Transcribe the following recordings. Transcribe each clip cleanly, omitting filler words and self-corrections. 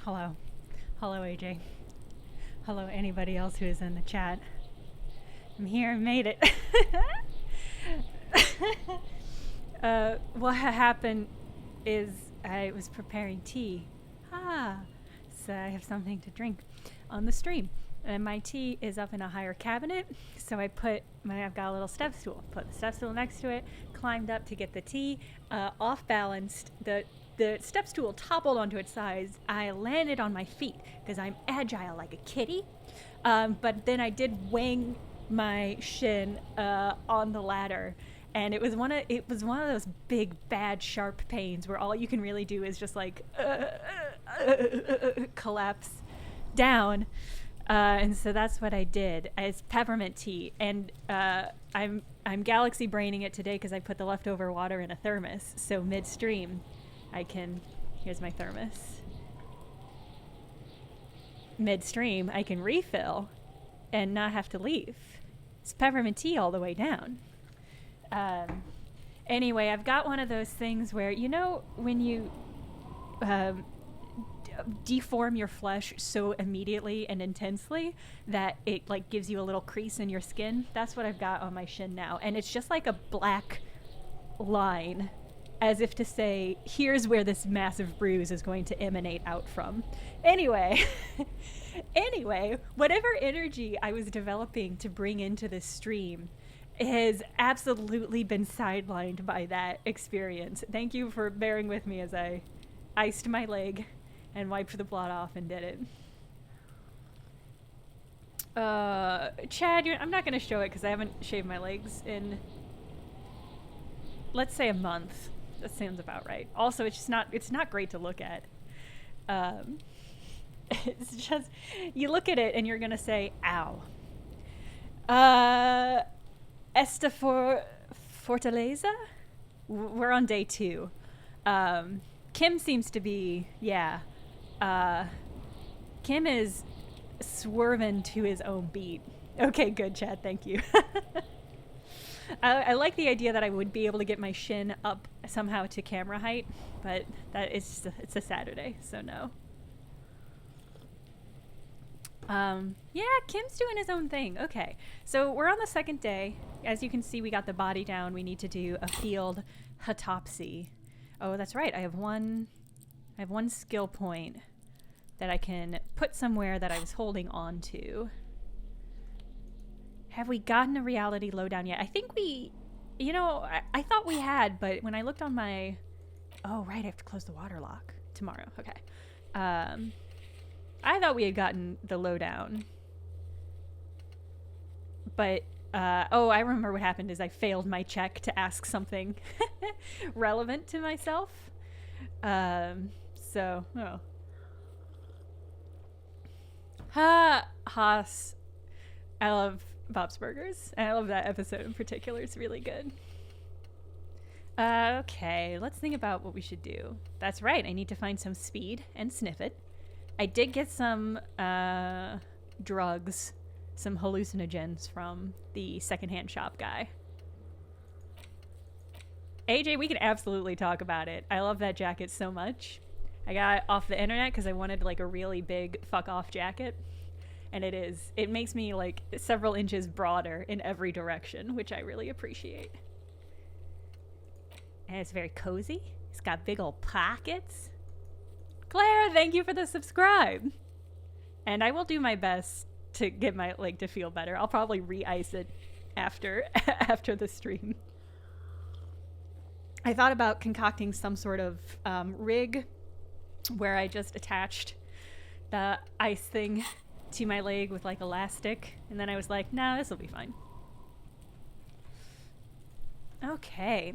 Hello. Hello, AJ. Hello, anybody else who is in the chat. I'm here and made it. What happened is I was preparing tea. So I have something to drink on the stream. And my tea is up in a higher cabinet, so I've got a little step stool. Put the step stool next to it, climbed up to get the tea, off balanced. The step stool toppled onto its sides. I landed on my feet because I'm agile like a kitty. But then I did wang my shin on the ladder, and it was one of those big, bad, sharp pains where all you can really do is just like collapse down. And so that's what I did. It's peppermint tea, and I'm galaxy braining it today because I put the leftover water in a thermos. So midstream, here's my thermos. Midstream, I can refill and not have to leave. It's peppermint tea all the way down. Anyway, I've got one of those things where, you know, when you deform your flesh so immediately and intensely that it like gives you a little crease in your skin. That's what I've got on my shin now, and it's just like a black line, as if to say, here's where this massive bruise is going to emanate out from. Anyway, whatever energy I was developing to bring into this stream has absolutely been sidelined by that experience. Thank you for bearing with me as I iced my leg and wiped the blood off and did it. Chad, I'm not going to show it because I haven't shaved my legs in, let's say, a month. That sounds about right. Also, it's not great to look at. It's just, you look at it and you're going to say, ow. Fortaleza? We're on day 2. Kim seems to be, Kim is swerving to his own beat. Okay, good, Chad, thank you. I like the idea that I would be able to get my shin up somehow to camera height, but it's a Saturday, so no. Kim's doing his own thing. Okay, so we're on the second day. As you can see, we got the body down. We need to do a field autopsy. Oh, that's right. I have one skill point that I can put somewhere that I was holding on to. Have we gotten a reality lowdown yet? I think I thought we had, but when I looked on my... Oh, right, I have to close the water lock tomorrow. Okay. I thought we had gotten the lowdown. But, I remember what happened is I failed my check to ask something relevant to myself. Haas. I love Bob's Burgers, and I love that episode in particular. It's really good. Okay, let's think about what we should do. That's right, I need to find some speed and sniff it. I did get some drugs, some hallucinogens from the secondhand shop guy. AJ, we can absolutely talk about it. I love that jacket so much. I got it off the internet because I wanted like a really big fuck off jacket. And it makes me like several inches broader in every direction, which I really appreciate. And it's very cozy. It's got big old pockets. Claire, thank you for the subscribe. And I will do my best to get my leg to feel better. I'll probably re-ice it after the stream. I thought about concocting some sort of rig where I just attached the ice thing to my leg with like elastic, and then I was like, nah, this will be fine. Okay.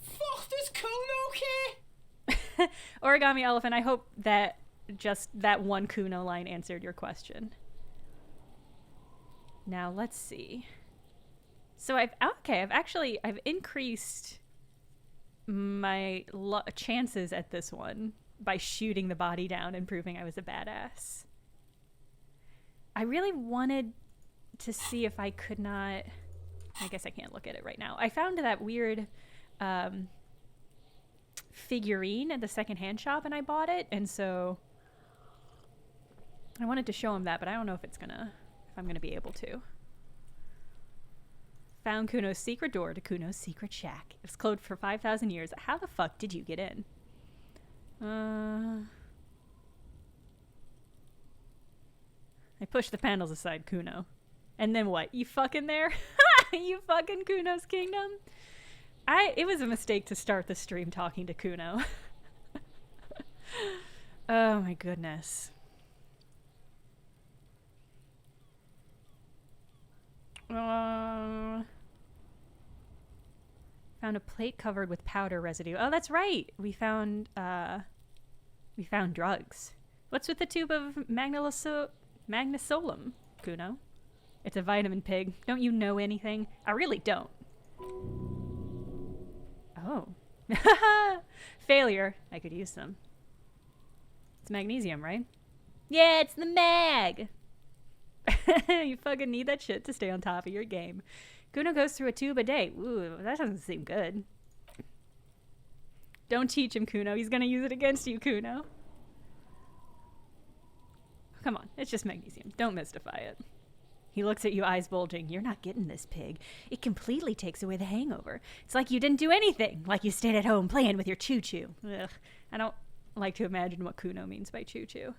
Fuck this Kuno, okay? Origami Elephant, I hope that just that one Kuno line answered your question. Now let's see. So I've increased my chances at this one by shooting the body down and proving I was a badass. I really wanted to see if I could not... I guess I can't look at it right now. I found that weird figurine at the secondhand shop and I bought it. And so I wanted to show him that, but I don't know if I'm gonna be able to. Found Kuno's secret door to Kuno's secret shack. It was closed for 5,000 years. How the fuck did you get in? I pushed the panels aside, Kuno. And then what? You fucking there? You fucking Kuno's kingdom? It was a mistake to start the stream talking to Kuno. Oh my goodness. Found a plate covered with powder residue. Oh, that's right. We found drugs. What's with the tube of magnesolum, Kuno? It's a vitamin, pig. Don't you know anything? I really don't. Oh. Failure. I could use some. It's magnesium, right? Yeah, it's the mag! You fucking need that shit to stay on top of your game. Kuno goes through a tube a day. Ooh, that doesn't seem good. Don't teach him, Kuno. He's gonna use it against you, Kuno. Come on, it's just magnesium. Don't mystify it. He looks at you, eyes bulging. You're not getting this, pig. It completely takes away the hangover. It's like you didn't do anything. Like you stayed at home playing with your choo-choo. Ugh. I don't like to imagine what Kuno means by choo-choo.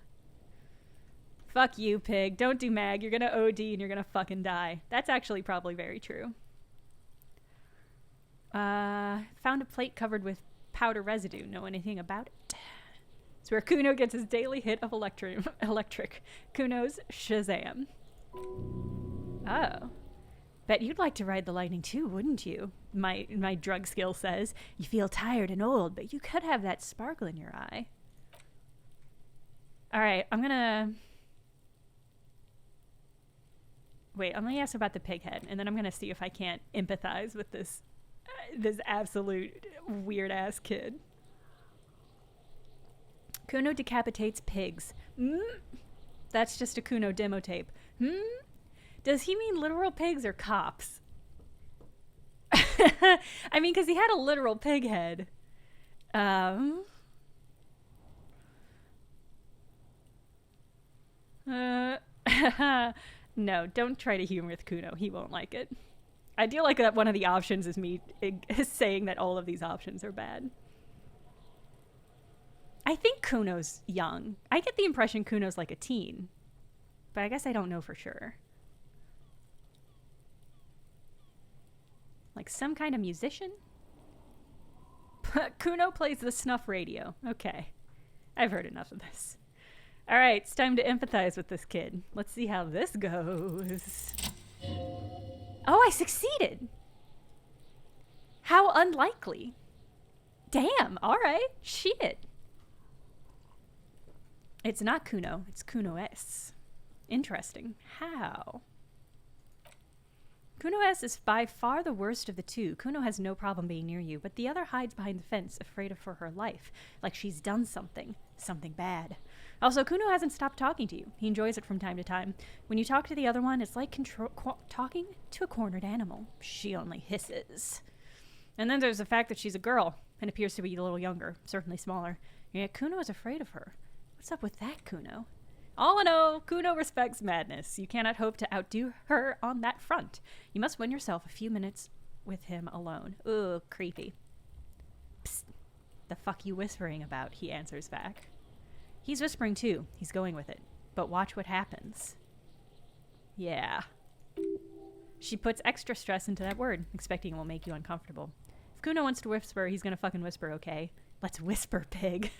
Fuck you, pig. Don't do mag. You're gonna OD and you're gonna fucking die. That's actually probably very true. Found a plate covered with powder residue. Know anything about it? It's where Kuno gets his daily hit of electric. Kuno's Shazam. Oh. Bet you'd like to ride the lightning too, wouldn't you? My drug skill says. You feel tired and old, but you could have that sparkle in your eye. Alright, I'm gonna ask about the pig head, and then I'm gonna see if I can't empathize with this absolute weird-ass kid. Kuno decapitates pigs. That's just a Kuno demo tape. Does he mean literal pigs or cops? I mean, because he had a literal pig head. No, don't try to humor with Kuno. He won't like it. I do like that one of the options is me saying that all of these options are bad. I think Kuno's young. I get the impression Kuno's like a teen. But I guess I don't know for sure. Like some kind of musician? Kuno plays the snuff radio. Okay. I've heard enough of this. Alright, it's time to empathize with this kid. Let's see how this goes. Oh, I succeeded! How unlikely. Damn, alright. Shit. It's not Kuno, it's Kuno-S. Interesting. How? Kuno-S is by far the worst of the two. Kuno has no problem being near you, but the other hides behind the fence, afraid for her life. Like she's done something bad. Also, Kuno hasn't stopped talking to you. He enjoys it from time to time. When you talk to the other one, it's like talking to a cornered animal. She only hisses. And then there's the fact that she's a girl and appears to be a little younger, certainly smaller. Yet Kuno is afraid of her. What's up with that, Kuno? All in all, Kuno respects madness. You cannot hope to outdo her on that front. You must win yourself a few minutes with him alone. Ugh, creepy. Psst. The fuck you whispering about? He answers back. He's whispering too. He's going with it. But watch what happens. Yeah. She puts extra stress into that word, expecting it will make you uncomfortable. If Kuno wants to whisper, he's gonna fucking whisper, okay? Let's whisper, pig.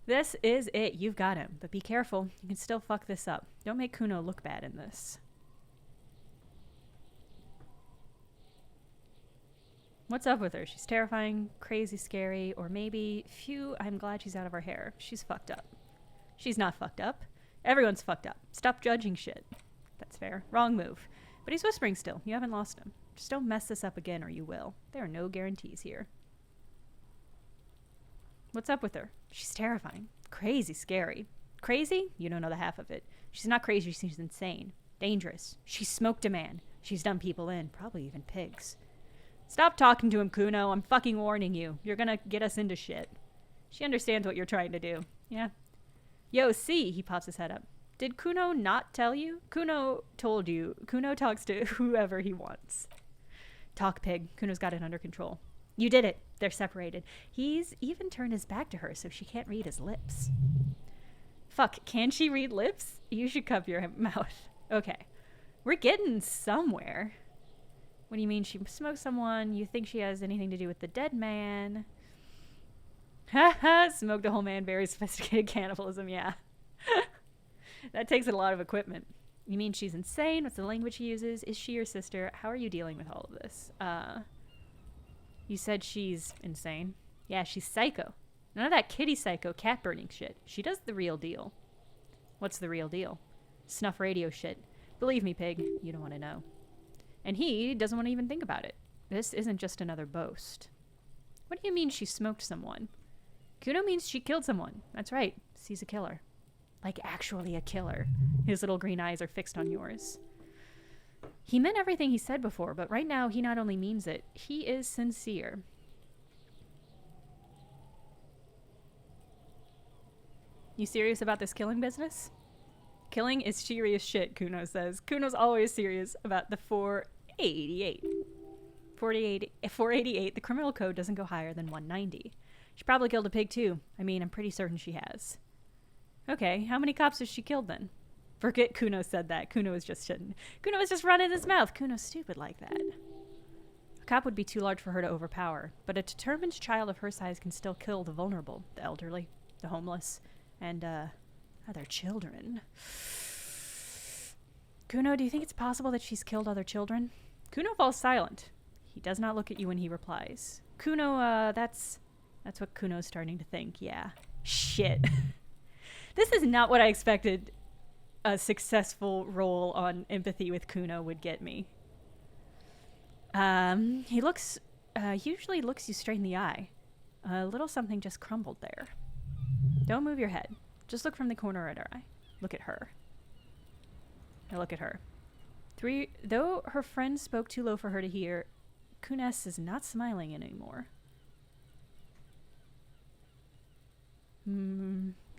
This is it. You've got him. But be careful. You can still fuck this up. Don't make Kuno look bad in this. What's up with her? She's terrifying, crazy, scary, or maybe, phew, I'm glad she's out of her hair. She's fucked up. She's not fucked up. Everyone's fucked up. Stop judging shit. That's fair. Wrong move. But he's whispering still. You haven't lost him. Just don't mess this up again or you will. There are no guarantees here. What's up with her? She's terrifying. Crazy scary. Crazy? You don't know the half of it. She's not crazy, she's insane. Dangerous. She's smoked a man. She's done people in. Probably even pigs. Stop talking to him, Kuno. I'm fucking warning you. You're gonna get us into shit. She understands what you're trying to do. Yeah. Yo, see, he pops his head up. Did Kuno not tell you? Kuno told you. Kuno talks to whoever he wants. Talk, pig. Kuno's got it under control. You did it. They're separated. He's even turned his back to her so she can't read his lips. Fuck, can she read lips? You should cup your mouth. Okay. We're getting somewhere. What do you mean she smoked someone? You think she has anything to do with the dead man? Haha, smoked a whole man. Very sophisticated cannibalism, yeah. That takes a lot of equipment. You mean she's insane? What's the language she uses? Is she your sister? How are you dealing with all of this? You said she's insane. Yeah, she's psycho. None of that kitty psycho cat burning shit. She does the real deal. What's the real deal? Snuff radio shit. Believe me, pig, you don't want to know. And he doesn't want to even think about it. This isn't just another boast. What do you mean she smoked someone? Kuno means she killed someone. That's right. She's a killer. Like actually a killer. His little green eyes are fixed on yours. He meant everything he said before, but right now he not only means it, he is sincere. You serious about this killing business? Killing is serious shit, Kuno says. Kuno's always serious about the 488. 488, the criminal code doesn't go higher than 190. She probably killed a pig too. I mean, I'm pretty certain she has. Okay, how many cops has she killed then? Forget Kuno said that. Kuno was just shitting. Kuno was just running his mouth. Kuno's stupid like that. A cop would be too large for her to overpower, but a determined child of her size can still kill the vulnerable, the elderly, the homeless, and, other children. Kuno, do you think it's possible that she's killed other children? Kuno falls silent. He does not look at you when he replies. Kuno, that's what Kuno's starting to think, yeah. Shit. This is not what I expected a successful role on empathy with Kuno would get me. He usually looks you straight in the eye. A little something just crumbled there. Don't move your head. Just look from the corner of her eye. Look at her. Now look at her. Though her friend spoke too low for her to hear, Kunes is not smiling anymore.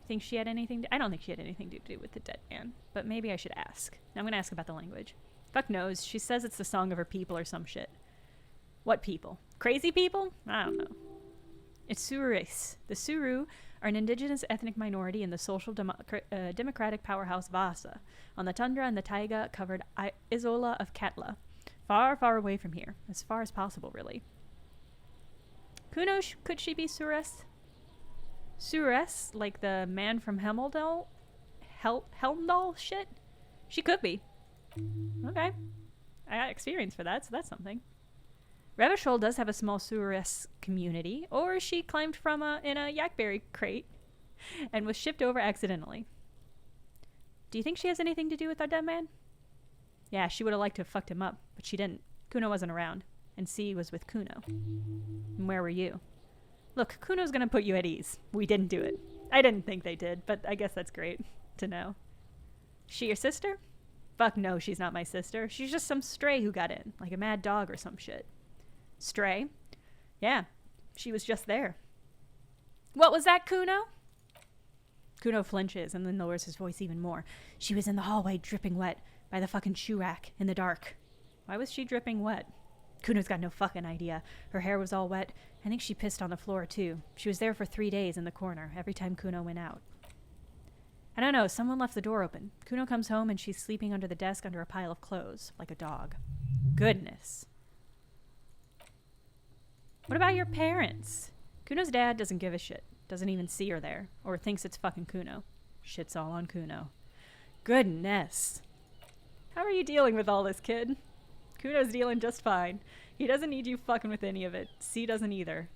Think she had anything I don't think she had anything to do with the dead man, but maybe I should ask. Now I'm gonna ask about the language. Fuck knows. She says it's the song of her people or some shit. What people? Crazy people? I don't know. It's Suris. The Suru are an indigenous ethnic minority in the social democratic powerhouse Vasa, on the tundra and the taiga-covered Isola of Katla, far, far away from here, as far as possible, really. Kuno, could she be Sures? Sures, like the man from Helmdall shit? She could be. Okay. I got experience for that, so that's something. Revachol does have a small Sures community, or she climbed from in a yakberry crate and was shipped over accidentally. Do you think she has anything to do with our dead man? Yeah, she would have liked to have fucked him up, but she didn't. Kuno wasn't around, and C was with Kuno. And where were you? Look, Kuno's gonna put you at ease. We didn't do it. I didn't think they did, but I guess that's great to know. She your sister? Fuck no, she's not my sister. She's just some stray who got in, like a mad dog or some shit. Stray? Yeah, she was just there. What was that, Kuno? Kuno flinches and then lowers his voice even more. She was in the hallway dripping wet by the fucking shoe rack in the dark. Why was she dripping wet? Kuno's got no fucking idea. Her hair was all wet. I think she pissed on the floor too. She was there for 3 days in the corner every time Kuno went out. I don't know, someone left the door open. Kuno comes home and she's sleeping under the desk under a pile of clothes, like a dog. Goodness. What about your parents? Kuno's dad doesn't give a shit. Doesn't even see her there. Or thinks it's fucking Kuno. Shit's all on Kuno. Goodness. How are you dealing with all this, kid? Kuno's dealing just fine. He doesn't need you fucking with any of it. C doesn't either.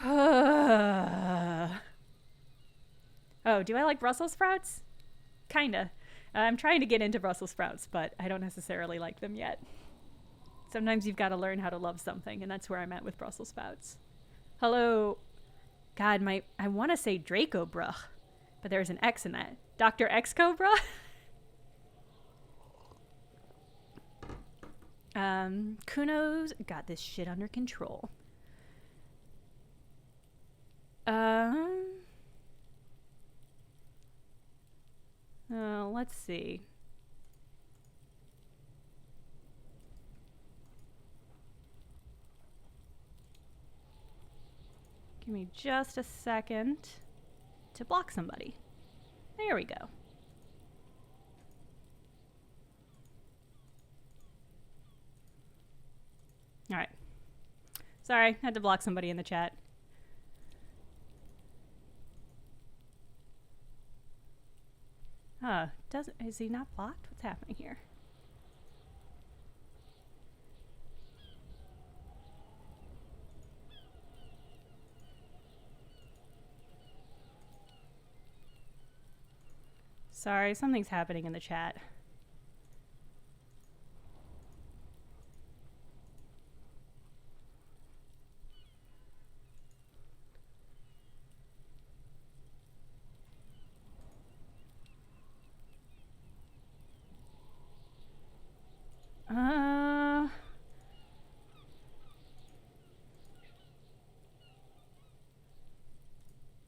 Oh, do I like Brussels sprouts? Kinda. I'm trying to get into Brussels sprouts, but I don't necessarily like them yet. Sometimes you've got to learn how to love something, and that's where I'm at with Brussels sprouts. Hello. God, I want to say Draco bruh, but there's an X in that. Dr. X Cobra? Kuno's got this shit under control. Let's see. Give me just a second to block somebody. There we go. All right. Sorry, had to block somebody in the chat. Is he not blocked? What's happening here? Sorry, something's happening in the chat.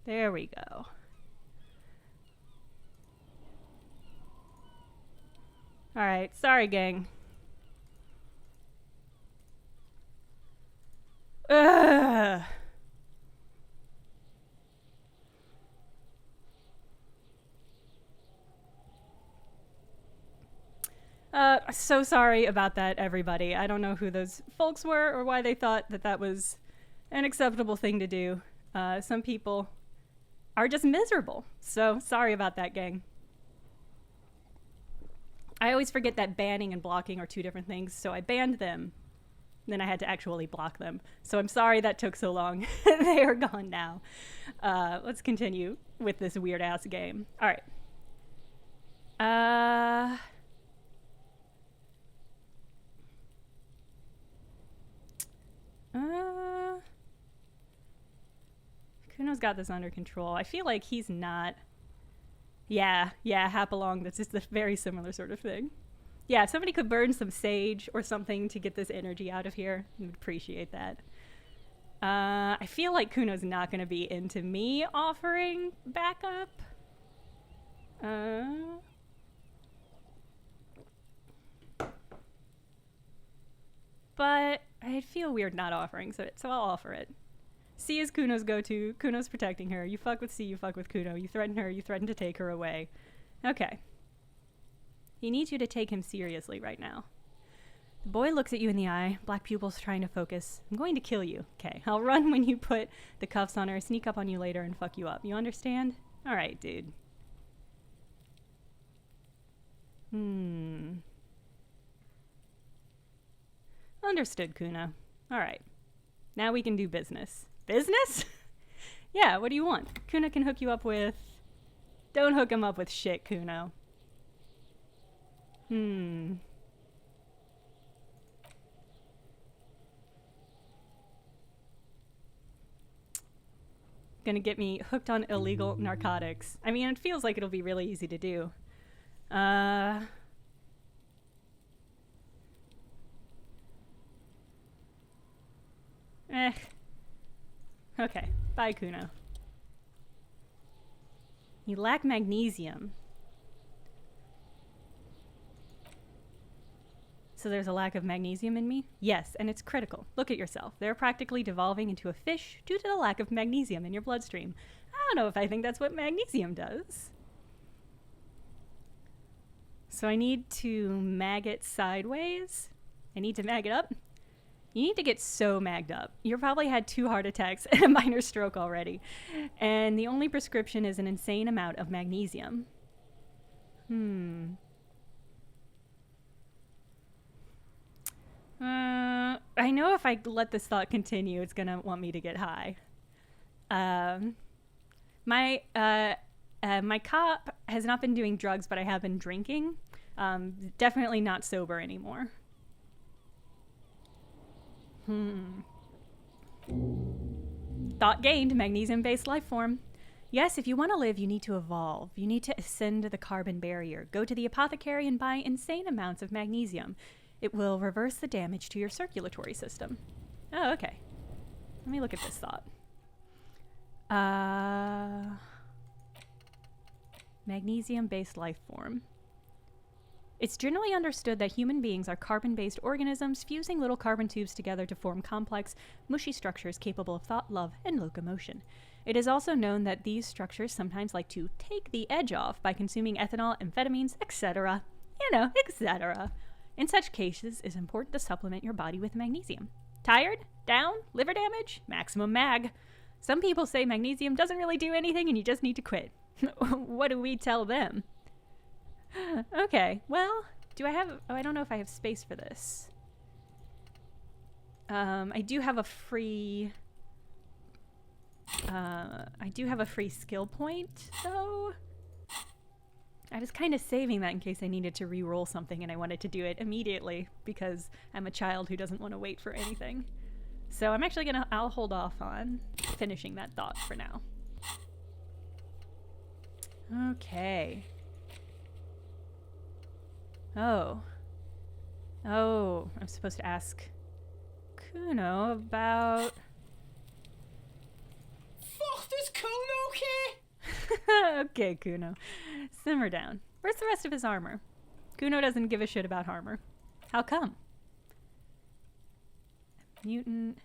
There we go. Alright, sorry gang. Ugh. So sorry about that, everybody. I don't know who those folks were or why they thought that that was an acceptable thing to do. Some people are just miserable. So sorry about that, gang. I always forget that banning and blocking are two different things, so I banned them. Then I had to actually block them. So I'm sorry that took so long. They are gone now. Let's continue with this weird-ass game. All right. Kuno's got this under control. I feel like he's not. Yeah, hap along. That's just a very similar sort of thing. Yeah, if somebody could burn some sage or something to get this energy out of here, I would appreciate that. I feel like Kuno's not going to be into me offering backup. But I'd feel weird not offering, so I'll offer it. C is Kuno's go-to. Kuno's protecting her. You fuck with C, you fuck with Kuno. You threaten her, you threaten to take her away. Okay. He needs you to take him seriously right now. The boy looks at you in the eye, black pupils trying to focus. I'm going to kill you. Okay, I'll run when you put the cuffs on her, sneak up on you later, and fuck you up. You understand? Alright, dude. Understood, Kuno. Alright. Now we can do business. Business? Yeah, what do you want? Kuno can hook you up with... Don't hook him up with shit, Kuno. Gonna get me hooked on illegal narcotics. I mean, it feels like it'll be really easy to do. Okay, bye, Kuno. You lack magnesium. So there's a lack of magnesium in me? Yes, and it's critical. Look at yourself. They're practically devolving into a fish due to the lack of magnesium in your bloodstream. I don't know if I think that's what magnesium does. So I need to mag it sideways. I need to mag it up. You need to get so magged up. You probably had 2 heart attacks and a minor stroke already. And the only prescription is an insane amount of magnesium. I know if I let this thought continue, it's gonna want me to get high. My cop has not been doing drugs, but I have been drinking. Definitely not sober anymore. Thought gained, magnesium-based life form. Yes, if you want to live, you need to evolve. You need to ascend the carbon barrier. Go to the apothecary and buy insane amounts of magnesium. It will reverse the damage to your circulatory system. Oh, okay. Let me look at this thought. Magnesium-based life form. It's generally understood that human beings are carbon-based organisms fusing little carbon tubes together to form complex, mushy structures capable of thought, love, and locomotion. It is also known that these structures sometimes like to take the edge off by consuming ethanol, amphetamines, etc. Etc. In such cases, it's important to supplement your body with magnesium. Tired? Down? Liver damage? Maximum mag. Some people say magnesium doesn't really do anything and you just need to quit. What do we tell them? Okay, well, do I have... Oh, I don't know if I have space for this. I do have a free... I do have a free skill point, though. I was kind of saving that in case I needed to re-roll something and I wanted to do it immediately because I'm a child who doesn't want to wait for anything. So I'm actually gonna... I'll hold off on finishing that thought for now. Okay. Oh, I'm supposed to ask Kuno about... Fuck, does Kuno care? Okay, Kuno. Simmer down. Where's the rest of his armor? Kuno doesn't give a shit about armor. How come? Mutant.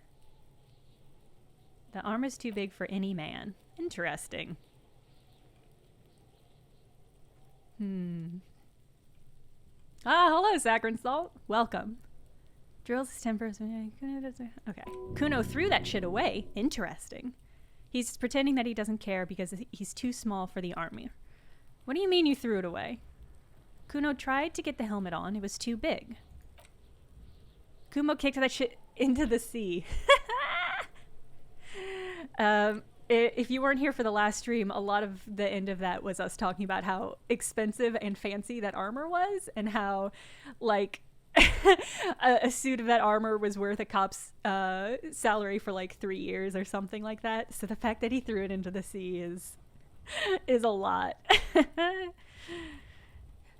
The armor's too big for any man. Interesting. Ah, hello, Saccharine Salt. Welcome. Drills his tempers. Okay. Kuno threw that shit away. Interesting. He's pretending that he doesn't care because he's too small for the army. What do you mean you threw it away? Kuno tried to get the helmet on. It was too big. Kumo kicked that shit into the sea. If you weren't here for the last stream, a lot of the end of that was us talking about how expensive and fancy that armor was and how, like, a suit of that armor was worth a cop's salary for, like, 3 years or something like that. So the fact that he threw it into the sea is a lot.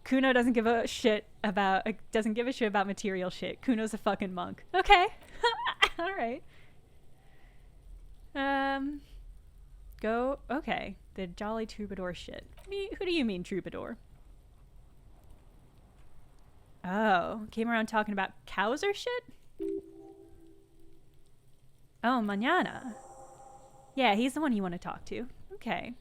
Kuno doesn't give a shit about material shit. Kuno's a fucking monk. Okay. All right. Go. Okay. The Jolly Troubadour shit. Who do you mean, Troubadour? Oh, came around talking about cows or shit? Oh, Mañana. Yeah, he's the one you want to talk to. Okay.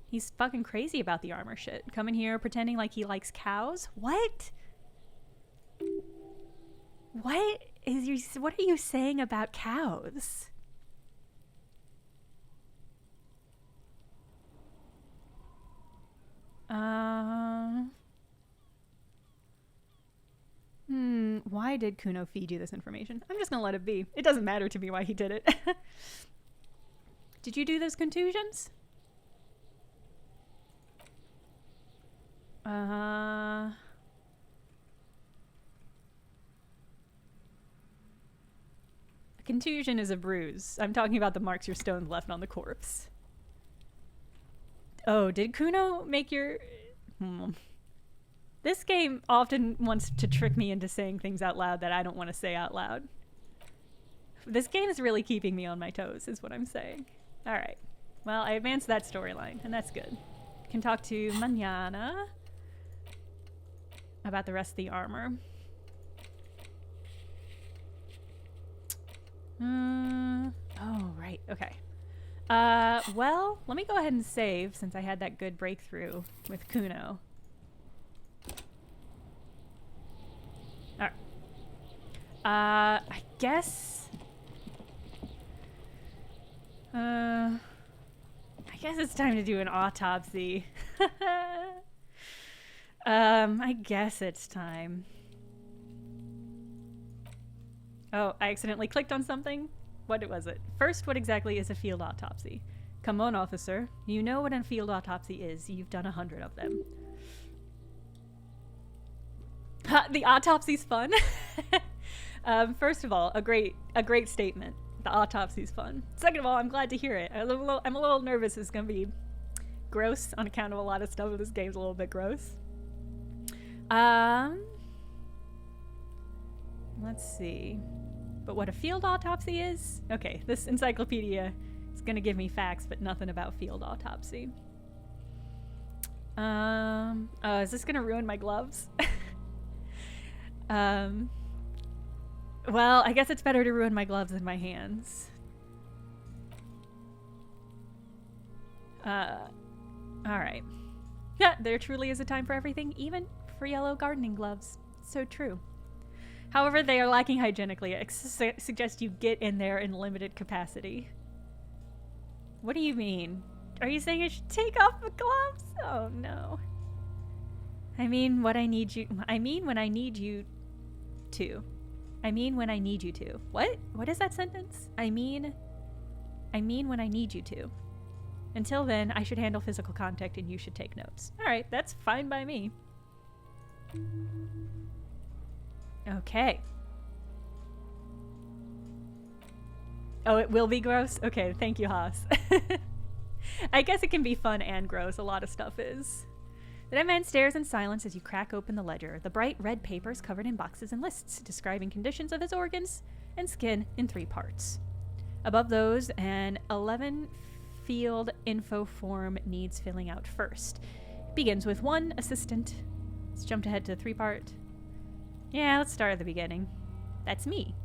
He's fucking crazy about the armor shit. Coming here pretending like he likes cows? What? What are you saying about cows? Why did Kuno feed you this information? I'm just gonna let it be. It doesn't matter to me why he did it. Did you do those contusions? A contusion is a bruise. I'm talking about the marks your stones left on the corpse. Oh, did Kuno make your... This game often wants to trick me into saying things out loud that I don't want to say out loud. This game is really keeping me on my toes, is what I'm saying. Alright. Well, I advanced that storyline, and that's good. Can talk to Mañana about the rest of the armor. Oh, right. Okay. Well, let me go ahead and save since I had that good breakthrough with Kuno. Alright. I guess it's time to do an autopsy. I guess it's time. Oh, I accidentally clicked on something? What was it? First, what exactly is a field autopsy? Come on, officer. You know what a field autopsy is. You've done 100 of them. The autopsy's fun. First of all, a great statement. The autopsy's fun. Second of all, I'm glad to hear it. I'm a little nervous it's gonna be gross on account of a lot of stuff. This game's a little bit gross. Let's see. But what a field autopsy is? Okay, this encyclopedia is gonna give me facts, but nothing about field autopsy. Is this gonna ruin my gloves? Well, I guess it's better to ruin my gloves than my hands. Alright. Yeah, there truly is a time for everything, even for yellow gardening gloves. So true. However, they are lacking hygienically. I suggest you get in there in limited capacity. What do you mean? Are you saying I should take off the gloves? Oh no. I mean when I need you to. I mean when I need you to. What? What is that sentence? I mean when I need you to. Until then, I should handle physical contact and you should take notes. Alright, that's fine by me. Okay. Oh, it will be gross? Okay, thank you, Haas. I guess it can be fun and gross. A lot of stuff is. The dead man stares in silence as you crack open the ledger. The bright red paper is covered in boxes and lists, describing conditions of his organs and skin in 3 parts. Above those, an 11-field info form needs filling out first. It begins with 1 assistant. Let's jump ahead to the 3-part. Yeah, let's start at the beginning. That's me.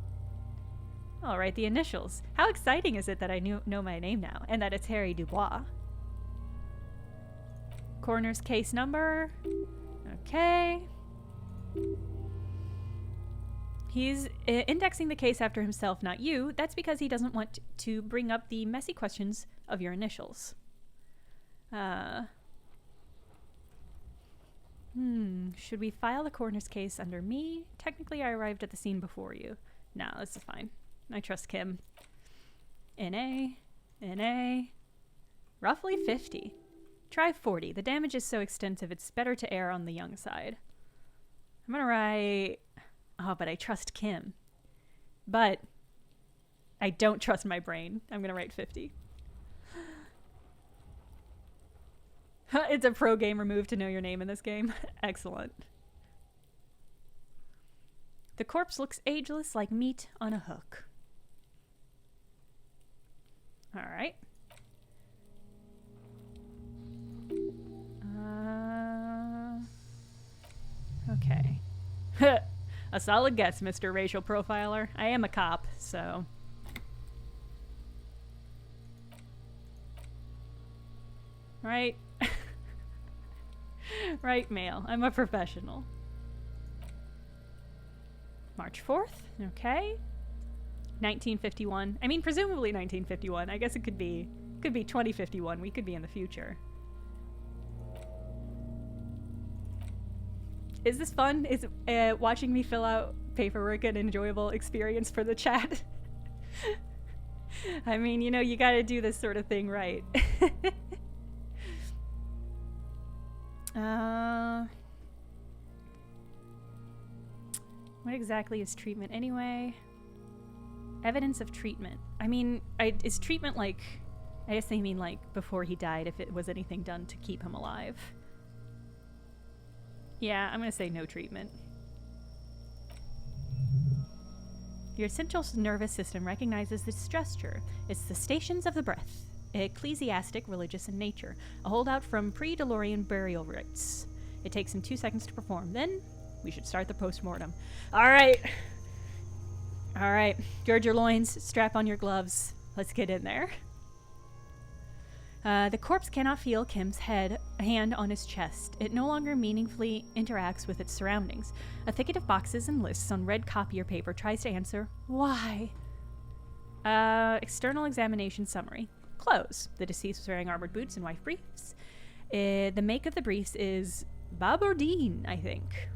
All right, the initials. How exciting is it that I know my name now, and that it's Harry Dubois? Coroner's case number. Okay. He's indexing the case after himself, not you. That's because he doesn't want to bring up the messy questions of your initials. Should we file the coroner's case under me? Technically, I arrived at the scene before you. No, this is fine. I trust Kim. N.A. Roughly 50. Try 40. The damage is so extensive, it's better to err on the young side. I'm gonna write... Oh, but I trust Kim. But I don't trust my brain. I'm gonna write 50. It's a pro gamer move to know your name in this game. Excellent. The corpse looks ageless like meat on a hook. Alright. Okay. A solid guess, Mr. Racial Profiler. I am a cop, so... Right? Right, male. I'm a professional. March 4th? Okay. 1951. I mean, presumably 1951. I guess it could be 2051. We could be in the future. Is this fun? Is watching me fill out paperwork an enjoyable experience for the chat? I mean, you know, you gotta do this sort of thing right. What exactly is treatment anyway? Evidence of treatment. I mean, is treatment like... I guess they mean like before he died, if it was anything done to keep him alive. Yeah, I'm gonna say no treatment. Your central nervous system recognizes this gesture. It's the stations of the breath. Ecclesiastic, religious in nature. A holdout from pre-DeLorean burial rites. It takes him 2 seconds to perform. Then, we should start the post-mortem. Alright. Alright. Gird your loins, strap on your gloves. Let's get in there. The corpse cannot feel Kim's hand on his chest. It no longer meaningfully interacts with its surroundings. A thicket of boxes and lists on red copier paper tries to answer, why? External examination summary. Clothes. The deceased was wearing armored boots and white briefs. The make of the briefs is Babardine, I think.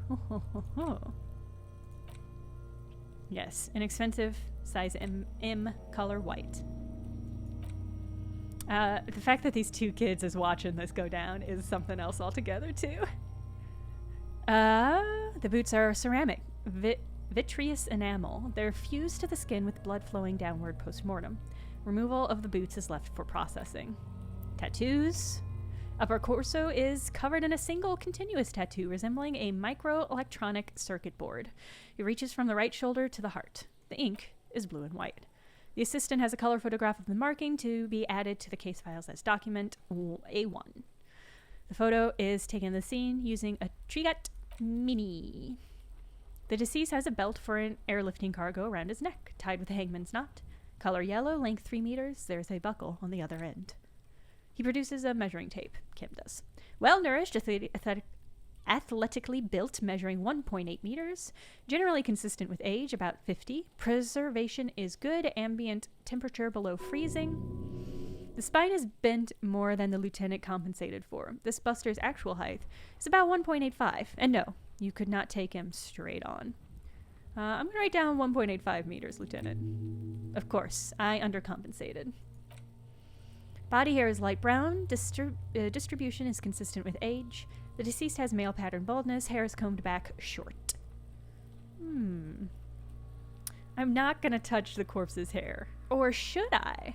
Yes, inexpensive, size M, color white. The fact that these 2 kids is watching this go down is something else altogether, too. The boots are ceramic, vitreous enamel. They're fused to the skin with blood flowing downward post-mortem. Removal of the boots is left for processing. Tattoos. Upper torso is covered in a single continuous tattoo resembling a microelectronic circuit board. It reaches from the right shoulder to the heart. The ink is blue and white. The assistant has a color photograph of the marking to be added to the case files as document A1. The photo is taken in the scene using a Trigat Mini. The deceased has a belt for an airlifting cargo around his neck, tied with a hangman's knot. Color yellow, length 3 meters. There's a buckle on the other end. He produces a measuring tape. Kim does. Well-nourished, athletically built, measuring 1.8 meters. Generally consistent with age, about 50. Preservation is good. Ambient temperature below freezing. The spine is bent more than the lieutenant compensated for. This buster's actual height is about 1.85. And no, you could not take him straight on. I'm going to write down 1.85 meters, Lieutenant. Of course, I undercompensated. Body hair is light brown. Distribution is consistent with age. The deceased has male pattern baldness. Hair is combed back short. I'm not going to touch the corpse's hair. Or should I?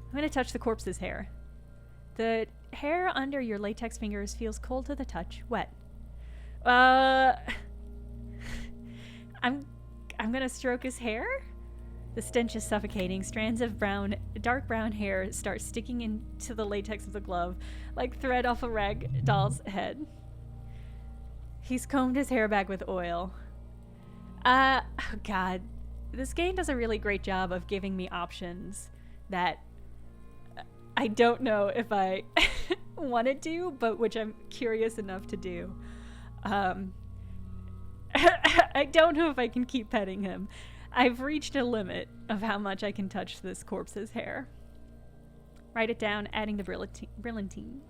I'm going to touch the corpse's hair. The hair under your latex fingers feels cold to the touch. Wet. I'm going to stroke his hair. The stench is suffocating. Strands of dark brown hair start sticking into the latex of the glove like thread off a rag doll's head. He's combed his hair back with oil. Oh God. This game does a really great job of giving me options that I don't know if I want to do, but which I'm curious enough to do. I don't know if I can keep petting him. I've reached a limit of how much I can touch this corpse's hair. Write it down, adding the brilliantine.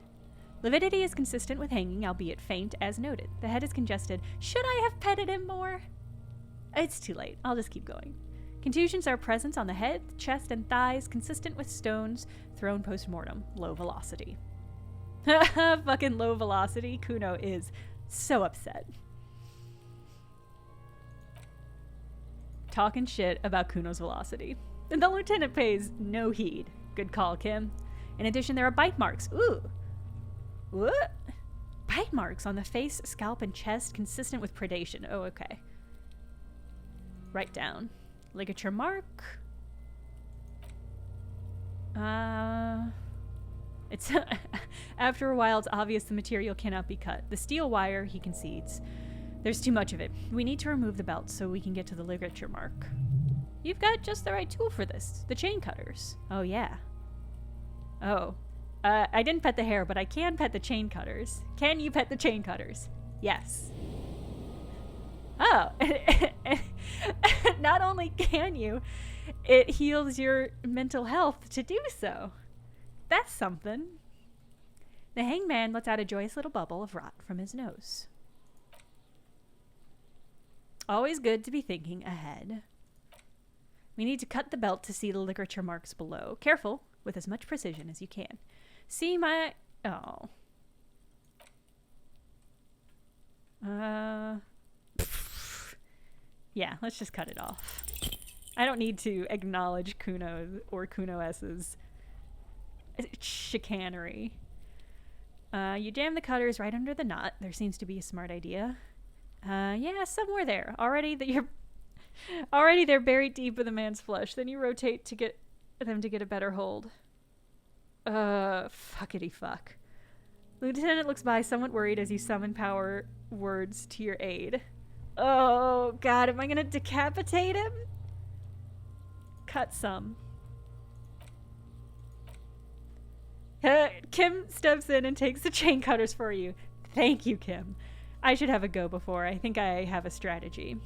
Lividity is consistent with hanging, albeit faint, as noted. The head is congested. Should I have petted him more? It's too late. I'll just keep going. Contusions are present on the head, chest, and thighs, consistent with stones thrown post-mortem. Low velocity. Fucking low velocity. Kuno is so upset. Talking shit about Kuno's velocity. And the lieutenant pays no heed. Good call, Kim. In addition, there are bite marks. Ooh. What? Bite marks on the face, scalp, and chest, consistent with predation. Oh, okay. Write down. Ligature mark. It's after a while, it's obvious the material cannot be cut. The steel wire, he concedes. There's too much of it. We need to remove the belt so we can get to the ligature mark. You've got just the right tool for this. The chain cutters. Oh, yeah. Oh. I didn't pet the hair, but I can pet the chain cutters. Can you pet the chain cutters? Yes. Oh. Not only can you, it heals your mental health to do so. That's something. The hangman lets out a joyous little bubble of rot from his nose. Always good to be thinking ahead. We need to cut the belt to see the ligature marks below. Careful, with as much precision as you can. See my... Oh. Yeah, let's just cut it off. I don't need to acknowledge Kuno or Kuno-S's chicanery. You jam the cutters right under the knot. There seems to be a smart idea. Yeah, somewhere there. Already they're buried deep in the man's flesh. Then you rotate to get them to get a better hold. Fuckity fuck. Lieutenant looks by, somewhat worried as you summon power words to your aid. Oh, God, am I gonna decapitate him? Cut some. Kim steps in and takes the chain cutters for you. Thank you, Kim. I should have a go before. I think I have a strategy.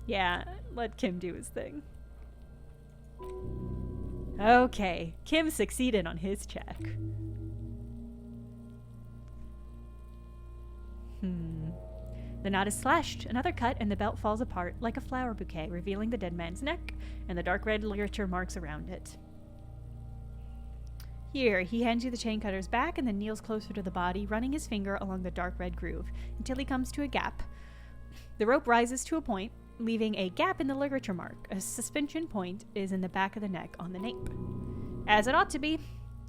Yeah, let Kim do his thing. Okay, Kim succeeded on his check. The knot is slashed, another cut, and the belt falls apart like a flower bouquet, revealing the dead man's neck and the dark red ligature marks around it. Here, he hands you the chain cutters back and then kneels closer to the body, running his finger along the dark red groove until he comes to a gap. The rope rises to a point, leaving a gap in the ligature mark. A suspension point is in the back of the neck on the nape. As it ought to be.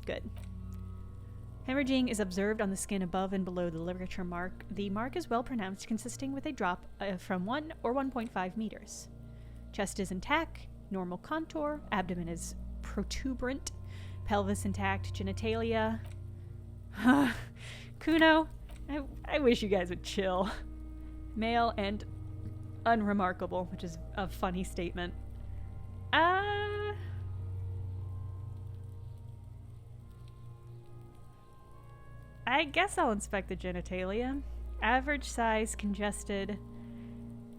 Good. Hemorrhaging is observed on the skin above and below the ligature mark. The mark is well pronounced, consisting with a drop from 1 or 1.5 meters. Chest is intact, normal contour, abdomen is protuberant, pelvis intact, genitalia. Kuno, I wish you guys would chill. Male and unremarkable, which is a funny statement. I guess I'll inspect the genitalia. Average size, congested.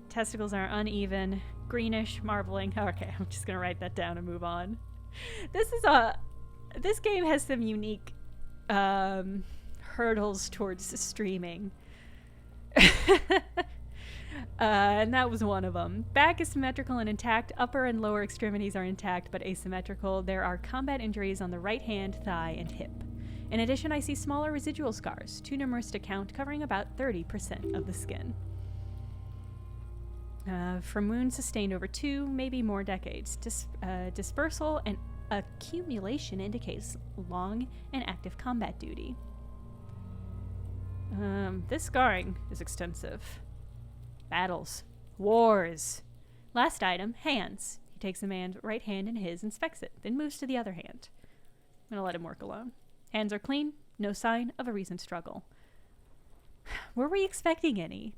Testicles are uneven, greenish, marbling. Okay, I'm just gonna write that down and move on. This game has some unique hurdles towards streaming. And that was one of them. Back is symmetrical and intact. Upper and lower extremities are intact but asymmetrical. There are combat injuries on the right hand, thigh, and hip. In addition, I see smaller residual scars, too numerous to count, covering about 30% of the skin. From wounds sustained over 2, maybe more decades. Dispersal and accumulation indicates long and active combat duty. This scarring is extensive. Battles. Wars. Last item, hands. He takes the man's right hand in his, inspects it, then moves to the other hand. I'm gonna let him work alone. Hands are clean, no sign of a recent struggle. Were we expecting any?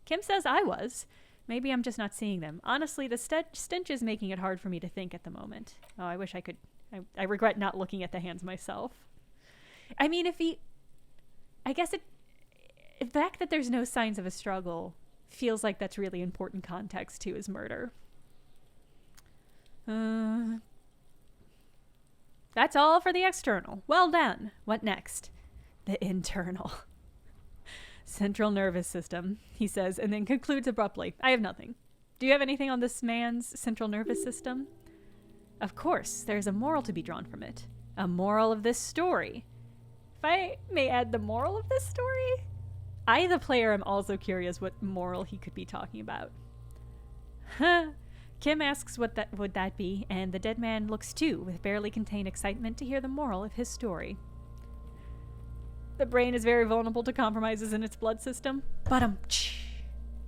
Kim says I was. Maybe I'm just not seeing them. Honestly, the stench is making it hard for me to think at the moment. Oh, I wish I could. I regret not looking at the hands myself. I mean, I guess the fact that there's no signs of a struggle feels like that's really important context to his murder. That's all for the external. Well done. What next? The internal. Central nervous system, he says, and then concludes abruptly. I have nothing. Do you have anything on this man's central nervous system? Of course, there's a moral to be drawn from it. A moral of this story. If I may add the moral of this story? I, the player, am also curious what moral he could be talking about. Kim asks what that would that be, and the dead man looks too, with barely contained excitement to hear the moral of his story. The brain is very vulnerable to compromises in its blood system. The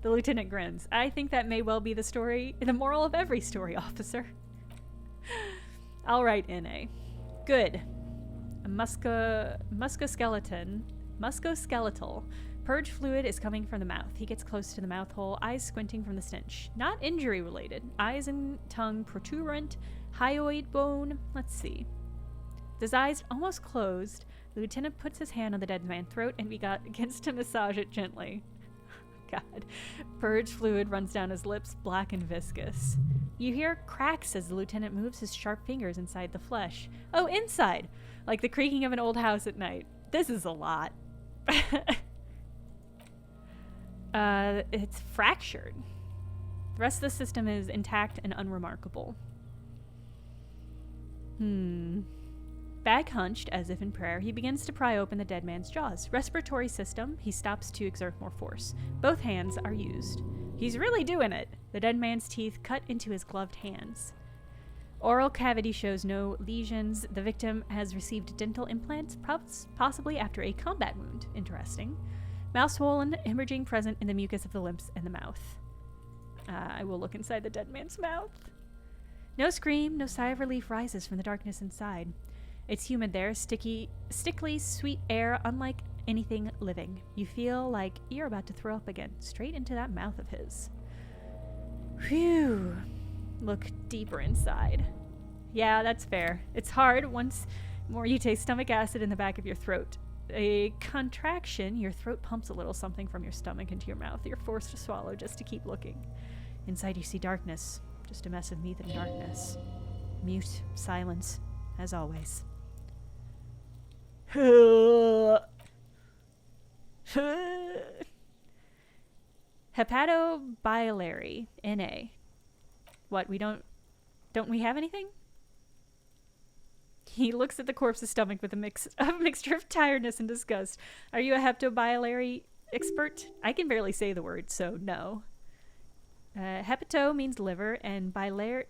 lieutenant grins. I think that may well be the moral of every story, officer. I'll write N.A. Good. A musculoskeletal. Purge fluid is coming from the mouth. He gets close to the mouth hole, eyes squinting from the stench. Not injury related. Eyes and tongue protuberant. Hyoid bone. Let's see. With his eyes almost closed, the lieutenant puts his hand on the dead man's throat and begins to massage it gently. God. Purge fluid runs down his lips, black and viscous. You hear cracks as the lieutenant moves his sharp fingers inside the flesh. Oh, inside! Like the creaking of an old house at night. This is a lot. It's fractured. The rest of the system is intact and unremarkable. Back hunched, as if in prayer, he begins to pry open the dead man's jaws. Respiratory system, he stops to exert more force. Both hands are used. He's really doing it. The dead man's teeth cut into his gloved hands. Oral cavity shows no lesions. The victim has received dental implants, possibly after a combat wound. Interesting. Mouth swollen, hemorrhaging present in the mucus of the lips and the mouth. I will look inside the dead man's mouth. No scream, no sigh of relief rises from the darkness inside. It's humid there, sticky, sweet air, unlike anything living. You feel like you're about to throw up again, straight into that mouth of his. Whew. Look deeper inside. Yeah, that's fair. It's hard once more you taste stomach acid in the back of your throat. A contraction, your throat pumps a little something from your stomach into your mouth. You're forced to swallow just to keep looking. Inside you see darkness, just a mess of meat and darkness. Mute, silence, as always. Hepatobiliary, NA. What, don't we have anything? He looks at the corpse's stomach with a mixture of tiredness and disgust. Are you a hepatobiliary expert? I can barely say the word, so no. Hepato means liver, and biliary,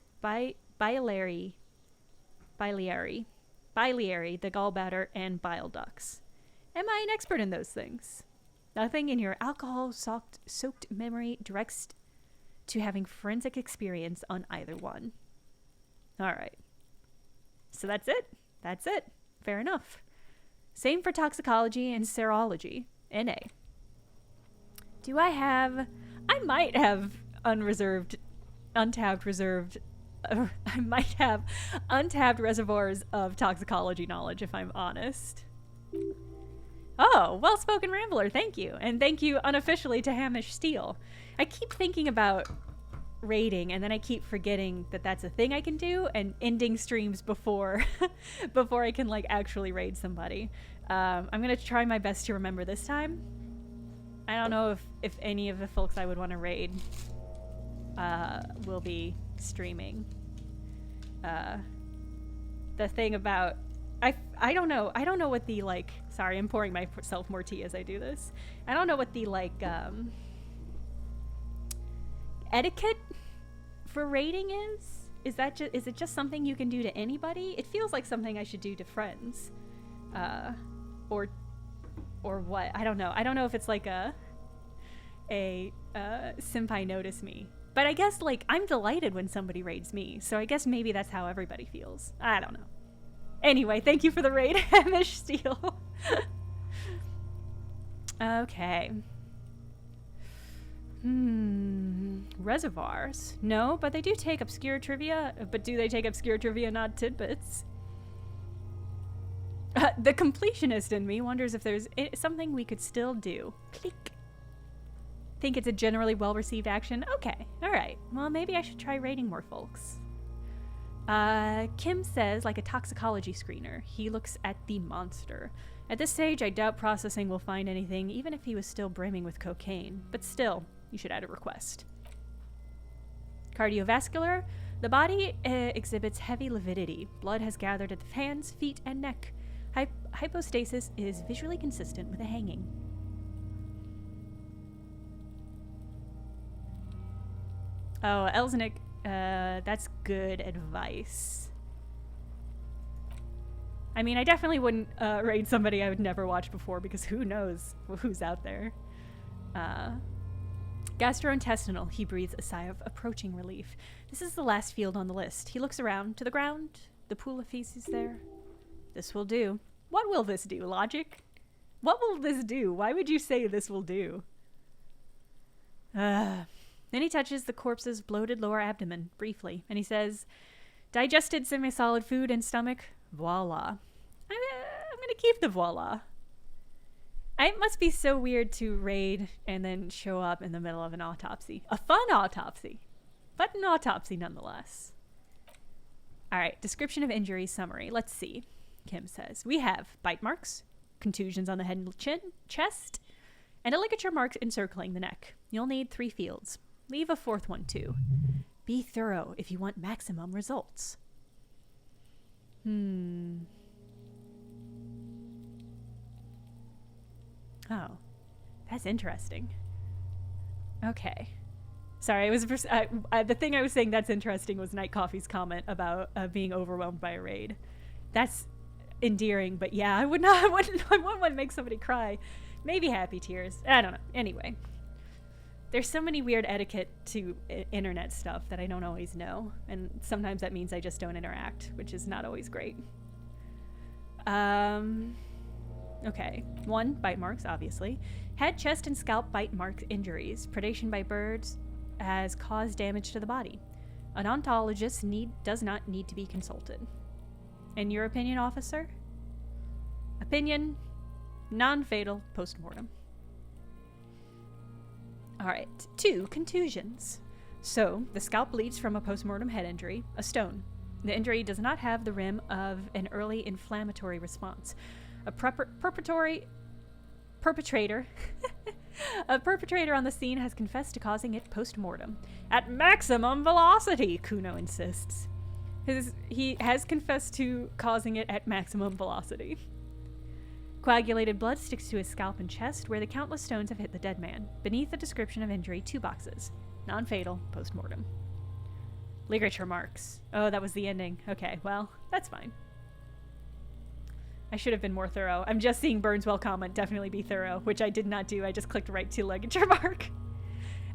the gallbladder, and bile ducts. Am I an expert in those things? Nothing in your alcohol-soaked memory directs to having forensic experience on either one. All right. So that's it. Fair enough. Same for toxicology and serology. NA. I might have unreserved, untapped, reserved. I might have untapped reservoirs of toxicology knowledge, if I'm honest. Oh, well-spoken rambler, thank you. And thank you unofficially to Hamish Steele. I keep thinking about raiding, and then I keep forgetting that that's a thing I can do, and ending streams before before I can, like, actually raid somebody. I'm going to try my best to remember this time. I don't know if any of the folks I would want to raid will be streaming. The thing about... I don't know. I don't know what the, like... Sorry, I'm pouring myself more tea as I do this. I don't know what the, like, etiquette for raiding is. Is it just something you can do to anybody? It feels like something I should do to friends. Or what? I don't know. I don't know if it's like a senpai notice me. But I guess, like, I'm delighted when somebody raids me, so I guess maybe that's how everybody feels. I don't know. Anyway, thank you for the raid, Hamish Steele. Okay. Reservoirs? No, but they do take obscure trivia. But do they take obscure trivia, not tidbits? The completionist in me wonders if there's something we could still do. Click. Think it's a generally well-received action? Okay, alright. Well, maybe I should try raiding more folks. Kim says, like a toxicology screener, he looks at the monster. At this stage, I doubt processing will find anything, even if he was still brimming with cocaine. But still, you should add a request. Cardiovascular. The body exhibits heavy lividity. Blood has gathered at the hands, feet, and neck. Hypostasis is visually consistent with a hanging. Oh, Elzenic, that's good advice. I mean, I definitely wouldn't raid somebody I would never watch before, because who knows who's out there. Gastrointestinal. He breathes a sigh of approaching relief. This is the last field on the list. He looks around to the ground. The pool of feces there. This will do. What will this do, Logic? What will this do? Why would you say this will do? Then he touches the corpse's bloated lower abdomen, briefly, and he says, digested semi-solid food and stomach, voila. I'm gonna keep the voila. It must be so weird to raid and then show up in the middle of an autopsy. A fun autopsy, but an autopsy nonetheless. Alright, description of injury summary. Let's see, Kim says. We have bite marks, contusions on the head and chin, chest, and a ligature mark encircling the neck. You'll need 3 fields. Leave a 4th one, too. Be thorough if you want maximum results. Oh, that's interesting. Okay. Sorry, it was the thing I was saying that's interesting was Night Coffee's comment about being overwhelmed by a raid. That's endearing, but yeah, I wouldn't want to make somebody cry. Maybe happy tears. I don't know. Anyway. There's so many weird etiquette to internet stuff that I don't always know, and sometimes that means I just don't interact, which is not always great. Okay. 1, bite marks, obviously. Head, chest, and scalp bite mark injuries. Predation by birds has caused damage to the body. An ontologist does not need to be consulted. In your opinion, officer? Opinion, non-fatal post-mortem. Alright, 2, contusions. So, the scalp bleeds from a postmortem head injury, a stone. The injury does not have the rim of an early inflammatory response. A perpetrator a perpetrator on the scene has confessed to causing it post-mortem. At maximum velocity, Kuno insists. He has confessed to causing it at maximum velocity. Coagulated blood sticks to his scalp and chest, where the countless stones have hit the dead man. Beneath the description of injury, 2 boxes. Non-fatal, post-mortem. Ligature marks. Oh, that was the ending. Okay, well, that's fine. I should have been more thorough. I'm just seeing Burnswell comment, definitely be thorough, which I did not do. I just clicked right to ligature mark.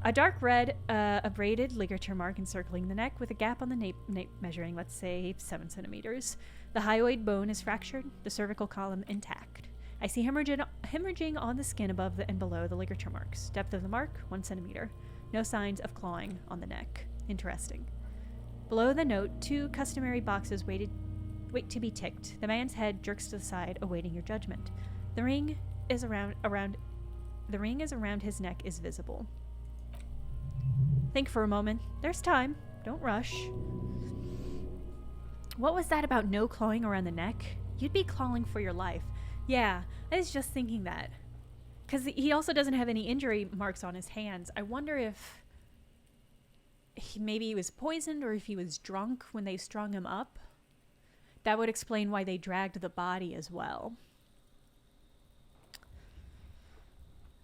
A dark red, abraded ligature mark encircling the neck with a gap on the nape measuring, let's say, 7 centimeters. The hyoid bone is fractured, the cervical column intact. I see hemorrhaging on the skin above and below the ligature marks. Depth of the mark, 1 centimeter. No signs of clawing on the neck. Interesting. Below the note, 2 customary boxes wait to be ticked. The man's head jerks to the side, awaiting your judgment. The ring is around his neck is visible. Think for a moment. There's time. Don't rush. What was that about no clawing around the neck? You'd be clawing for your life. Yeah, I was just thinking that. Because he also doesn't have any injury marks on his hands. I wonder if maybe he was poisoned or if he was drunk when they strung him up. That would explain why they dragged the body as well.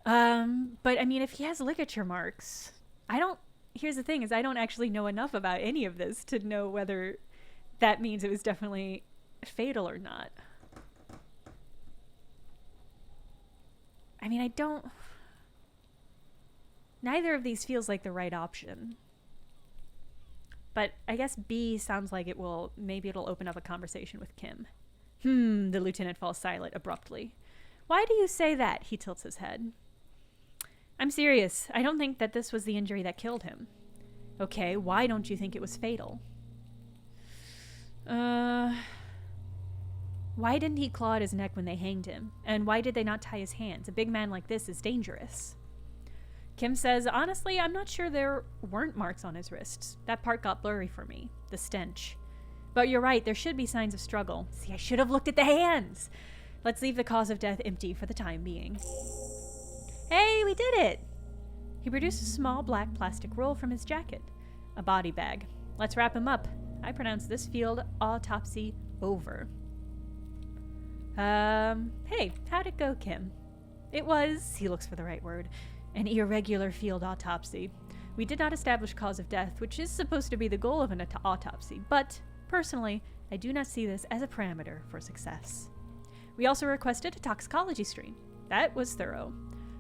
But I mean, if he has ligature marks, here's the thing is I don't actually know enough about any of this to know whether that means it was definitely fatal or not. I mean, neither of these feels like the right option. But I guess B sounds like maybe it'll open up a conversation with Kim. The lieutenant falls silent abruptly. Why do you say that? He tilts his head. I'm serious. I don't think that this was the injury that killed him. Okay, why don't you think it was fatal? Why didn't he claw at his neck when they hanged him? And why did they not tie his hands? A big man like this is dangerous. Kim says, honestly, I'm not sure there weren't marks on his wrists. That part got blurry for me. The stench. But you're right, there should be signs of struggle. See, I should have looked at the hands. Let's leave the cause of death empty for the time being. Hey, we did it! He produced a small black plastic roll from his jacket. A body bag. Let's wrap him up. I pronounce this field autopsy over. Hey, how'd it go, Kim? It was, he looks for the right word, an irregular field autopsy. We did not establish cause of death, which is supposed to be the goal of an autopsy, but, personally, I do not see this as a parameter for success. We also requested a toxicology screen. That was thorough.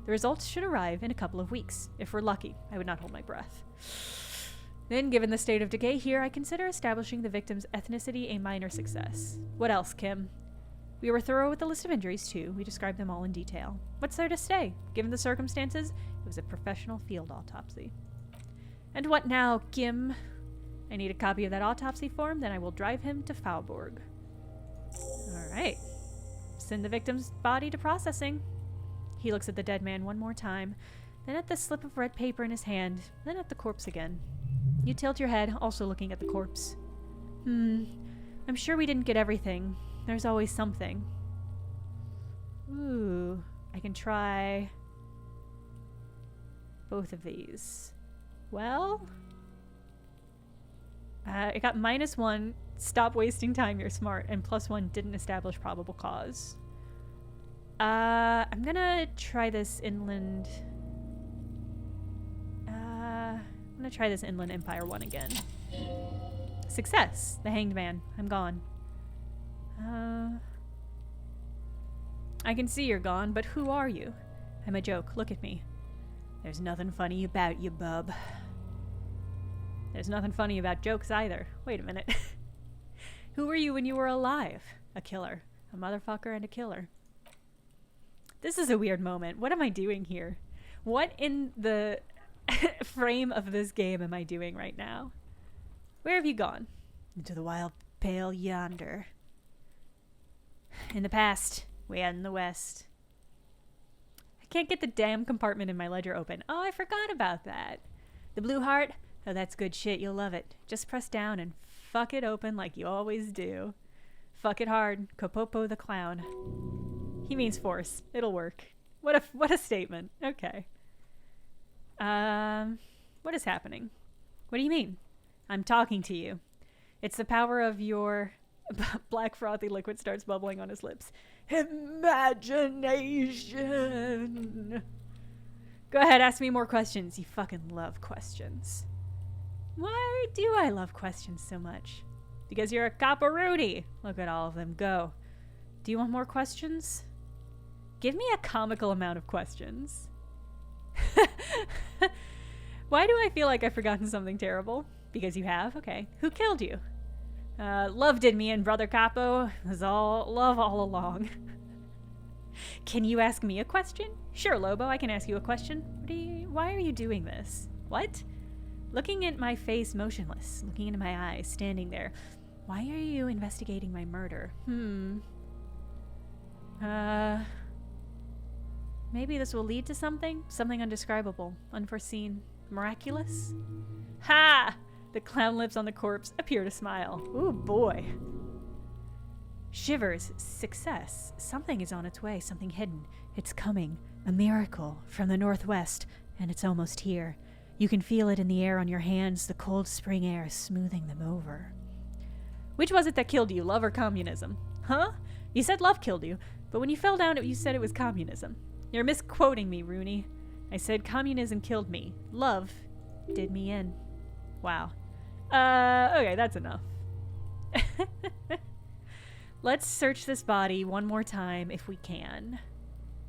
The results should arrive in a couple of weeks. If we're lucky, I would not hold my breath. Then, given the state of decay here, I consider establishing the victim's ethnicity a minor success. What else, Kim? We were thorough with the list of injuries, too. We described them all in detail. What's there to say? Given the circumstances, it was a professional field autopsy. And what now, Kim? I need a copy of that autopsy form, then I will drive him to Faubourg. All right. Send the victim's body to processing. He looks at the dead man one more time, then at the slip of red paper in his hand, then at the corpse again. You tilt your head, also looking at the corpse. I'm sure we didn't get everything. There's always something. Ooh, I can try both of these. Well, I got -1, stop wasting time, you're smart, and +1, didn't establish probable cause. I'm gonna try this inland. I'm gonna try this Inland Empire one again. Success! The Hanged Man. I'm gone. I can see you're gone, but who are you? I'm a joke. Look at me. There's nothing funny about you, bub. There's nothing funny about jokes either. Wait a minute. Who were you when you were alive? A killer. A motherfucker and a killer. This is a weird moment. What am I doing here? What in the frame of this game am I doing right now? Where have you gone? Into the wild pale yonder. In the past, way out in the west. I can't get the damn compartment in my ledger open. Oh, I forgot about that. The blue heart? Oh, that's good shit. You'll love it. Just press down and fuck it open like you always do. Fuck it hard. Kopopo the clown. He means force. It'll work. What a statement. Okay. What is happening? What do you mean? I'm talking to you. It's the power of your... Black frothy liquid starts bubbling on his lips. Imagination. Go ahead, ask me more questions. You fucking love questions. Why do I love questions so much? Because you're a caparoonie. Look at all of them. Go. Do you want more questions? Give me a comical amount of questions. Why do I feel like I've forgotten something terrible? Because you have? Okay. Who killed you? Love did me in, Brother Capo. It was all love all along. Can you ask me a question? Sure, Lobo, I can ask you a question. Why are you doing this? What? Looking at my face motionless, looking into my eyes, standing there. Why are you investigating my murder? Maybe this will lead to something? Something undescribable, unforeseen, miraculous? Ha! The clown lips on the corpse appear to smile. Ooh, boy. Shivers. Success. Something is on its way, something hidden. It's coming. A miracle from the northwest, and it's almost here. You can feel it in the air on your hands, the cold spring air smoothing them over. Which was it that killed you, love or communism? Huh? You said love killed you, but when you fell down, you said it was communism. You're misquoting me, Rooney. I said communism killed me. Love did me in. Wow. Okay, that's enough. Let's search this body one more time if we can.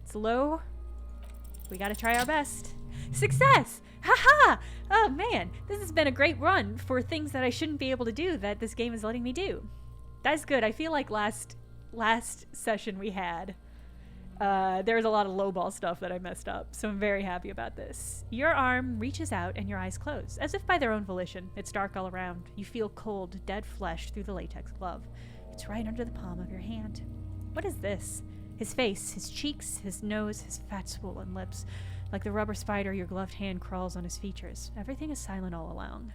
It's low. We gotta try our best. Success! Haha! Oh man, this has been a great run for things that I shouldn't be able to do that this game is letting me do. That's good. I feel like last session we had, there was a lot of lowball stuff that I messed up, so I'm very happy about this. Your arm reaches out and your eyes close, as if by their own volition. It's dark all around. You feel cold, dead flesh through the latex glove. It's right under the palm of your hand. What is this? His face, his cheeks, his nose, his fat swollen lips. Like the rubber spider, your gloved hand crawls on his features. Everything is silent all around.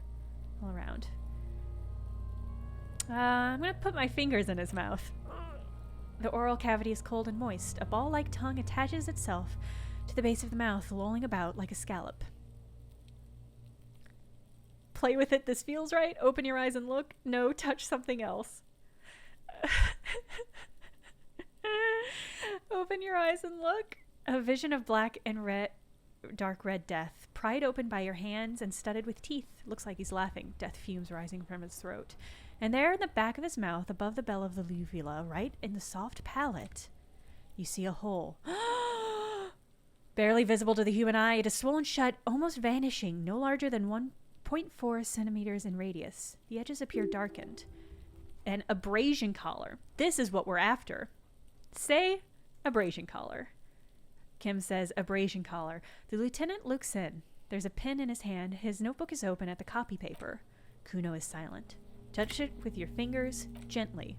I'm gonna put my fingers in his mouth. The oral cavity is cold and moist. A ball-like tongue attaches itself to the base of the mouth, lolling about like a scallop. Play with it. This feels right. Open your eyes and look. No, touch something else. Open your eyes and look. A vision of black and red, dark red death, pried open by your hands and studded with teeth. Looks like he's laughing, death fumes rising from his throat. And there in the back of his mouth, above the bell of the uvula, right in the soft palate, you see a hole. Barely visible to the human eye, it is swollen shut, almost vanishing, no larger than 1.4 centimeters in radius. The edges appear darkened. An abrasion collar. This is what we're after. Say abrasion collar. Kim says abrasion collar. The lieutenant looks in. There's a pen in his hand. His notebook is open at the copy paper. Kuno is silent. Touch it with your fingers, gently.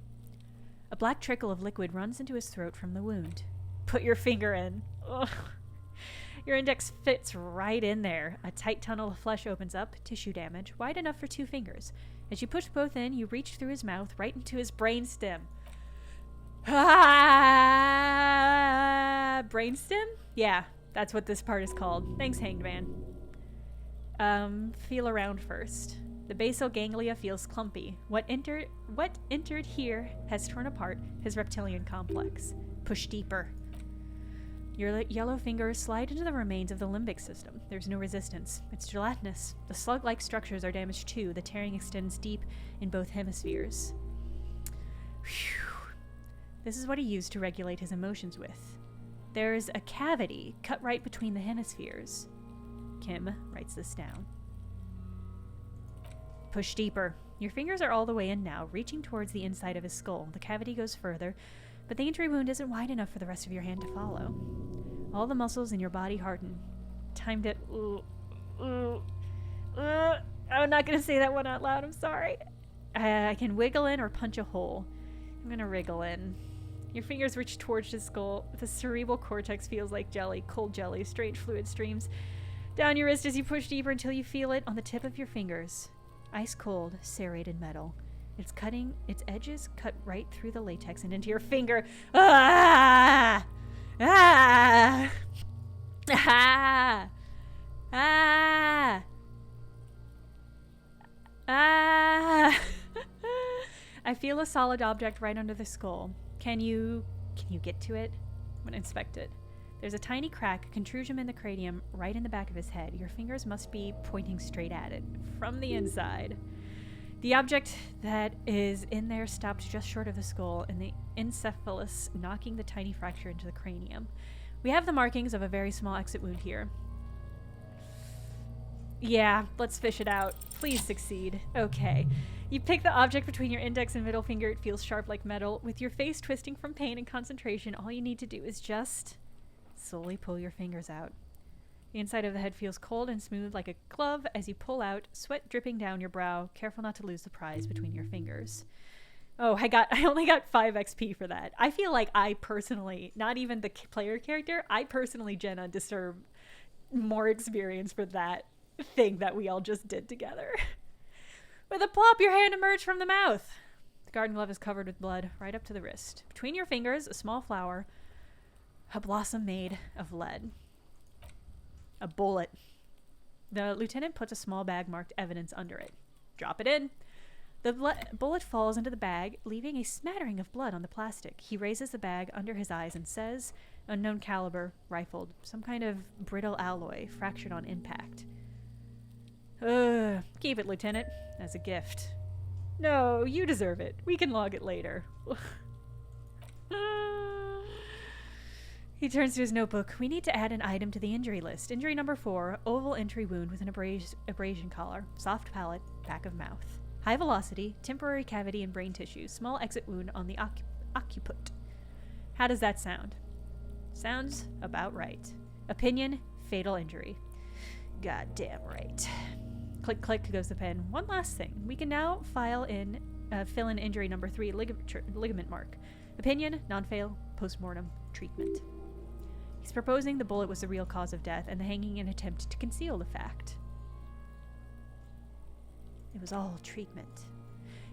A black trickle of liquid runs into his throat from the wound. Put your finger in. Ugh. Your index fits right in there. A tight tunnel of flesh opens up, tissue damage, wide enough for 2 fingers. As you push both in, you reach through his mouth right into his brainstem. Ah, brainstem? Yeah, that's what this part is called. Thanks, Hanged Man. Feel around first. The basal ganglia feels clumpy. What entered here has torn apart his reptilian complex. Push deeper. Your yellow fingers slide into the remains of the limbic system. There's no resistance. It's gelatinous. The slug-like structures are damaged too. The tearing extends deep in both hemispheres. Whew. This is what he used to regulate his emotions with. There's a cavity cut right between the hemispheres. Kim writes this down. Push deeper. Your fingers are all the way in now, reaching towards the inside of his skull. The cavity goes further, but the injury wound isn't wide enough for the rest of your hand to follow. All the muscles in your body harden. Time to... I'm not going to say that one out loud. I'm sorry. I can wiggle in or punch a hole. I'm going to wriggle in. Your fingers reach towards his skull. The cerebral cortex feels like jelly, cold jelly. Strange fluid streams down your wrist as you push deeper until you feel it on the tip of your fingers. Ice cold, serrated metal. Its edges cut right through the latex and into your finger. Ah! Ah! Ah! Ah! Ah! I feel a solid object right under the skull. Can you get to it? I'm gonna inspect it. There's a tiny crack, a contusion in the cranium, right in the back of his head. Your fingers must be pointing straight at it, from the inside. The object that is in there stops just short of the skull, and the encephalus knocking the tiny fracture into the cranium. We have the markings of a very small exit wound here. Yeah, let's fish it out. Please succeed. Okay. You pick the object between your index and middle finger. It feels sharp like metal. With your face twisting from pain and concentration, all you need to do is just slowly pull your fingers out. The inside of the head feels cold and smooth like a glove as you pull out, sweat dripping down your brow, careful not to lose the prize between your fingers. Oh, I only got 5 XP for that. I feel like I personally, not even the player character, I personally, Jenna, deserve more experience for that thing that we all just did together. With a plop, your hand emerged from the mouth. The garden glove is covered with blood, right up to the wrist. Between your fingers, a small flower, a blossom made of lead. A bullet. The lieutenant puts a small bag marked evidence under it. Drop it in. The bullet falls into the bag, leaving a smattering of blood on the plastic. He raises the bag under his eyes and says, unknown caliber, rifled, some kind of brittle alloy, fractured on impact. Keep it, Lieutenant, as a gift. No, you deserve it. We can log it later. He turns to his notebook. We need to add an item to the injury list. Injury number 4, oval entry wound with an abrasion collar, soft palate, back of mouth. High velocity, temporary cavity in brain tissue, small exit wound on the occiput. How does that sound? Sounds about right. Opinion, fatal injury. Goddamn right. Click, click goes the pen. One last thing. We can now fill in injury number 3, ligament mark. Opinion, non-fail, post-mortem, treatment. He's proposing the bullet was the real cause of death and the hanging an attempt to conceal the fact. It was all treatment.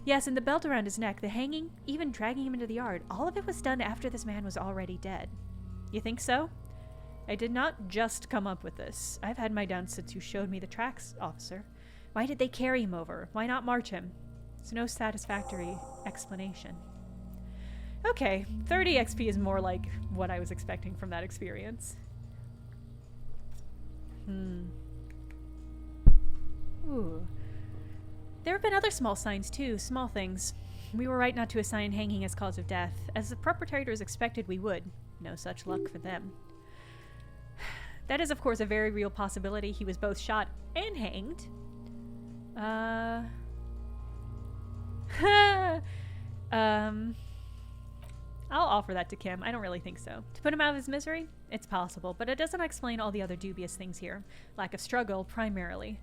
Yes, and the belt around his neck, the hanging, even dragging him into the yard, all of it was done after this man was already dead. You think so? I did not just come up with this. I've had my doubts since you showed me the tracks, officer. Why did they carry him over? Why not march him? There's no satisfactory explanation. Okay, 30 XP is more like what I was expecting from that experience. Ooh. There have been other small signs too, small things. We were right not to assign hanging as cause of death, as the perpetrators expected we would. No such luck for them. That is, of course, a very real possibility. He was both shot and hanged. I'll offer that to Kim. I don't really think so. To put him out of his misery? It's possible, but it doesn't explain all the other dubious things here. Lack of struggle, primarily.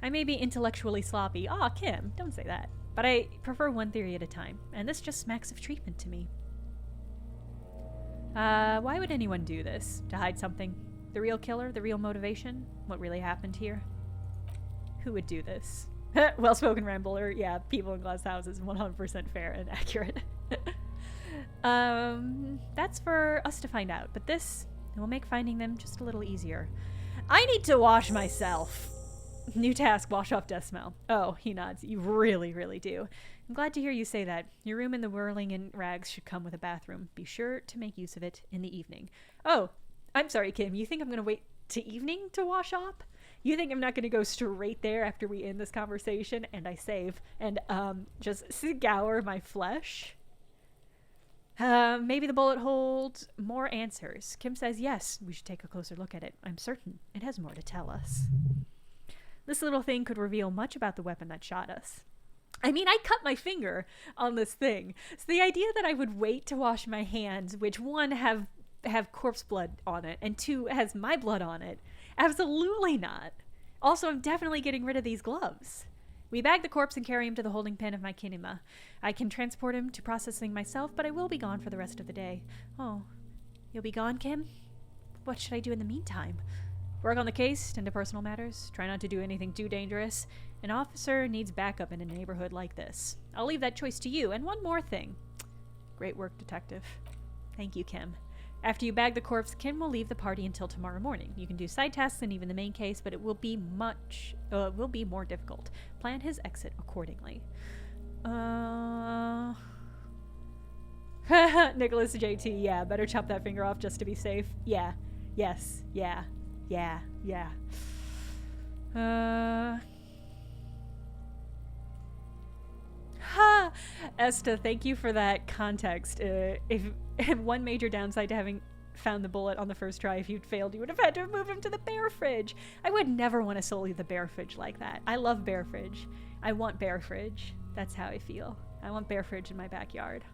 I may be intellectually sloppy. Aw, Kim, don't say that. But I prefer one theory at a time, and this just smacks of treatment to me. Why would anyone do this? To hide something? The real killer? The real motivation? What really happened here? Who would do this? Well-spoken rambler. Yeah, people in glass houses. 100% fair and accurate. That's for us to find out, but this will make finding them just a little easier. I need to wash myself. New task, wash off death smell. Oh, he nods. You really, really do. I'm glad to hear you say that. Your room in the whirling in rags should come with a bathroom. Be sure to make use of it in the evening. Oh, I'm sorry, Kim. You think I'm going to wait to evening to wash up? You think I'm not going to go straight there after we end this conversation and I save and just scour my flesh? Maybe the bullet holds more answers. Kim says yes, we should take a closer look at it. I'm certain it has more to tell us. This little thing could reveal much about the weapon that shot us. I mean, I cut my finger on this thing. So the idea that I would wait to wash my hands, which one have corpse blood on it, and 2 has my blood on it, absolutely not. Also, I'm definitely getting rid of these gloves. We bag the corpse and carry him to the holding pen of my kinema. I can transport him to processing myself, but I will be gone for the rest of the day. Oh, you'll be gone, Kim? What should I do in the meantime? Work on the case, tend to personal matters, try not to do anything too dangerous. An officer needs backup in a neighborhood like this. I'll leave that choice to you. And one more thing. Great work, detective. Thank you, Kim. After you bag the corpse, Kim will leave the party until tomorrow morning. You can do side tasks and even the main case, but it will be more difficult. Plan his exit accordingly. Nicholas JT, yeah, better chop that finger off just to be safe. Yeah. Yes. Yeah. Yeah. Yeah. Esta, thank you for that context. If one major downside to having found the bullet on the first try, if you'd failed, you would have had to move him to the bear fridge. I would never want to sully the bear fridge like that. I love bear fridge. I want bear fridge. That's how I feel. I want bear fridge in my backyard.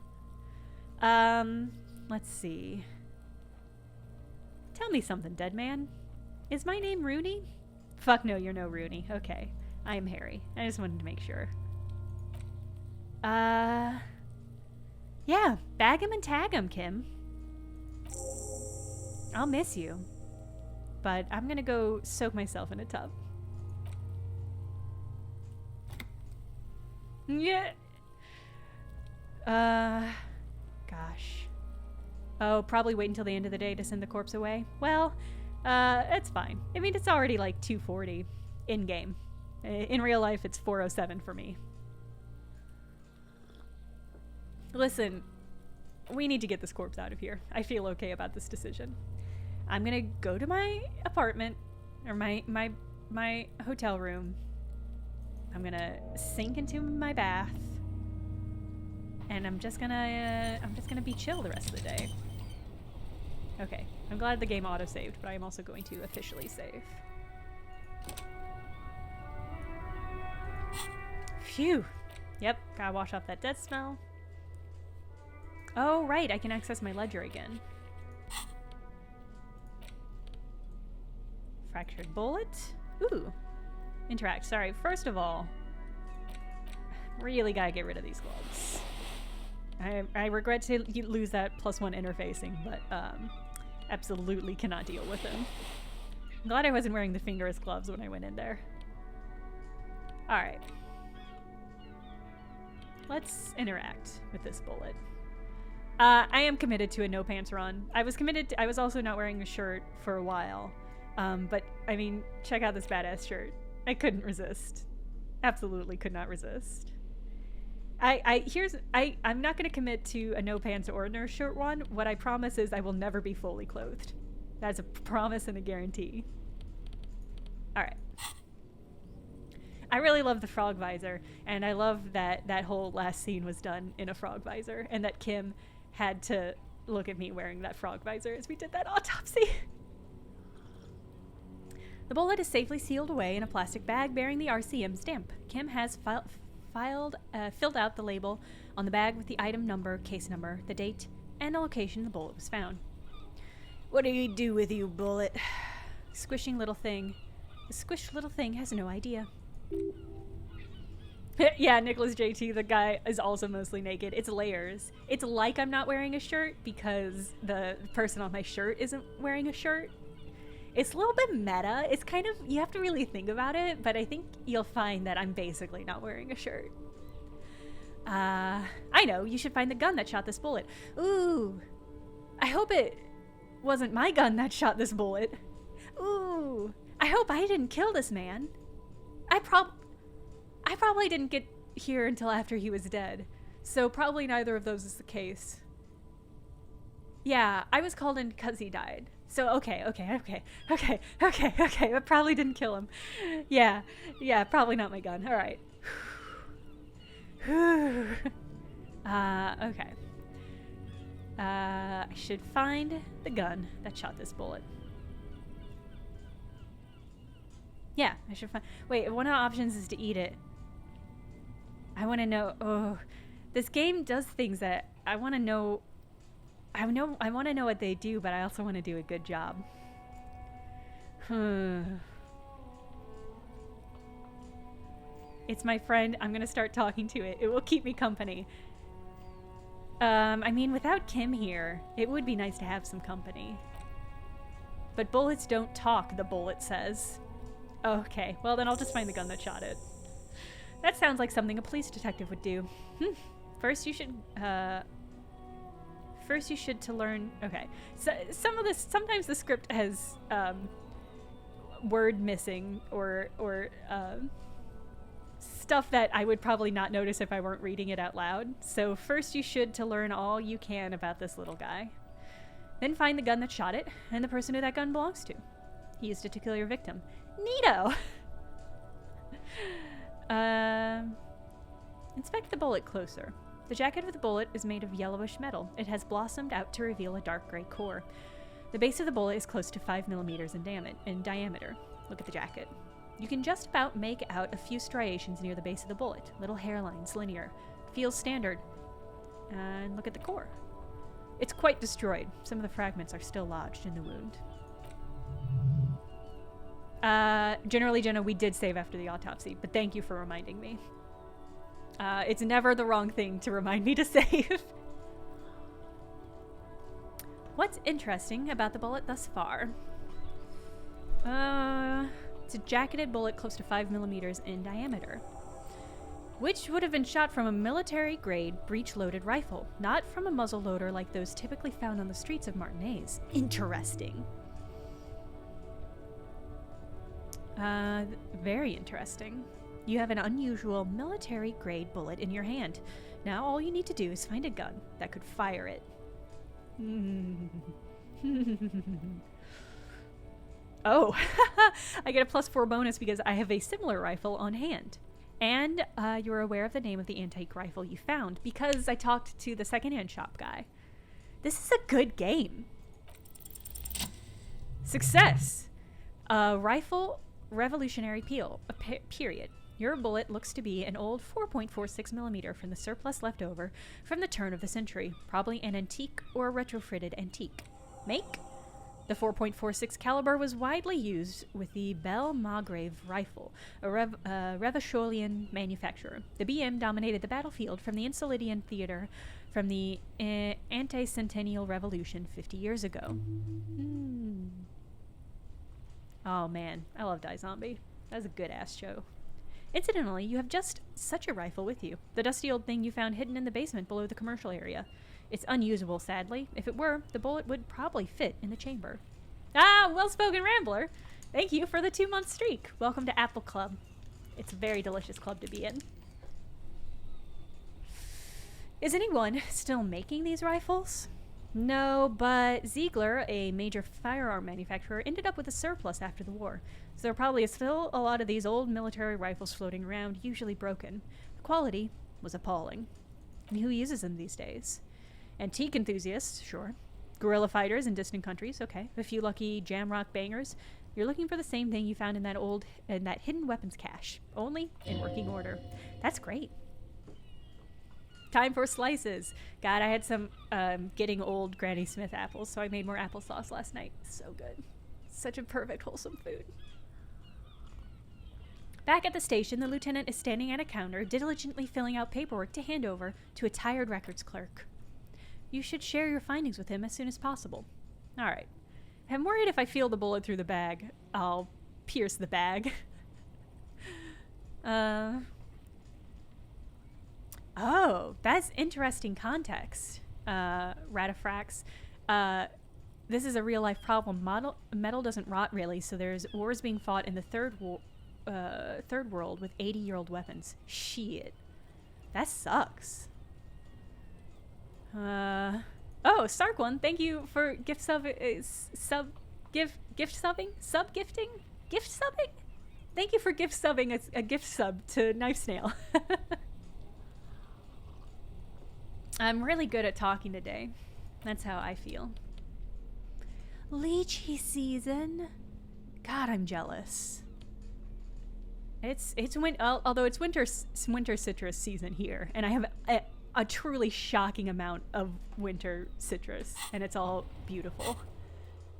Let's see. Tell me something, dead man. Is my name Rooney? Fuck no, you're no Rooney. Okay. I am Harry. I just wanted to make sure. Yeah. Bag him and tag him, Kim. I'll miss you. But I'm gonna go soak myself in a tub. Yeah. Gosh. Oh, probably wait until the end of the day to send the corpse away. Well, it's fine. I mean, it's already like 2:40 in-game. In real life, it's 4:07 for me. Listen, we need to get this corpse out of here. I feel okay about this decision. I'm gonna go to my apartment, or my hotel room. I'm gonna sink into my bath, and I'm just gonna be chill the rest of the day. Okay, I'm glad the game auto-saved, but I am also going to officially save. Phew. Yep, gotta wash off that death smell. Oh, right, I can access my ledger again. Fractured bullet. Ooh. Interact. Sorry, first of all, really gotta get rid of these gloves. I regret to lose that +1 interfacing, but absolutely cannot deal with them. I'm glad I wasn't wearing the fingerless gloves when I went in there. Alright. Let's interact with this bullet. I am committed to a no pants run. I was also not wearing a shirt for a while. But I mean, check out this badass shirt. I couldn't resist. Absolutely could not resist. I'm not gonna commit to a no pants or no shirt one. What I promise is I will never be fully clothed. That's a promise and a guarantee. Alright. I really love the frog visor, and I love that that whole last scene was done in a frog visor, and that Kim had to look at me wearing that frog visor as we did that autopsy. The bullet is safely sealed away in a plastic bag bearing the RCM stamp. Kim has filled out the label on the bag with the item number, case number, the date, and the location the bullet was found. What do you do with you, bullet? Squishing little thing. The squished little thing has no idea. Yeah, Nicholas JT, the guy, is also mostly naked. It's layers. It's like I'm not wearing a shirt because the person on my shirt isn't wearing a shirt. It's a little bit meta. It's kind of, you have to really think about it, but I think you'll find that I'm basically not wearing a shirt. I know, you should find the gun that shot this bullet. Ooh, I hope it wasn't my gun that shot this bullet. Ooh, I hope I didn't kill this man. I probably didn't get here until after he was dead, so probably neither of those is the case. Yeah, I was called in because he died. So, okay. I probably didn't kill him. Yeah, probably not my gun. All right. Okay. I should find the gun that shot this bullet. Yeah, I should find... Wait, one of the options is to eat it. I want to know... Oh, this game does things that I want to know... I want to know what they do, but I also want to do a good job. It's my friend. I'm going to start talking to it. It will keep me company. I mean, without Kim here, it would be nice to have some company. But bullets don't talk, the bullet says. Okay, well then I'll just find the gun that shot it. That sounds like something a police detective would do. First you should to learn... Okay, so sometimes the script has word missing or stuff that I would probably not notice if I weren't reading it out loud. So first you should to learn all you can about this little guy. Then find the gun that shot it and the person who that gun belongs to. He used it to kill your victim. Neato! Inspect the bullet closer. The jacket of the bullet is made of yellowish metal. It has blossomed out to reveal a dark gray core. The base of the bullet is close to 5 millimeters in diameter. Look at the jacket. You can just about make out a few striations near the base of the bullet. Little hairlines, linear. Feels standard. And look at the core. It's quite destroyed. Some of the fragments are still lodged in the wound. Generally, Jenna, we did save after the autopsy, but thank you for reminding me. It's never the wrong thing to remind me to save. What's interesting about the bullet thus far? It's a jacketed bullet close to 5 millimeters in diameter, which would have been shot from a military-grade breech-loaded rifle, not from a muzzle loader like those typically found on the streets of Martinez. Interesting. Very interesting. You have an unusual military-grade bullet in your hand. Now all you need to do is find a gun that could fire it. Oh, I get a +4 bonus because I have a similar rifle on hand. And you're aware of the name of the antique rifle you found because I talked to the secondhand shop guy. This is a good game. Success! Rifle revolutionary period. Your bullet looks to be an old 4.46 millimeter from the surplus left over from the turn of the century. Probably an antique or a retrofitted antique. Make? The 4.46 caliber was widely used with the Belle Margrave rifle, a Revacholian manufacturer. The BM dominated the battlefield from the Insulidian theater from the anti-centennial revolution 50 years ago. Oh man, I love Die Zombie. That's a good-ass show. Incidentally, you have just such a rifle with you. The dusty old thing you found hidden in the basement below the commercial area. It's unusable, sadly. If it were, the bullet would probably fit in the chamber. Ah, well-spoken rambler. Thank you for the 2-month streak. Welcome to Apple Club. It's a very delicious club to be in. Is anyone still making these rifles? No, but Ziegler, a major firearm manufacturer, ended up with a surplus after the war. So there probably is still a lot of these old military rifles floating around, usually broken. The quality was appalling. And who uses them these days? Antique enthusiasts, sure. Guerrilla fighters in distant countries, okay. A few lucky jamrock bangers. You're looking for the same thing you found in that hidden weapons cache, only in working order. That's great. Time for slices. God, I had some getting old Granny Smith apples, so I made more applesauce last night. So good. Such a perfect, wholesome food. Back at the station, the lieutenant is standing at a counter, diligently filling out paperwork to hand over to a tired records clerk. You should share your findings with him as soon as possible. All right. I'm worried if I feel the bullet through the bag, I'll pierce the bag. Oh, that's interesting context. Ratifrax. This is a real-life problem. Metal doesn't rot, really, so there's wars being fought in the third world with 80-year-old weapons. Shit. That sucks. Oh, Stark One, thank you for gift subbing? Thank you for gift subbing a gift sub to Knife Snail. I'm really good at talking today. That's how I feel. Lychee season. God, I'm jealous. Although it's winter citrus season here, and I have a truly shocking amount of winter citrus, and it's all beautiful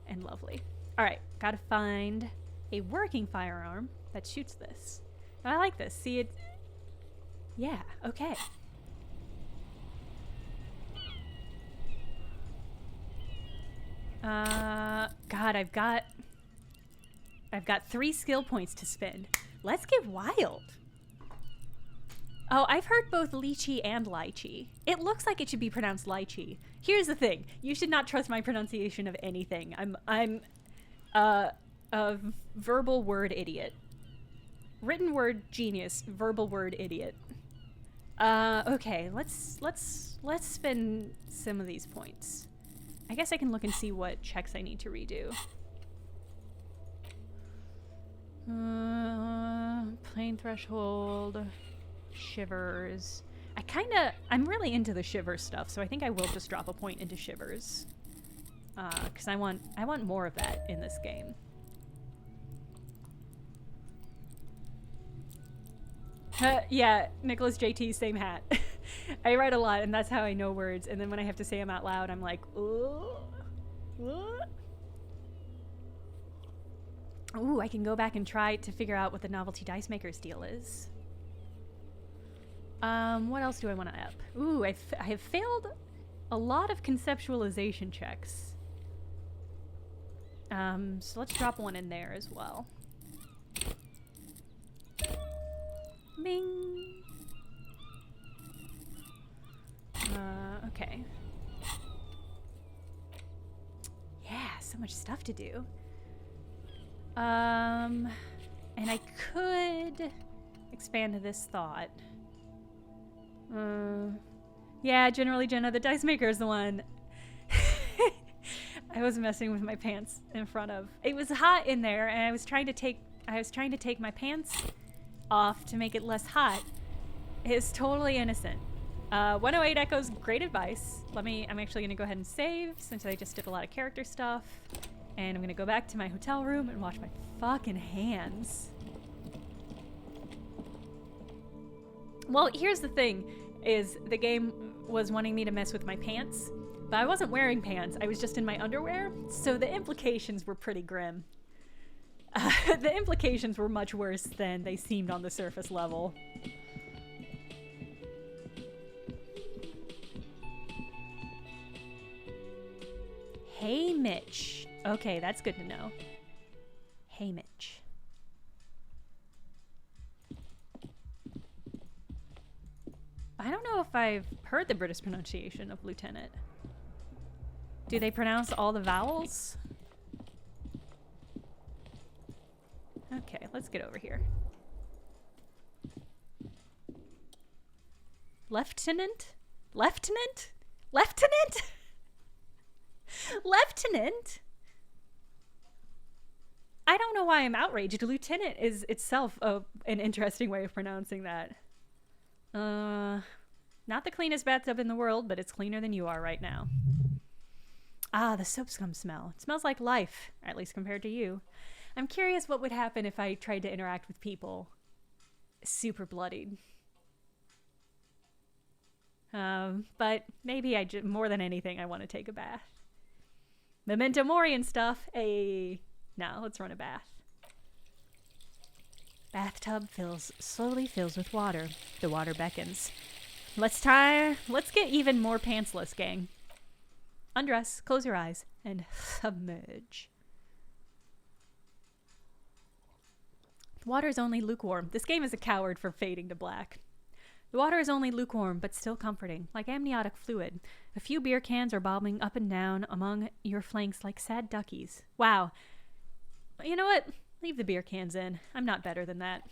and lovely. All right, gotta find a working firearm that shoots this. I like this. See it? Yeah. Okay. God, I've got 3 skill points to spend. Let's get wild. Oh, I've heard both lychee and lychee. It looks like it should be pronounced lychee. Here's the thing. You should not trust my pronunciation of anything. I'm a verbal word idiot. Written word genius, verbal word idiot. Okay, let's spend some of these points. I guess I can look and see what checks I need to redo. Plain threshold, shivers. I'm really into the shiver stuff, so I think I will just drop a point into shivers. Because I want more of that in this game. Yeah, Nicholas JT, same hat. I write a lot, and that's how I know words, and then when I have to say them out loud, I'm like, ooh, what? Ooh, I can go back and try to figure out what the novelty dice maker's deal is. What else do I want to up? Ooh, I have failed a lot of conceptualization checks. So let's drop one in there as well. Bing. Okay. Yeah, so much stuff to do. And I could expand this thought. Yeah, generally, Jenna, the dice maker is the one. I was messing with my pants in front of. It was hot in there, and I was trying to take my pants off to make it less hot. It's totally innocent. 108 Echoes, great advice. I'm actually gonna go ahead and save since I just did a lot of character stuff. And I'm gonna go back to my hotel room and wash my fucking hands. Well, here's the thing, is the game was wanting me to mess with my pants, but I wasn't wearing pants, I was just in my underwear, so the implications were pretty grim. The implications were much worse than they seemed on the surface level. Hey, Mitch. Okay, that's good to know. Hey, Mitch. I don't know if I've heard the British pronunciation of lieutenant. Do they pronounce all the vowels? Okay, let's get over here. Lieutenant? Lieutenant? Lieutenant? Lieutenant? I don't know why I'm outraged. Lieutenant is itself an interesting way of pronouncing that. Not the cleanest bathtub in the world, but it's cleaner than you are right now. Ah, the soap scum smell. It smells like life, or at least compared to you. I'm curious what would happen if I tried to interact with people super bloodied. But maybe more than anything, I want to take a bath. Memento Mori and stuff. Hey, now let's run a bath. Bathtub slowly fills with water. The water beckons. Let's get even more pantsless, gang. Undress, close your eyes, and submerge. The water is only lukewarm. This game is a coward for fading to black. The water is only lukewarm, but still comforting, like amniotic fluid. A few beer cans are bobbing up and down among your flanks like sad duckies. Wow. You know what? Leave the beer cans in. I'm not better than that.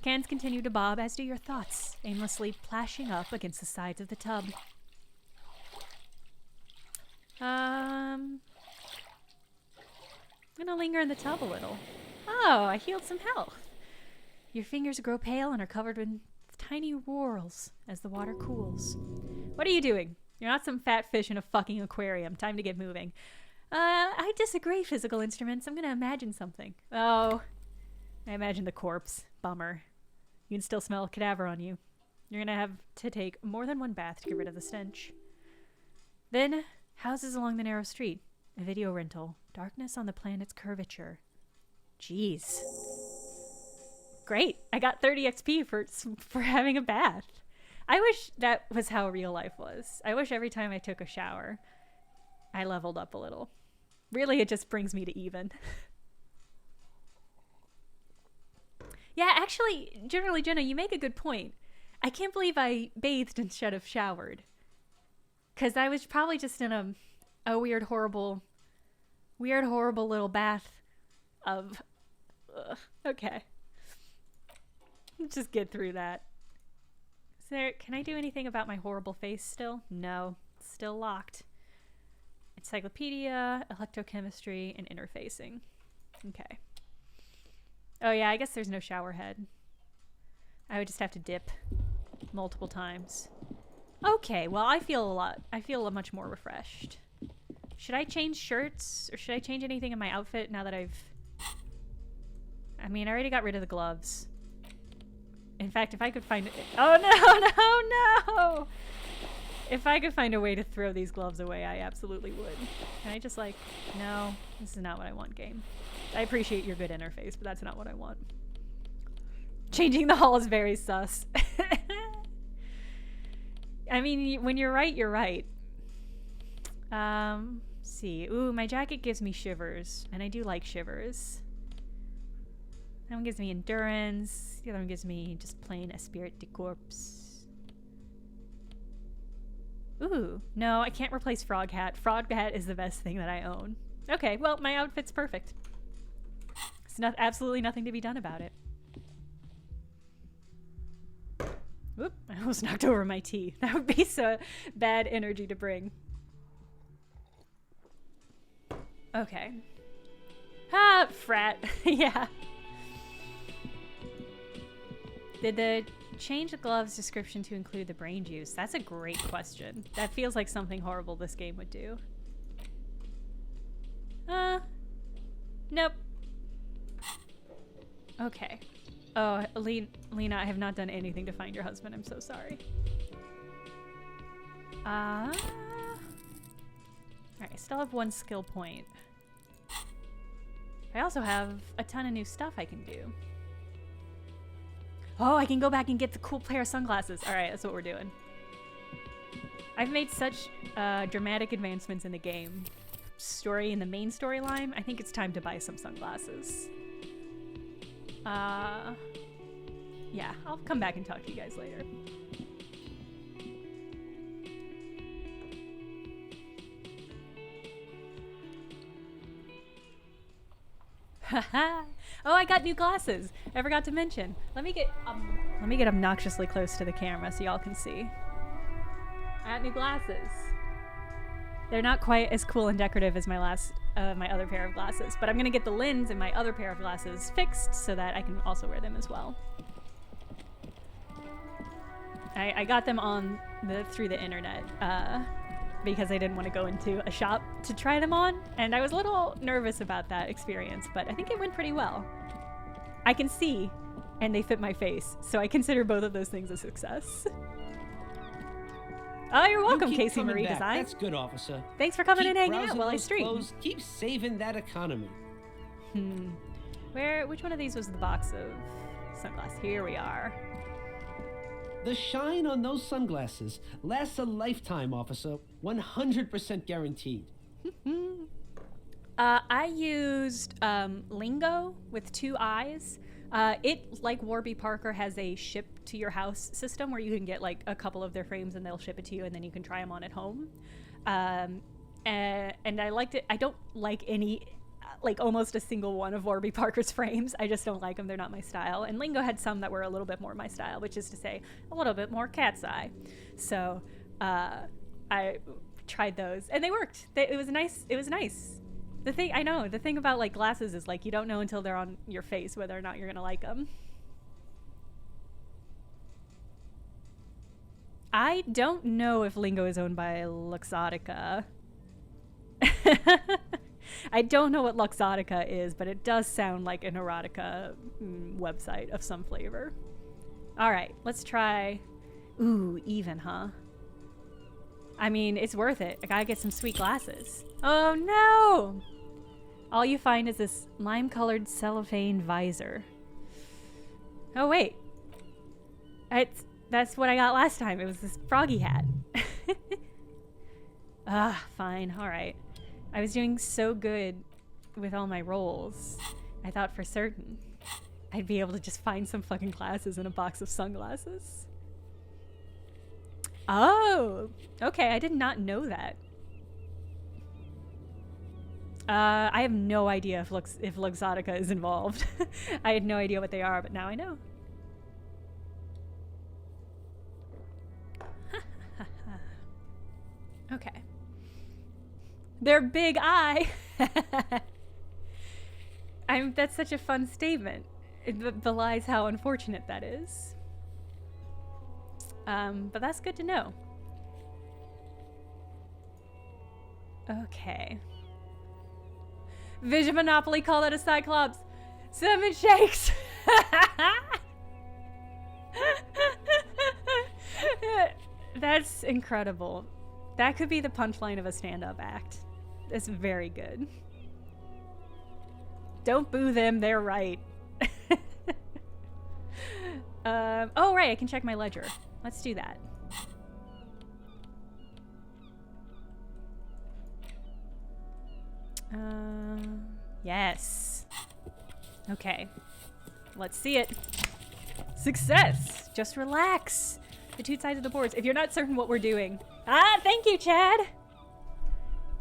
Cans continue to bob, as do your thoughts, aimlessly plashing up against the sides of the tub. I'm gonna linger in the tub a little. Oh, I healed some health. Your fingers grow pale and are covered with tiny whorls as the water cools. What are you doing? You're not some fat fish in a fucking aquarium. Time to get moving. I disagree, physical instruments. I'm gonna imagine something. Oh, I imagine the corpse. Bummer. You can still smell a cadaver on you. You're gonna have to take more than one bath to get rid of the stench. Then, houses along the narrow street. A video rental. Darkness on the planet's curvature. Jeez. Great. I got 30 XP for having a bath. I wish that was how real life was. I wish every time I took a shower, I leveled up a little. Really, it just brings me to even. Yeah, actually, generally, Jenna, you make a good point. I can't believe I bathed instead of showered. Because I was probably just in a weird, horrible little bath of... okay. Just get through that. Can I do anything about my horrible face still? No. It's still locked. Encyclopedia, electrochemistry, and interfacing. Okay. Oh yeah, I guess there's no shower head. I would just have to dip multiple times. Okay, well I feel much more refreshed. Should I change shirts? Or should I change anything in my outfit now that I already got rid of the gloves. In fact, if I could find it... Oh no, no, no! If I could find a way to throw these gloves away, I absolutely would. Can I just like, no, this is not what I want, game. I appreciate your good interface, but that's not what I want. Changing the hull is very sus. I mean, when you're right, you're right. See. Ooh, my jacket gives me shivers, and I do like shivers. That one gives me endurance. The other one gives me just plain esprit de corps. Ooh, no, I can't replace Frog Hat. Frog Hat is the best thing that I own. Okay, well, my outfit's perfect. There's absolutely nothing to be done about it. Whoop, I almost knocked over my tea. That would be so bad energy to bring. Okay. Ah, frat. Yeah. Did the change the gloves description to include the brain juice? That's a great question. That feels like something horrible this game would do. Nope. Okay. Oh, Lena, I have not done anything to find your husband. I'm so sorry. Alright, I still have 1 skill point. I also have a ton of new stuff I can do. Oh, I can go back and get the cool pair of sunglasses. Alright, that's what we're doing. I've made such dramatic advancements in the game. In the main storyline, I think it's time to buy some sunglasses. Yeah, I'll come back and talk to you guys later. Haha. Oh, I got new glasses. I forgot to mention. Let me get obnoxiously close to the camera so y'all can see. I got new glasses. They're not quite as cool and decorative as my other pair of glasses, but I'm gonna get the lens in my other pair of glasses fixed so that I can also wear them as well. I got them through the internet because I didn't want to go into a shop to try them on, and I was a little nervous about that experience, but I think it went pretty well. I can see, and they fit my face, so I consider both of those things a success. Oh, you're welcome, Casey Marie back. Design. That's good, officer. Thanks for coming Keep and hanging out browsing while I those stream. clothes. Keep saving that economy. Which one of these was the box of sunglasses? Here we are. The shine on those sunglasses lasts a lifetime, officer. 100% guaranteed. I used Lingo with 2 eyes. It, like Warby Parker, has a ship to your house system where you can get like a couple of their frames and they'll ship it to you and then you can try them on at home. And I liked it. I don't like almost a single one of Warby Parker's frames. I just don't like them. They're not my style. And Lingo had some that were a little bit more my style, which is to say a little bit more cat's eye. So I tried those and they worked. It was nice. It was nice. The thing about like glasses is like you don't know until they're on your face whether or not you're gonna like them. I don't know if Lingo is owned by Luxottica. I don't know what Luxottica is, but it does sound like an erotica website of some flavor. All right, let's try. Ooh, even, huh? I mean, it's worth it. I gotta get some sweet glasses. Oh no! All you find is this lime-colored cellophane visor. Oh wait. That's what I got last time. It was this froggy hat. Fine. All right. I was doing so good with all my rolls. I thought for certain I'd be able to just find some fucking glasses in a box of sunglasses. Oh, okay. I did not know that. I have no idea if Luxottica is involved. I had no idea what they are, but now I know. Okay. Their big eye. That's such a fun statement. It belies how unfortunate that is. But that's good to know. Okay. Vision Monopoly, call that a Cyclops. 7 shakes. That's incredible. That could be the punchline of a stand-up act. It's very good. Don't boo them, they're right. Oh, right, I can check my ledger. Let's do that. Yes. Okay. Let's see it. Success! Just relax. The two sides of the boards. If you're not certain what we're doing. Ah, thank you, Chad!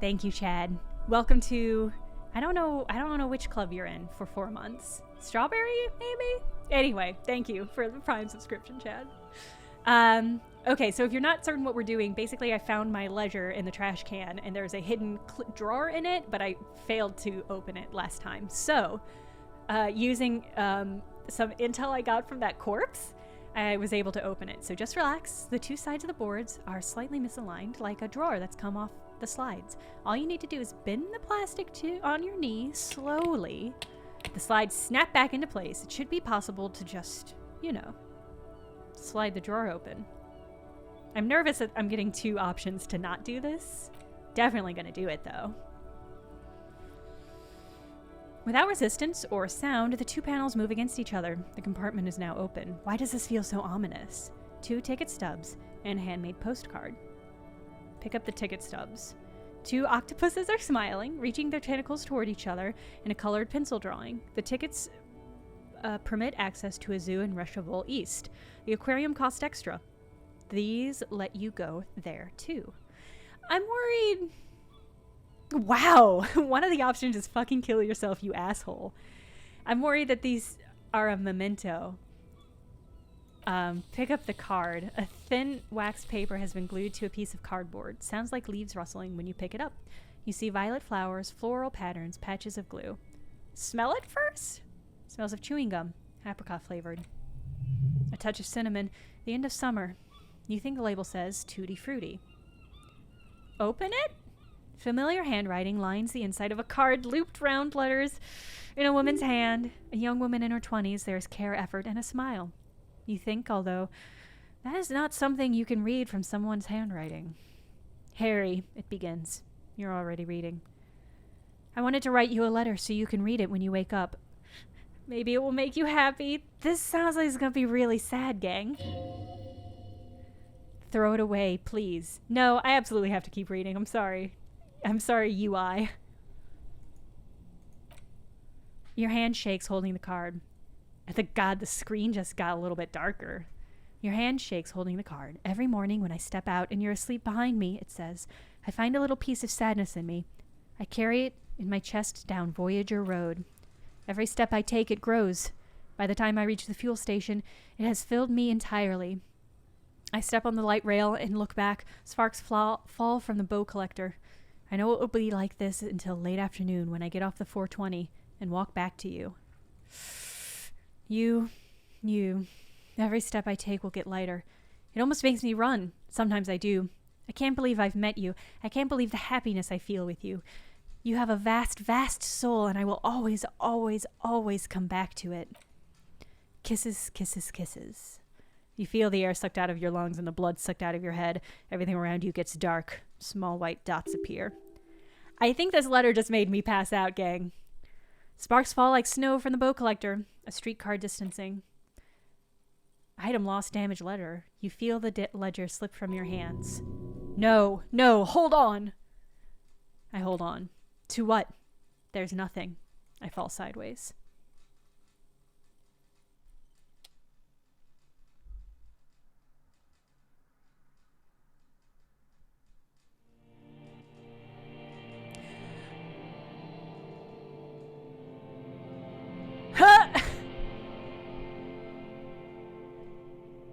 Thank you, Chad. Welcome to... I don't know which club you're in for 4 months. Strawberry, maybe? Anyway, thank you for the Prime subscription, Chad. Okay, so if you're not certain what we're doing, basically I found my ledger in the trash can, and there's a hidden drawer in it, but I failed to open it last time. So, using some intel I got from that corpse, I was able to open it. So just relax. The two sides of the boards are slightly misaligned, like a drawer that's come off the slides. All you need to do is bend the plastic on your knee slowly. The slides snap back into place. It should be possible to just, you know, slide the drawer open. I'm nervous that I'm getting 2 options to not do this. Definitely gonna do it though. Without resistance or sound, the 2 panels move against each other. The compartment is now open. Why does this feel so ominous? 2 ticket stubs and a handmade postcard. Pick up the ticket stubs. 2 octopuses are smiling, reaching their tentacles toward each other in a colored pencil drawing. The tickets permit access to a zoo in Rushaville East. The aquarium costs extra. These let you go there too. I'm worried... Wow! One of the options is fucking kill yourself, you asshole. I'm worried that these are a memento. Pick up the card. A thin wax paper has been glued to a piece of cardboard. Sounds like leaves rustling when you pick it up. You see violet flowers, floral patterns, patches of glue. Smell it first? Smells of chewing gum, apricot flavored. A touch of cinnamon. The end of summer. You think the label says Tutti Frutti. Open it? Familiar handwriting lines the inside of a card, looped round letters in a woman's hand. A young woman in her 20s. There is care, effort, and a smile. You think, although, that is not something you can read from someone's handwriting. Harry, it begins. You're already reading. I wanted to write you a letter so you can read it when you wake up. Maybe it will make you happy. This sounds like it's gonna be really sad, gang. Throw it away, please. No, I absolutely have to keep reading. I'm sorry. I'm sorry, UI. Your hand shakes holding the card. God, the screen just got a little bit darker. Your hand shakes holding the card. Every morning when I step out and you're asleep behind me, it says, I find a little piece of sadness in me. I carry it in my chest down Voyager Road. Every step I take, it grows. By the time I reach the fuel station, it has filled me entirely. I step on the light rail and look back. Sparks fall from the bow collector. I know it will be like this until late afternoon when I get off the 420 and walk back to you. You. Every step I take will get lighter. It almost makes me run. Sometimes I do. I can't believe I've met you. I can't believe the happiness I feel with you. You have a vast, vast soul, and I will always, always, always come back to it. Kisses, kisses, kisses. You feel the air sucked out of your lungs and the blood sucked out of your head. Everything around you gets dark. Small white dots appear. I think this letter just made me pass out, gang. Sparks fall like snow from the bow collector. A streetcar distancing. Item lost, damaged letter. You feel the ledger slip from your hands. No, hold on. I hold on. To what? There's nothing. I fall sideways.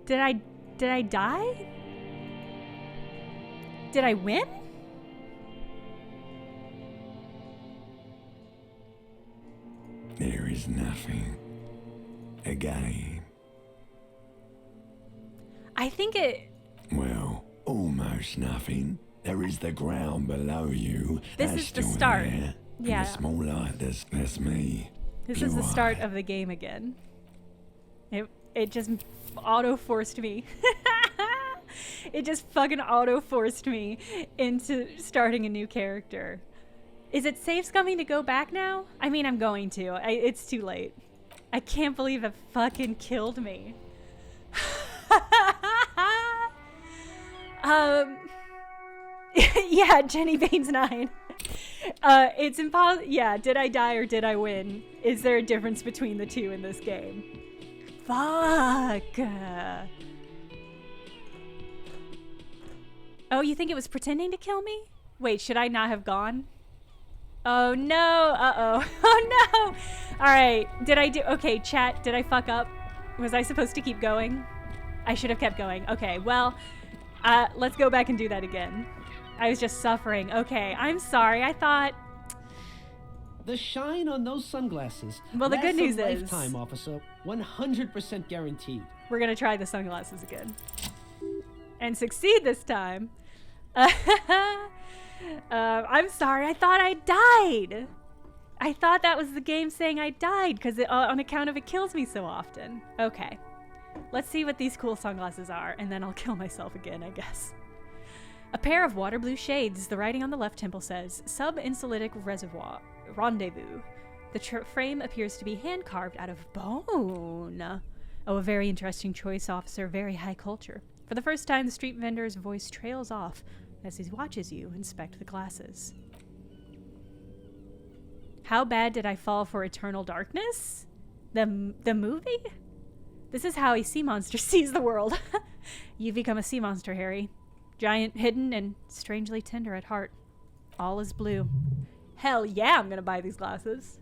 Did I die? Did I win? There is nothing. Again. I think it... Well, almost nothing. There is the ground below you. This That's is the still start. there. Yeah. And the small light, that's me. This is the start of the game again. It just auto-forced me. It just fucking auto-forced me into starting a new character. Is it safe scumming to go back now? I mean, I'm going to. It's too late. I can't believe it fucking killed me. Yeah, Jenny Baines 9. It's impossible. Yeah, did I die or did I win? Is there a difference between the two in this game? Fuck. Oh, you think it was pretending to kill me? Wait, should I not have gone? Oh no. Uh-oh. Oh no. All right. Okay, chat, did I fuck up? Was I supposed to keep going? I should have kept going. Okay, well, let's go back and do that again. I was just suffering. Okay, I'm sorry. I thought... The shine on those sunglasses. Well, the good news is... lifetime, officer. 100% guaranteed. We're gonna try the sunglasses again. And succeed this time. I'm sorry. I thought I died. I thought that was the game saying I died because on account of it kills me so often. Okay. Let's see what these cool sunglasses are, and then I'll kill myself again, I guess. A pair of water blue shades. The writing on the left temple says, Sub-Insulitic Reservoir. Rendezvous. The frame appears to be hand-carved out of bone. Oh, a very interesting choice, officer. Very high culture. For the first time, the street vendor's voice trails off as he watches you inspect the glasses. How bad did I fall for eternal darkness? The movie? This is how a sea monster sees the world. You've become a sea monster, Harry. Giant, hidden, and strangely tender at heart. All is blue. Hell yeah, I'm gonna buy these glasses.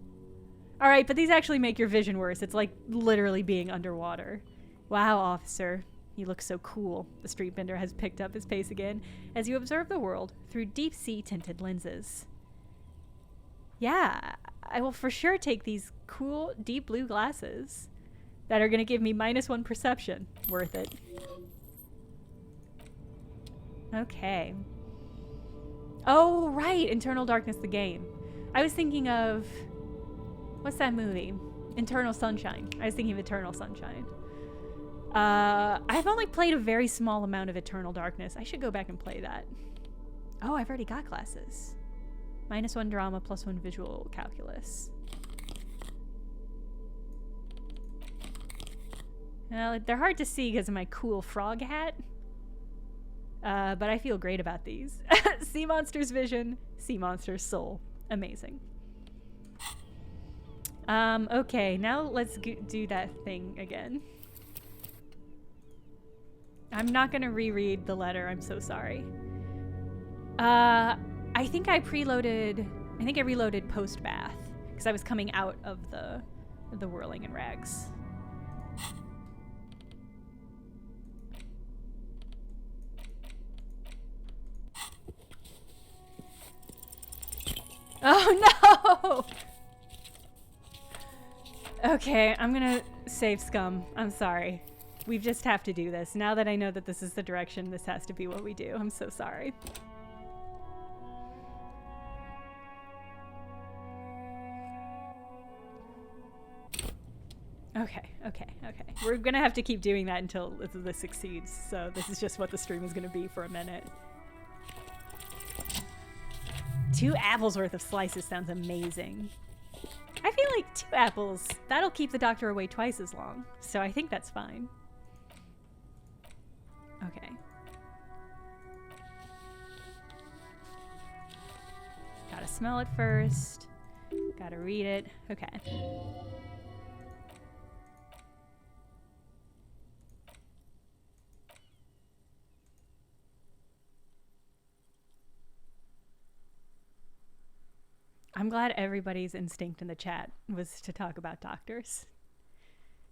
Alright, but these actually make your vision worse. It's like literally being underwater. Wow, officer. You look so cool. The street vendor has picked up his pace again as you observe the world through deep-sea tinted lenses. Yeah, I will for sure take these cool, deep blue glasses that are gonna give me -1 perception. Worth it. Okay. Oh, right! Eternal Darkness, the game. I was thinking of... What's that movie? Eternal Sunshine. I was thinking of Eternal Sunshine. I've only played a very small amount of Eternal Darkness. I should go back and play that. Oh, I've already got glasses. -1 drama, +1 visual calculus. Well, they're hard to see because of my cool frog hat. But I feel great about these. Sea Monster's vision, Sea Monster's soul. Amazing. Okay, now let's do that thing again. I'm not gonna reread the letter, I'm so sorry. I think I reloaded post-bath, because I was coming out of the whirling in rags. Oh no! Okay, I'm gonna save scum. I'm sorry. We just have to do this. Now that I know that this is the direction, this has to be what we do. I'm so sorry. Okay. We're gonna have to keep doing that until this succeeds. So this is just what the stream is gonna be for a minute. 2 apples worth of slices sounds amazing. I feel like 2 apples, that'll keep the doctor away twice as long. So I think that's fine. Okay. Gotta smell it first. Gotta read it. Okay. I'm glad everybody's instinct in the chat was to talk about doctors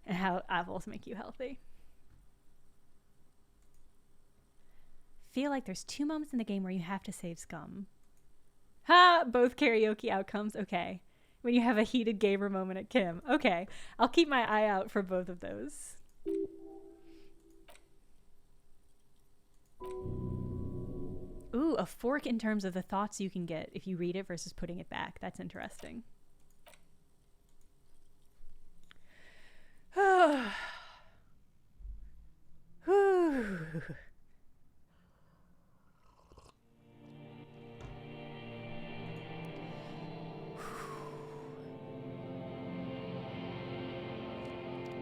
and how apples make you healthy. Feel like there's 2 moments in the game where you have to save scum. Ha! Both karaoke outcomes. Okay. When you have a heated gamer moment at Kim. Okay. I'll keep my eye out for both of those. Ooh, a fork in terms of the thoughts you can get if you read it versus putting it back. That's interesting.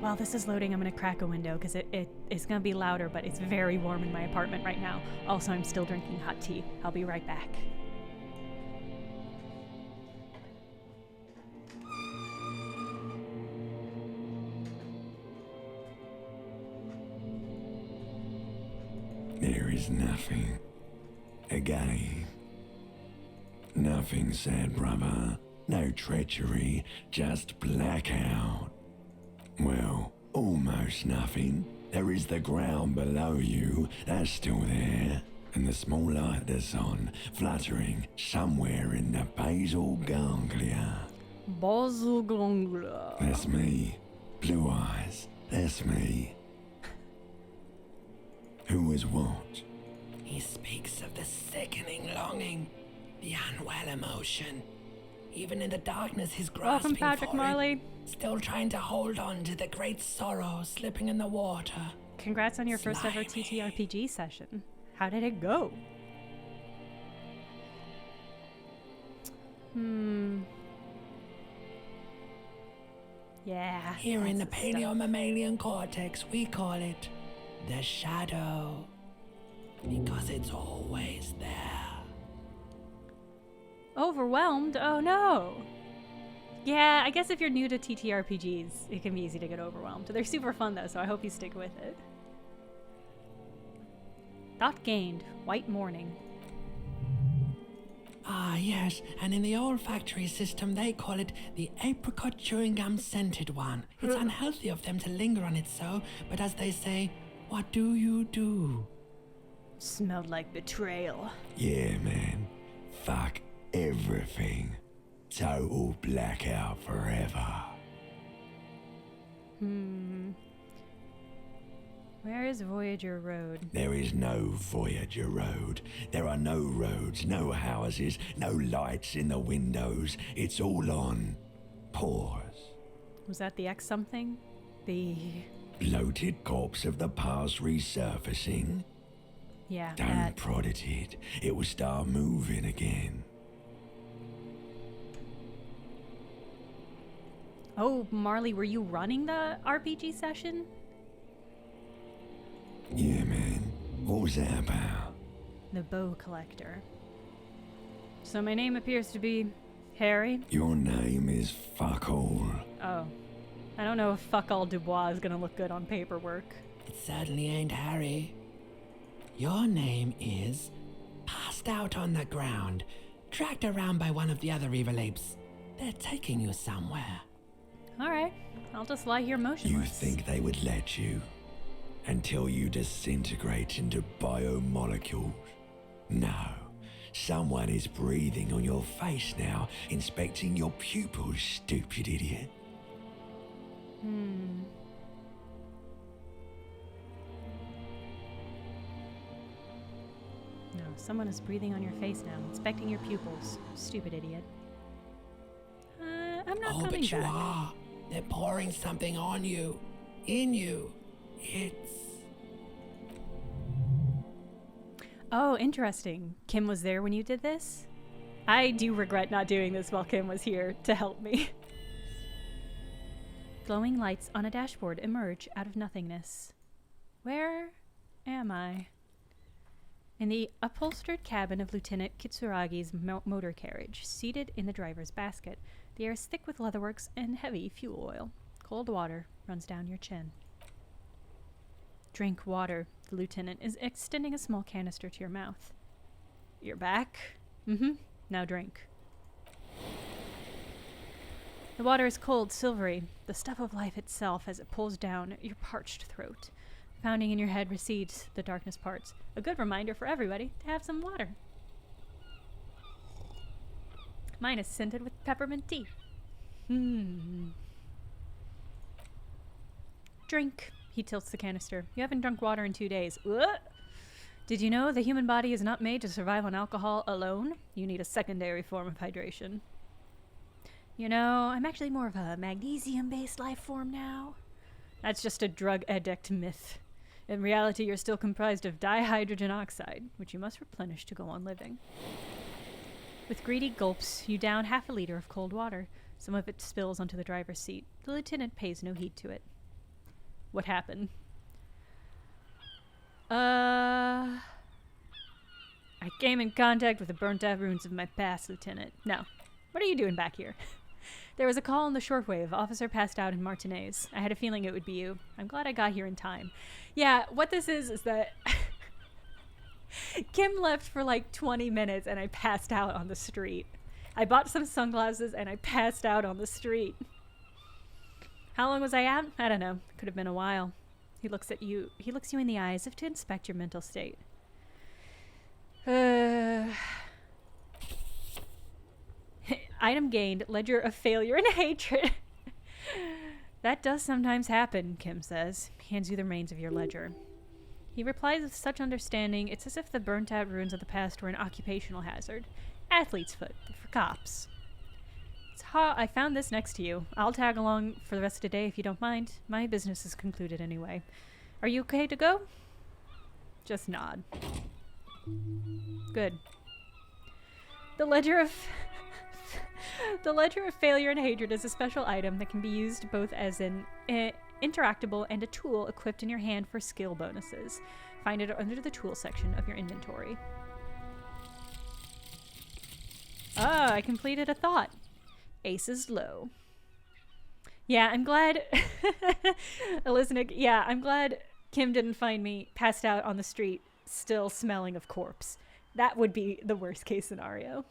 While this is loading, I'm going to crack a window because it's going to be louder, but it's very warm in my apartment right now. Also, I'm still drinking hot tea. I'll be right back. There is nothing. Again. Nothing, sad brother. No treachery, just blackout. Well, almost nothing. There is the ground below you, that's still there. And the small light that's on, fluttering somewhere in the basal ganglia. Basal ganglia. That's me. Blue eyes, that's me. Who was what? He speaks of the sickening longing, the unwell emotion. Even in the darkness, he's grasping Welcome, Patrick for Marley. it, still trying to hold on to the great sorrow slipping in the water. Congrats on your first ever Slimy. TTRPG session. How did it go? Yeah. Here in the that's stuff. paleo-mammalian cortex, we call it the shadow. Because it's always there. Overwhelmed? Oh no! Yeah, I guess if you're new to TTRPGs, it can be easy to get overwhelmed. They're super fun though, so I hope you stick with it. Thought gained. White morning. Ah, yes, and in the olfactory system, they call it the apricot chewing gum scented one. It's unhealthy of them to linger on it so, but as they say, what do you do? Smelled like betrayal. Yeah, man. Fuck everything. Total blackout forever. Where is Voyager Road? There is no Voyager Road. There are no roads, no houses, no lights in the windows. It's all on pause. Was that the X something? The... Bloated corpse of the past resurfacing. Yeah, Don't that. prod at it. It will start moving again. Oh, Marley, were you running the RPG session? Yeah, man. What was that about? The Bow Collector. So my name appears to be Harry. Your name is fuck all. Oh. I don't know if fuck all Dubois is gonna look good on paperwork. It certainly ain't Harry. Your name is passed out on the ground, dragged around by one of the other evil apes. They're taking you somewhere. Alright, I'll just lie here You motionless. think they would let you? Until you disintegrate into biomolecules? No. Someone is breathing on your face now, inspecting your pupils, stupid idiot. No, someone is breathing on your face now, inspecting your pupils. Stupid idiot. I'm not Oh, coming but you back. are. They're pouring something on you. In you. It's... Oh, interesting. Kim was there when you did this? I do regret not doing this while Kim was here to help me. Glowing lights on a dashboard emerge out of nothingness. Where am I? In the upholstered cabin of Lieutenant Kitsuragi's motor carriage, seated in the driver's basket, the air is thick with leatherworks and heavy fuel oil. Cold water runs down your chin. Drink water. The lieutenant is extending a small canister to your mouth. You're back? Now drink. The water is cold, silvery, the stuff of life itself as it pulls down your parched throat. Pounding in your head recedes, the darkness parts. A good reminder for everybody to have some water. Mine is scented with peppermint tea. Drink. He tilts the canister. You haven't drunk water in 2 days. Ugh. Did you know the human body is not made to survive on alcohol alone? You need a secondary form of hydration. You know, I'm actually more of a magnesium-based life form now. That's just a drug addict myth. In reality, you're still comprised of dihydrogen oxide, which you must replenish to go on living. With greedy gulps, you down ½ liter of cold water. Some of it spills onto the driver's seat. The lieutenant pays no heed to it. What happened? I came in contact with the burnt-out ruins of my past, Lieutenant. No. What are you doing back here? There was a call on the shortwave. Officer passed out in Martinez. I had a feeling it would be you. I'm glad I got here in time. Yeah, what this is that Kim left for like 20 minutes and I passed out on the street. I bought some sunglasses and I passed out on the street. How long was I out? I don't know. Could have been a while. He looks at you. He looks you in the eye as if to inspect your mental state. Item gained, ledger of failure and hatred. That does sometimes happen, Kim says. He hands you the reins of your ledger. He replies with such understanding, it's as if the burnt-out ruins of the past were an occupational hazard. Athlete's foot, for cops. I found this next to you. I'll tag along for the rest of the day if you don't mind. My business is concluded anyway. Are you okay to go? Just nod. Good. The ledger of failure and hatred is a special item that can be used both as an interactable and a tool equipped in your hand for skill bonuses. Find it under the tool section of your inventory. Ah, I completed a thought. Ace is low. Yeah, I'm glad Elizabeth, yeah, I'm glad Kim didn't find me passed out on the street still smelling of corpse. That would be the worst case scenario.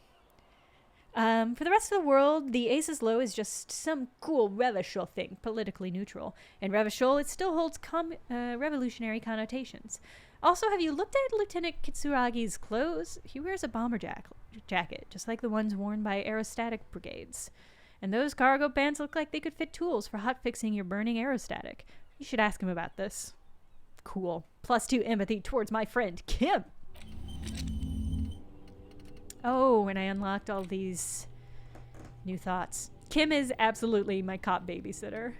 For the rest of the world, the Ace is low is just some cool Revachol thing, politically neutral. In Revachol, it still holds revolutionary connotations. Also, have you looked at Lieutenant Kitsuragi's clothes? He wears a bomber jacket, just like the ones worn by aerostatic brigades. And those cargo pants look like they could fit tools for hotfixing your burning aerostatic. You should ask him about this. Cool. +2 empathy towards my friend, Kim. Oh, and I unlocked all these new thoughts. Kim is absolutely my cop babysitter.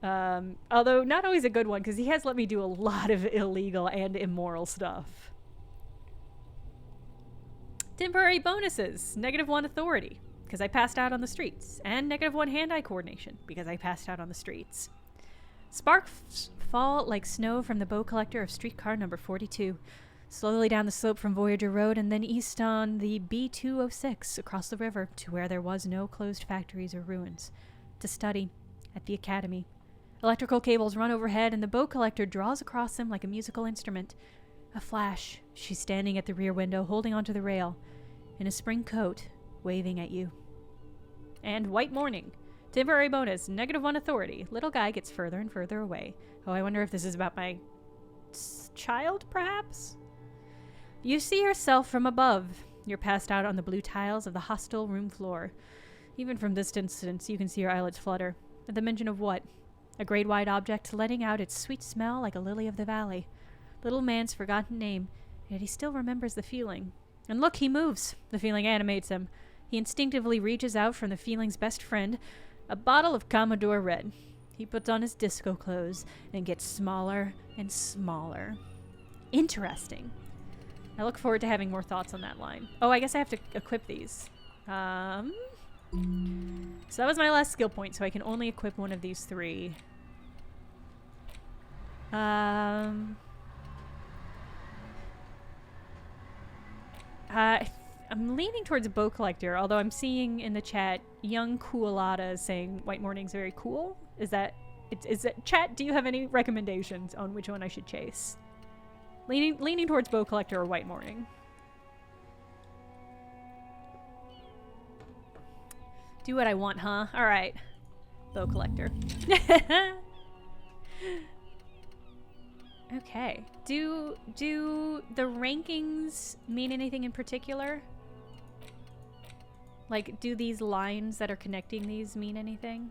Although not always a good one, because he has let me do a lot of illegal and immoral stuff. Temporary bonuses. -1 authority, because I passed out on the streets. And -1 hand-eye coordination, because I passed out on the streets. Sparks fall like snow from the bow collector of streetcar number 42. Slowly down the slope from Voyager Road and then east on the B206 across the river to where there was no closed factories or ruins. To study at the academy. Electrical cables run overhead and the bow collector draws across them like a musical instrument. A flash. She's standing at the rear window holding onto the rail. In a spring coat, waving at you. And White Morning. Temporary bonus, -1 authority. Little guy gets further and further away. Oh, I wonder if this is about my child, perhaps? You see yourself from above. You're passed out on the blue tiles of the hostel room floor. Even from this distance, you can see your eyelids flutter. At the mention of what? A grade-wide object letting out its sweet smell like a lily of the valley. Little man's forgotten name, yet he still remembers the feeling. And look, he moves. The feeling animates him. He instinctively reaches out from the feeling's best friend, a bottle of Commodore Red. He puts on his disco clothes and gets smaller and smaller. Interesting. I look forward to having more thoughts on that line. Oh, I guess I have to equip these. So that was my last skill point, so I can only equip one of these 3. I'm leaning towards a bow collector, although I'm seeing in the chat young Coolada saying White Morning's very cool. Is that chat, do you have any recommendations on which one I should chase? Leaning towards bow collector or White Morning. Do what I want, huh? All right. Bow collector. Okay. Do the rankings mean anything in particular? Like, do these lines that are connecting these mean anything?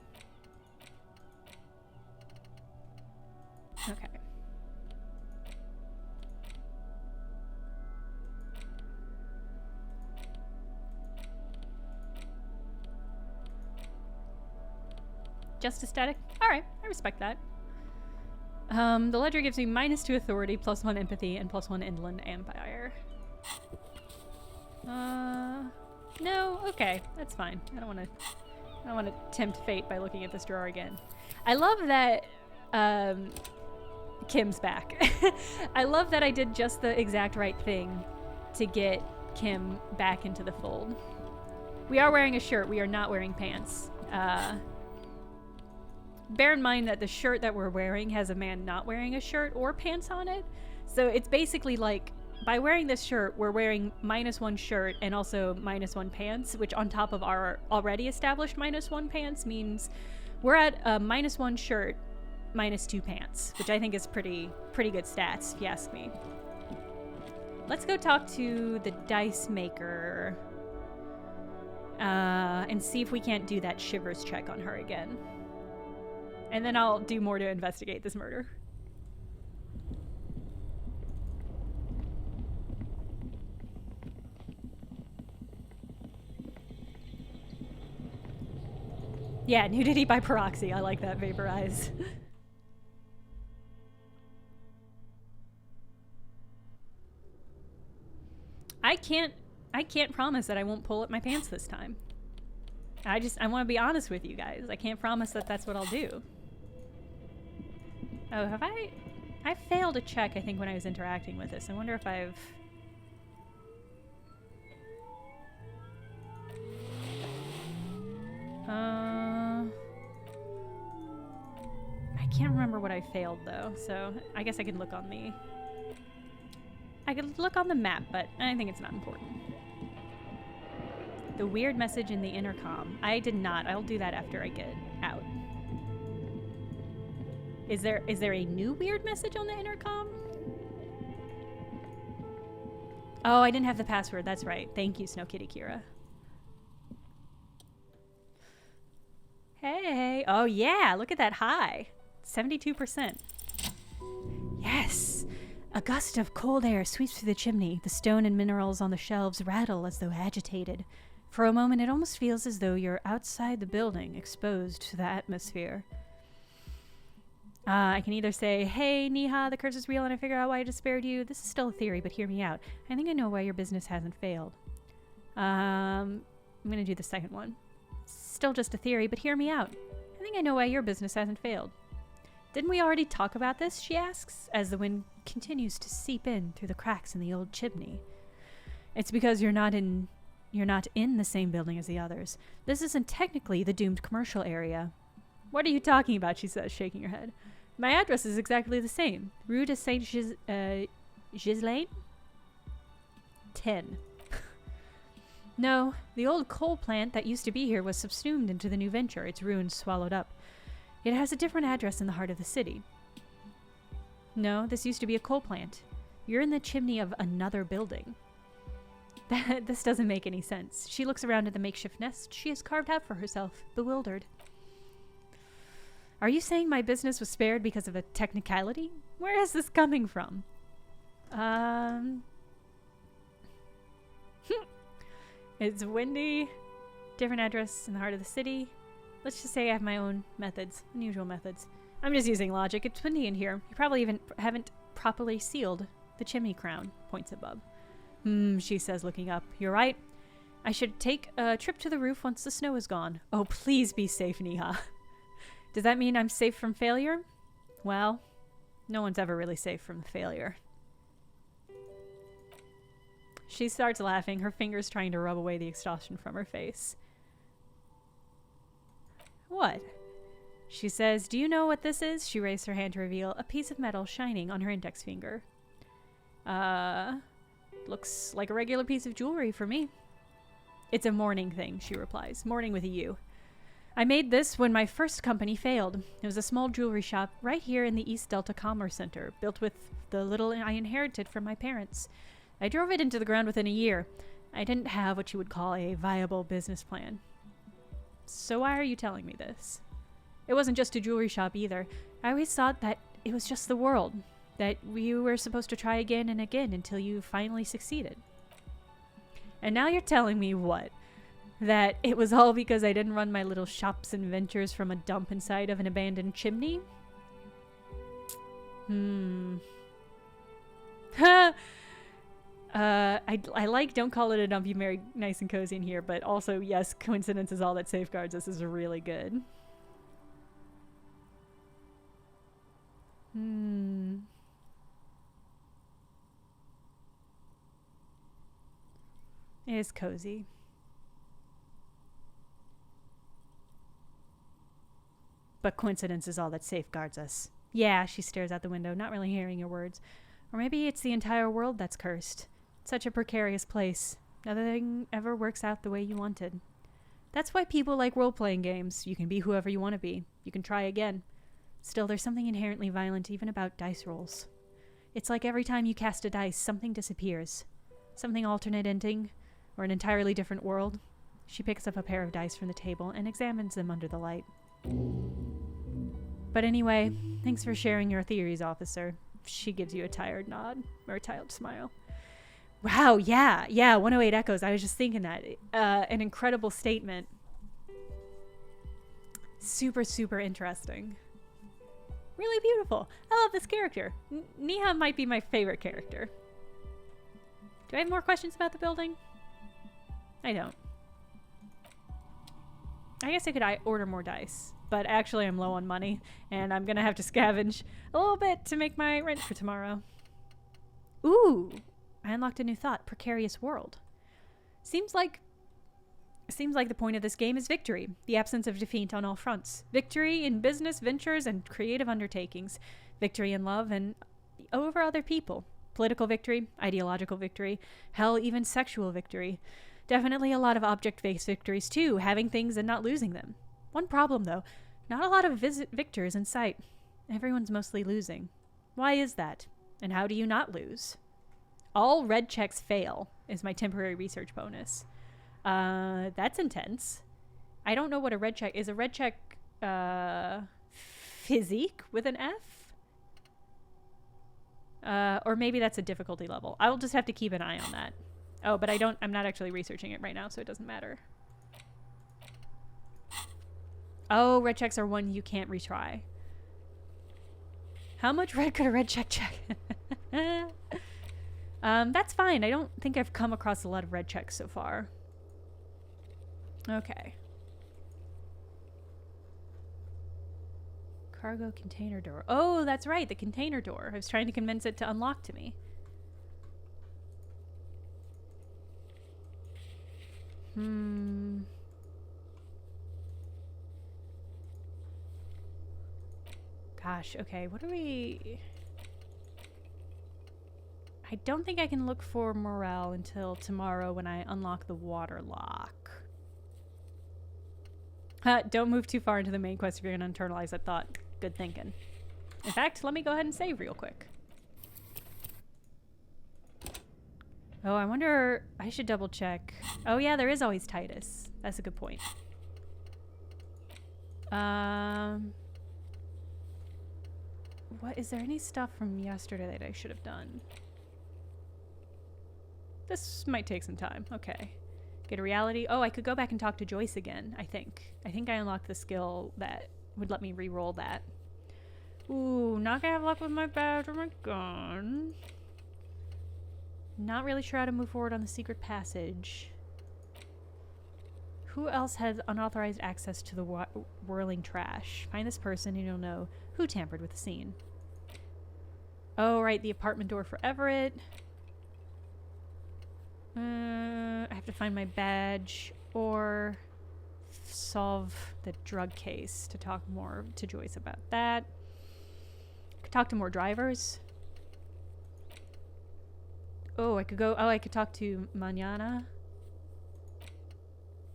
Okay. Just aesthetic? Alright, I respect that. The ledger gives me -2 authority, +1 empathy, and +1 inland empire. No, okay, that's fine. I don't want to tempt fate by looking at this drawer again. I love that Kim's back. I love that I did just the exact right thing to get Kim back into the fold. We are wearing a shirt. We are not wearing pants. Bear in mind that the shirt that we're wearing has a man not wearing a shirt or pants on it. So it's basically like, by wearing this shirt, we're wearing -1 shirt and also -1 pants, which on top of our already established -1 pants means we're at a -1 shirt, -2 pants, which I think is pretty good stats, if you ask me. Let's go talk to the dice maker and see if we can't do that shivers check on her again. And then I'll do more to investigate this murder. Yeah, nudity by proxy. I like that. Vaporize. I can't promise that I won't pull up my pants this time. I want to be honest with you guys. I can't promise that that's what I'll do. Oh, have I failed a check, I think, when I was interacting with this. I wonder if I've... I can't remember what I failed, though, so I guess I could look on the... I could look on the map, but I think it's not important. The weird message in the intercom. I did not. I'll do that after I get out. Is there a new weird message on the intercom? Oh, I didn't have the password. That's right. Thank you, Snow Kitty Kira. Hey. Oh, yeah. Look at that high. 72%. Yes. A gust of cold air sweeps through the chimney. The stone and minerals on the shelves rattle as though agitated. For a moment, it almost feels as though you're outside the building, exposed to the atmosphere. I can either say, hey, Neha, the curse is real and I figure out why I just spared you. This is still a theory, but hear me out. I think I know why your business hasn't failed. I'm going to do the second one. Still just a theory, but hear me out. I think I know why your business hasn't failed. Didn't we already talk about this, she asks, as the wind continues to seep in through the cracks in the old chimney. It's because you're not in the same building as the others. This isn't technically the doomed commercial area. What are you talking about, she says, shaking her head. My address is exactly the same. Rue de Saint-Ghislain? 10. No, the old coal plant that used to be here was subsumed into the new venture, its ruins swallowed up. It has a different address in the heart of the city. No, this used to be a coal plant. You're in the chimney of another building. This doesn't make any sense. She looks around at the makeshift nest she has carved out for herself, bewildered. Are you saying my business was spared because of a technicality? Where is this coming from? It's windy. Different address in the heart of the city. Let's just say I have my own methods, unusual methods. I'm just using logic. It's windy in here. You probably even haven't properly sealed the chimney crown, points at Bub. She says, looking up. You're right. I should take a trip to the roof once the snow is gone. Oh, please be safe, Neha. Does that mean I'm safe from failure? Well, no one's ever really safe from failure. She starts laughing, her fingers trying to rub away the exhaustion from her face. What? She says, do you know what this is? She raised her hand to reveal a piece of metal shining on her index finger. Looks like a regular piece of jewelry for me. It's a mourning thing, she replies. Mourning with a U. I made this when my first company failed. It was a small jewelry shop right here in the East Delta Commerce Center, built with the little I inherited from my parents. I drove it into the ground within a year. I didn't have what you would call a viable business plan. So why are you telling me this? It wasn't just a jewelry shop either. I always thought that it was just the world, that you were supposed to try again and again until you finally succeeded. And now you're telling me what? That it was all because I didn't run my little shops and ventures from a dump inside of an abandoned chimney? I like don't call it a dump, you marry nice and cozy in here, but also, yes, coincidence is all that safeguards. This is really good. It is cozy. But coincidence is all that safeguards us. Yeah, she stares out the window, not really hearing your words. Or maybe it's the entire world that's cursed. Such a precarious place. Nothing ever works out the way you wanted. That's why people like role-playing games. You can be whoever you want to be. You can try again. Still, there's something inherently violent even about dice rolls. It's like every time you cast a dice, something disappears. Something alternate ending, or an entirely different world. She picks up a pair of dice from the table and examines them under the light. But anyway, thanks for sharing your theories, officer. She gives you a tired nod, or a tired smile. Wow, yeah, 108 Echoes. I was just thinking that. An incredible statement. Super, super interesting. Really beautiful. I love this character. Neha might be my favorite character. Do I have more questions about the building? I don't. I guess I could order more dice, but actually I'm low on money, and I'm gonna have to scavenge a little bit to make my rent for tomorrow. Ooh, I unlocked a new thought. Precarious world. Seems like the point of this game is victory, the absence of defeat on all fronts. Victory in business ventures and creative undertakings. Victory in love and over other people. Political victory, ideological victory, hell, even sexual victory. Definitely a lot of object-based victories too, having things and not losing them. One problem though, not a lot of victors in sight. Everyone's mostly losing. Why is that? And how do you not lose? All red checks fail is my temporary research bonus. That's intense. I don't know what a red check is. A red check, physique with an F? Or maybe that's a difficulty level. I will just have to keep an eye on that. Oh, but I'm not actually researching it right now, so it doesn't matter. Oh, red checks are one you can't retry. How much red could a red check? That's fine. I don't think I've come across a lot of red checks so far. Okay. Cargo container door. Oh, that's right, the container door. I was trying to convince it to unlock to me. Gosh, okay, what do we... I don't think I can look for morale until tomorrow when I unlock the water lock. Don't move too far into the main quest if you're going to internalize that thought. Good thinking. In fact, let me go ahead and save real quick. Oh, I wonder... I should double check. Oh yeah, there is always Titus. That's a good point. What, is there any stuff from yesterday that I should have done? This might take some time. Okay. Get a reality. Oh, I could go back and talk to Joyce again, I think. I think I unlocked the skill that would let me re-roll that. Ooh, not gonna have luck with my badge or my gun. Not really sure how to move forward on the secret passage. Who else has unauthorized access to the whirling trash? Find this person and you'll know who tampered with the scene. Oh, right, the apartment door for Everett. I have to find my badge or solve the drug case to talk more to Joyce about that. Could talk to more drivers. Oh, I could talk to Manana.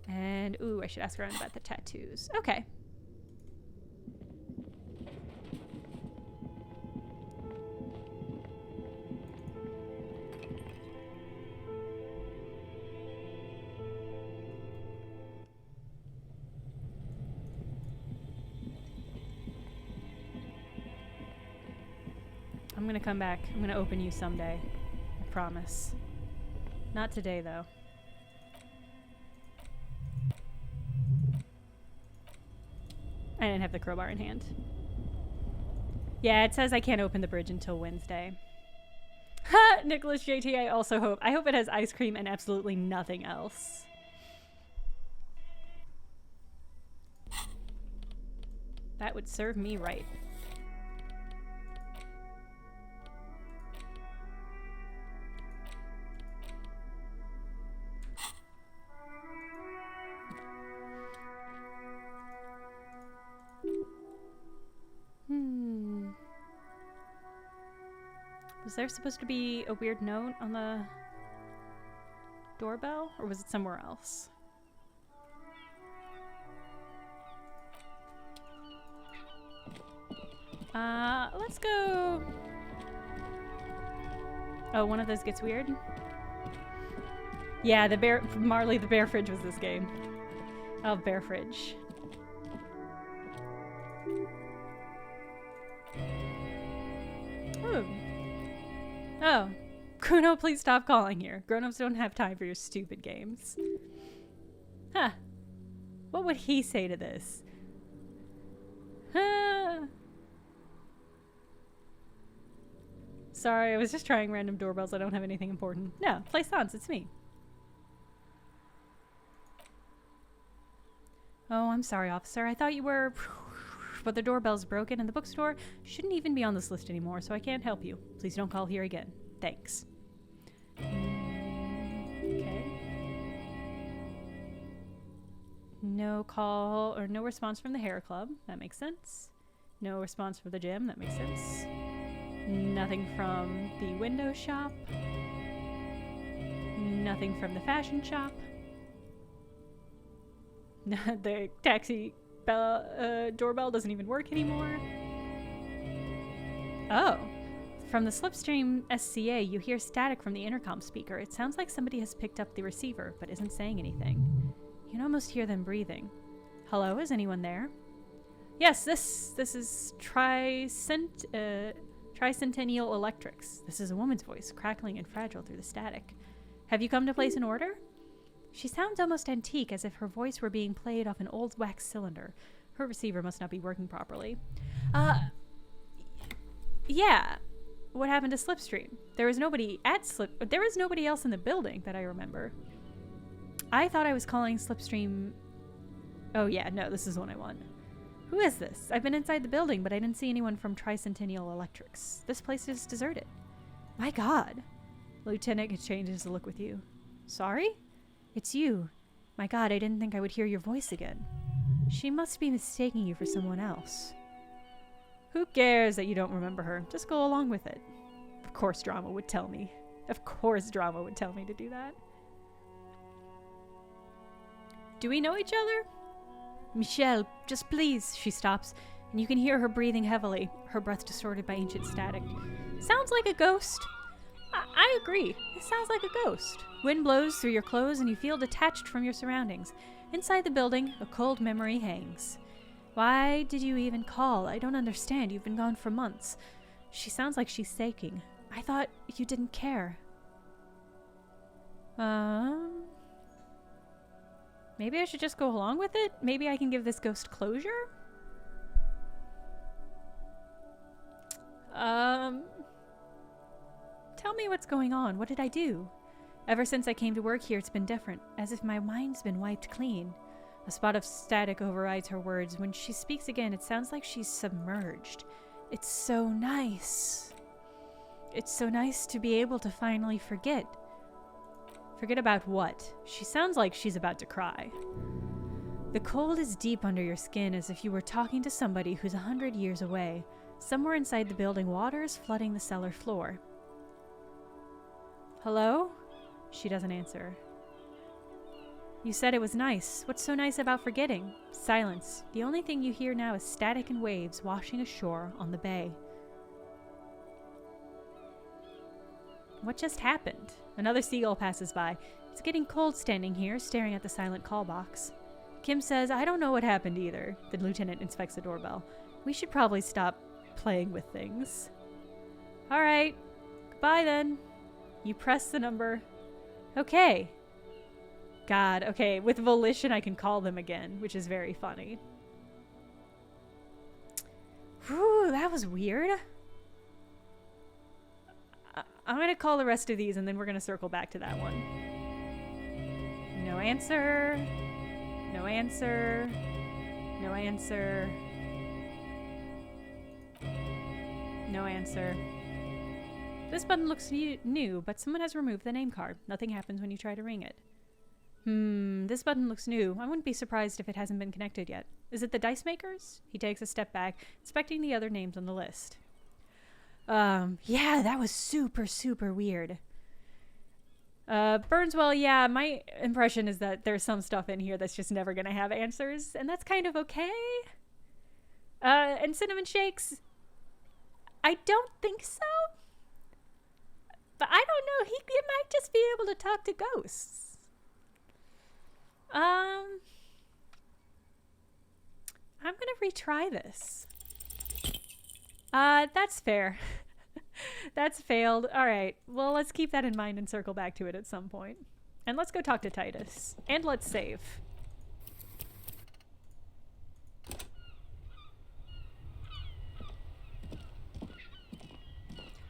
And, ooh, I should ask around about the tattoos. Okay. I'm gonna come back. I'm gonna open you someday. I promise. Not today, though. I didn't have the crowbar in hand. Yeah, it says I can't open the bridge until Wednesday. Ha! Nicholas JT, I also hope. I hope it has ice cream and absolutely nothing else. That would serve me right. Was there supposed to be a weird note on the doorbell? Or was it somewhere else? Let's go... Oh, one of those gets weird? Yeah, the bear... Marley the Bear Fridge was this game. Oh, Bear Fridge. Oh. Oh. Bruno, please stop calling here. Grown-ups don't have time for your stupid games. Huh. What would he say to this? Sorry, I was just trying random doorbells. I don't have anything important. No, play Sans. It's me. Oh, I'm sorry, officer. I thought you were... But the doorbell's broken and the bookstore shouldn't even be on this list anymore, so I can't help you. Please don't call here again. Thanks. Okay. No call or no response from the hair club. That makes sense. No response from the gym. That makes sense. Nothing from the window shop. Nothing from the fashion shop. The taxi doorbell doesn't even work anymore. Oh. From the Slipstream SCA, you hear static from the intercom speaker. It sounds like somebody has picked up the receiver, but isn't saying anything. You can almost hear them breathing. Hello, is anyone there? Yes, this is Tricentennial Electrics. This is a woman's voice, crackling and fragile through the static. Have you come to place an order? She sounds almost antique, as if her voice were being played off an old wax cylinder. Her receiver must not be working properly. Yeah. What happened to Slipstream? There was nobody at there was nobody else in the building that I remember. I thought I was calling Slipstream... Oh yeah, no, this is the one I want. Who is this? I've been inside the building, but I didn't see anyone from Tricentennial Electrics. This place is deserted. My God. Lieutenant exchanges a look with you. Sorry? It's you. My God, I didn't think I would hear your voice again. She must be mistaking you for someone else. Who cares that you don't remember her? Just go along with it. Of course Drama would tell me. Of course Drama would tell me to do that. Do we know each other? Michelle, just please. She stops, and you can hear her breathing heavily, her breath distorted by ancient static. Sounds like a ghost. I agree. It sounds like a ghost. Wind blows through your clothes and you feel detached from your surroundings. Inside the building, a cold memory hangs. Why did you even call? I don't understand. You've been gone for months. She sounds like she's shaking. I thought you didn't care. Maybe I should just go along with it? Maybe I can give this ghost closure? Tell me what's going on. What did I do? Ever since I came to work here, it's been different, as if my mind's been wiped clean. A spot of static overrides her words. When she speaks again, it sounds like she's submerged. It's so nice. It's so nice to be able to finally forget. Forget about what? She sounds like she's about to cry. The cold is deep under your skin, as if you were talking to somebody who's 100 years away. Somewhere inside the building, water is flooding the cellar floor. Hello? She doesn't answer. You said it was nice. What's so nice about forgetting? Silence. The only thing you hear now is static and waves washing ashore on the bay. What just happened? Another seagull passes by. It's getting cold standing here, staring at the silent call box. Kim says, I don't know what happened either. The lieutenant inspects the doorbell. We should probably stop playing with things. All right. Goodbye then. You press the number. Okay. God, okay. With volition, I can call them again, which is very funny. Whew, that was weird. I'm going to call the rest of these, and then we're going to circle back to that one. No answer. No answer. No answer. No answer. This button looks new, but someone has removed the name card. Nothing happens when you try to ring it. This button looks new. I wouldn't be surprised if it hasn't been connected yet. Is it the dice makers? He takes a step back, inspecting the other names on the list. Yeah, that was super, super weird. Burnswell, yeah, my impression is that there's some stuff in here that's just never gonna have answers, and that's kind of okay. And Cinnamon Shakes, I don't think so. But I don't know, he might just be able to talk to ghosts. I'm gonna retry this. That's fair. That's failed. Alright, well, let's keep that in mind and circle back to it at some point. And let's go talk to Titus. And let's save.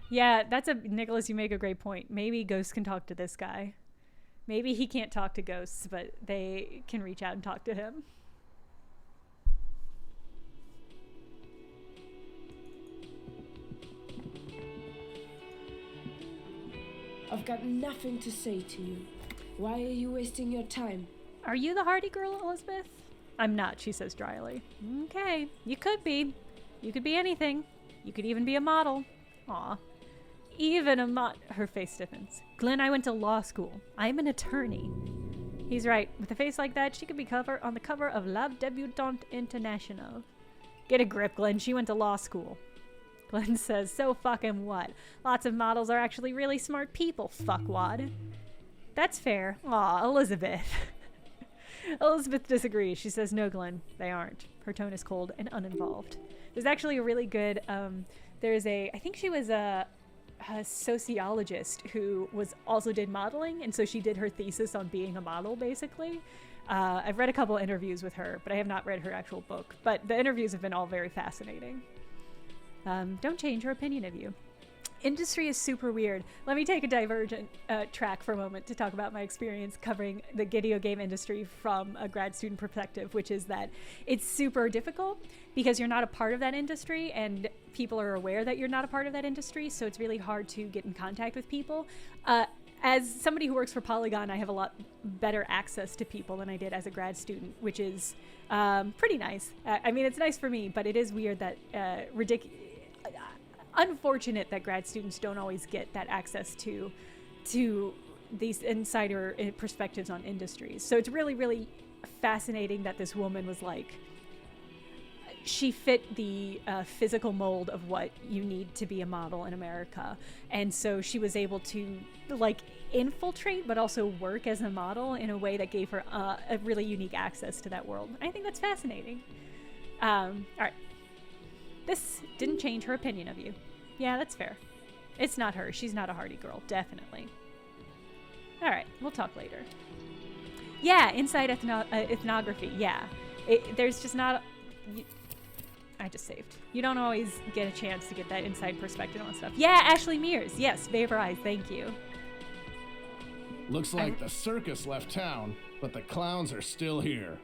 Yeah, Nicholas, you make a great point. Maybe ghosts can talk to this guy. Maybe he can't talk to ghosts, but they can reach out and talk to him. I've got nothing to say to you. Why are you wasting your time? Are you the hardy girl, Elizabeth? I'm not, she says dryly. Okay, you could be. You could be anything. You could even be a model. Aw. Even a her face stiffens. Glenn, I went to law school. I'm an attorney. He's right. With a face like that, she could be on the cover of La Debutante International. Get a grip, Glenn. She went to law school. Glenn says, so fucking what? Lots of models are actually really smart people, fuckwad. That's fair. Aw, Elizabeth. Elizabeth disagrees. She says, no, Glenn, they aren't. Her tone is cold and uninvolved. There's actually a really good, I think she was a sociologist who also did modeling, and so she did her thesis on being a model, basically. I've read a couple interviews with her, but I have not read her actual book. But the interviews have been all very fascinating. Don't change her opinion of you. Industry is super weird. Let me take a divergent track for a moment to talk about my experience covering the video game industry from a grad student perspective, which is that it's super difficult because you're not a part of that industry and people are aware that you're not a part of that industry, so it's really hard to get in contact with people. As somebody who works for Polygon, I have a lot better access to people than I did as a grad student, which is pretty nice. I mean, it's nice for me, but it is weird that unfortunate that grad students don't always get that access to these insider perspectives on industries. So it's really, really fascinating that this woman was like, she fit the physical mold of what you need to be a model in America. And so she was able to like infiltrate, but also work as a model in a way that gave her a really unique access to that world. I think that's fascinating. All right. This didn't change her opinion of you. Yeah, that's fair. It's not her. She's not a hardy girl. Definitely. All right. We'll talk later. Yeah, inside ethnography. Yeah. There's just not... I just saved. You don't always get a chance to get that inside perspective on stuff. Yeah, Ashley Mears. Yes, vaporize. Thank you. Looks like the circus left town, but the clowns are still here.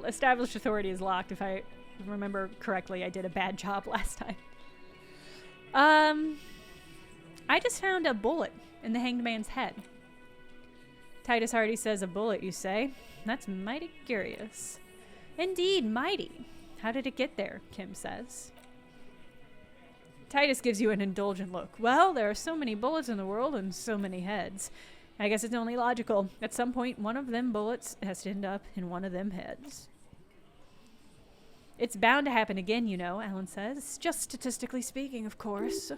Established authority is locked. If I remember correctly, I did a bad job last time. I just found a bullet in the hanged man's head. Titus Hardy says, a bullet, you say? That's mighty curious. Indeed, mighty. How did it get there? Kim says. Titus gives you an indulgent look. Well, there are so many bullets in the world and so many heads. I guess it's only logical. At some point, one of them bullets has to end up in one of them heads. It's bound to happen again, you know, Alan says. Just statistically speaking, of course.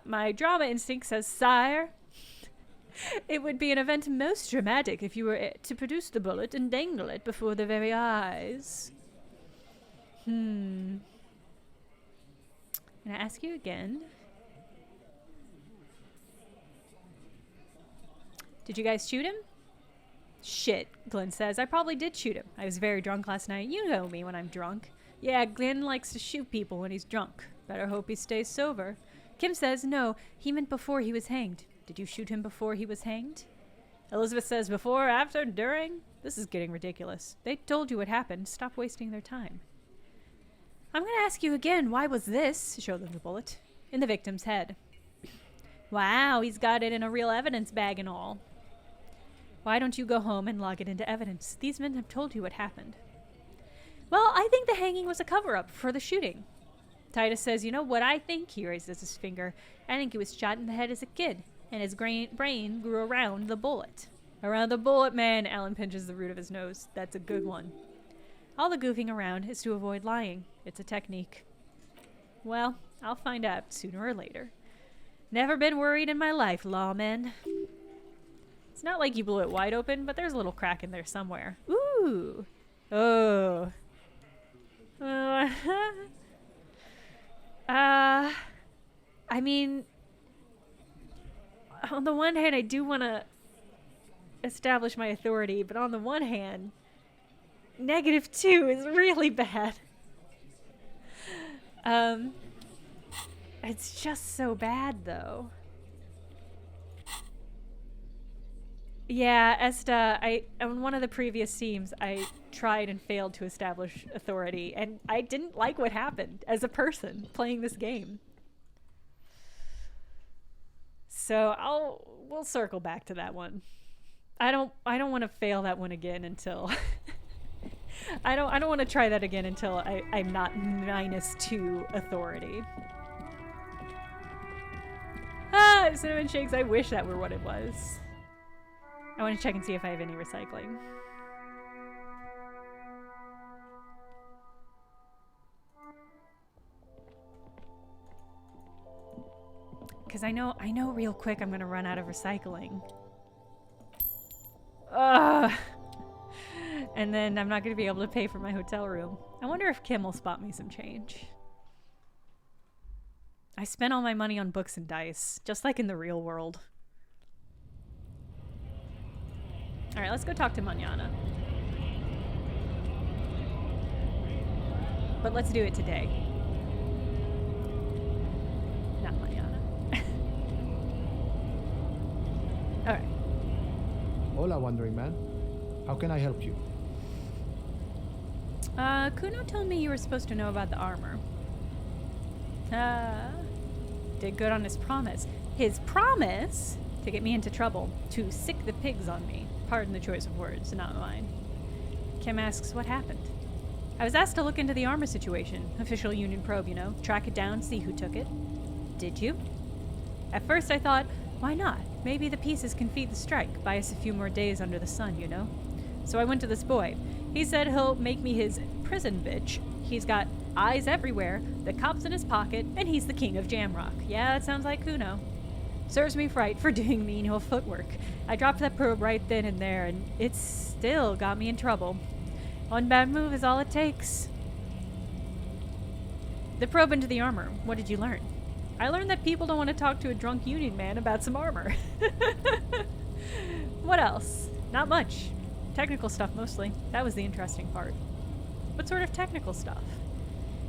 My drama instinct says, sire, it would be an event most dramatic if you were to produce the bullet and dangle it before their very eyes. Can I ask you again? Did you guys shoot him? Shit, Glenn says. I probably did shoot him. I was very drunk last night. You know me when I'm drunk. Yeah, Glenn likes to shoot people when he's drunk. Better hope he stays sober. Kim says, no, he meant before he was hanged. Did you shoot him before he was hanged? Elizabeth says, before, after, during? This is getting ridiculous. They told you what happened. Stop wasting their time. I'm going to ask you again, why was this, show them the bullet, in the victim's head? Wow, he's got it in a real evidence bag and all. Why don't you go home and log it into evidence? These men have told you what happened. Well, I think the hanging was a cover-up for the shooting. Titus says, you know what I think? He raises his finger. I think he was shot in the head as a kid, and his brain grew around the bullet. Around the bullet, man. Alan pinches the root of his nose. That's a good one. All the goofing around is to avoid lying. It's a technique. Well, I'll find out sooner or later. Never been worried in my life, lawman. It's not like you blew it wide open, but there's a little crack in there somewhere. Ooh. Oh. I mean, on the one hand, I do want to establish my authority, but on the one hand, -2 is really bad. It's just so bad, though. Yeah, Esta, on one of the previous teams, I tried and failed to establish authority, and I didn't like what happened as a person playing this game. So we'll circle back to that one. I don't want to fail that one again until I don't want to try that again until I'm not -2 authority. Ah, cinnamon shakes. I wish that were what it was. I want to check and see if I have any recycling. Because I know real quick I'm going to run out of recycling. Ugh. And then I'm not going to be able to pay for my hotel room. I wonder if Kim will spot me some change. I spent all my money on books and dice, just like in the real world. Alright, let's go talk to Manana. But let's do it today. Not Manana. Alright. Hola, Wandering Man. How can I help you? Kuno told me you were supposed to know about the armor. Did good on his promise. His promise to get me into trouble, to sick the pigs on me. Pardon the choice of words, not mine. Kim asks what happened. I was asked to look into the armor situation. Official Union probe, you know. Track it down, see who took it. Did you? At first I thought, why not? Maybe the pieces can feed the strike, buy us a few more days under the sun, you know? So I went to this boy. He said he'll make me his prison bitch. He's got eyes everywhere, the cops in his pocket, and he's the king of Jamrock. Yeah, that sounds like Kuno. Serves me right for doing menial footwork. I dropped that probe right then and there, and it still got me in trouble. One bad move is all it takes. The probe into the armor. What did you learn? I learned that people don't want to talk to a drunk Union man about some armor. What else? Not much. Technical stuff mostly. That was the interesting part. What sort of technical stuff?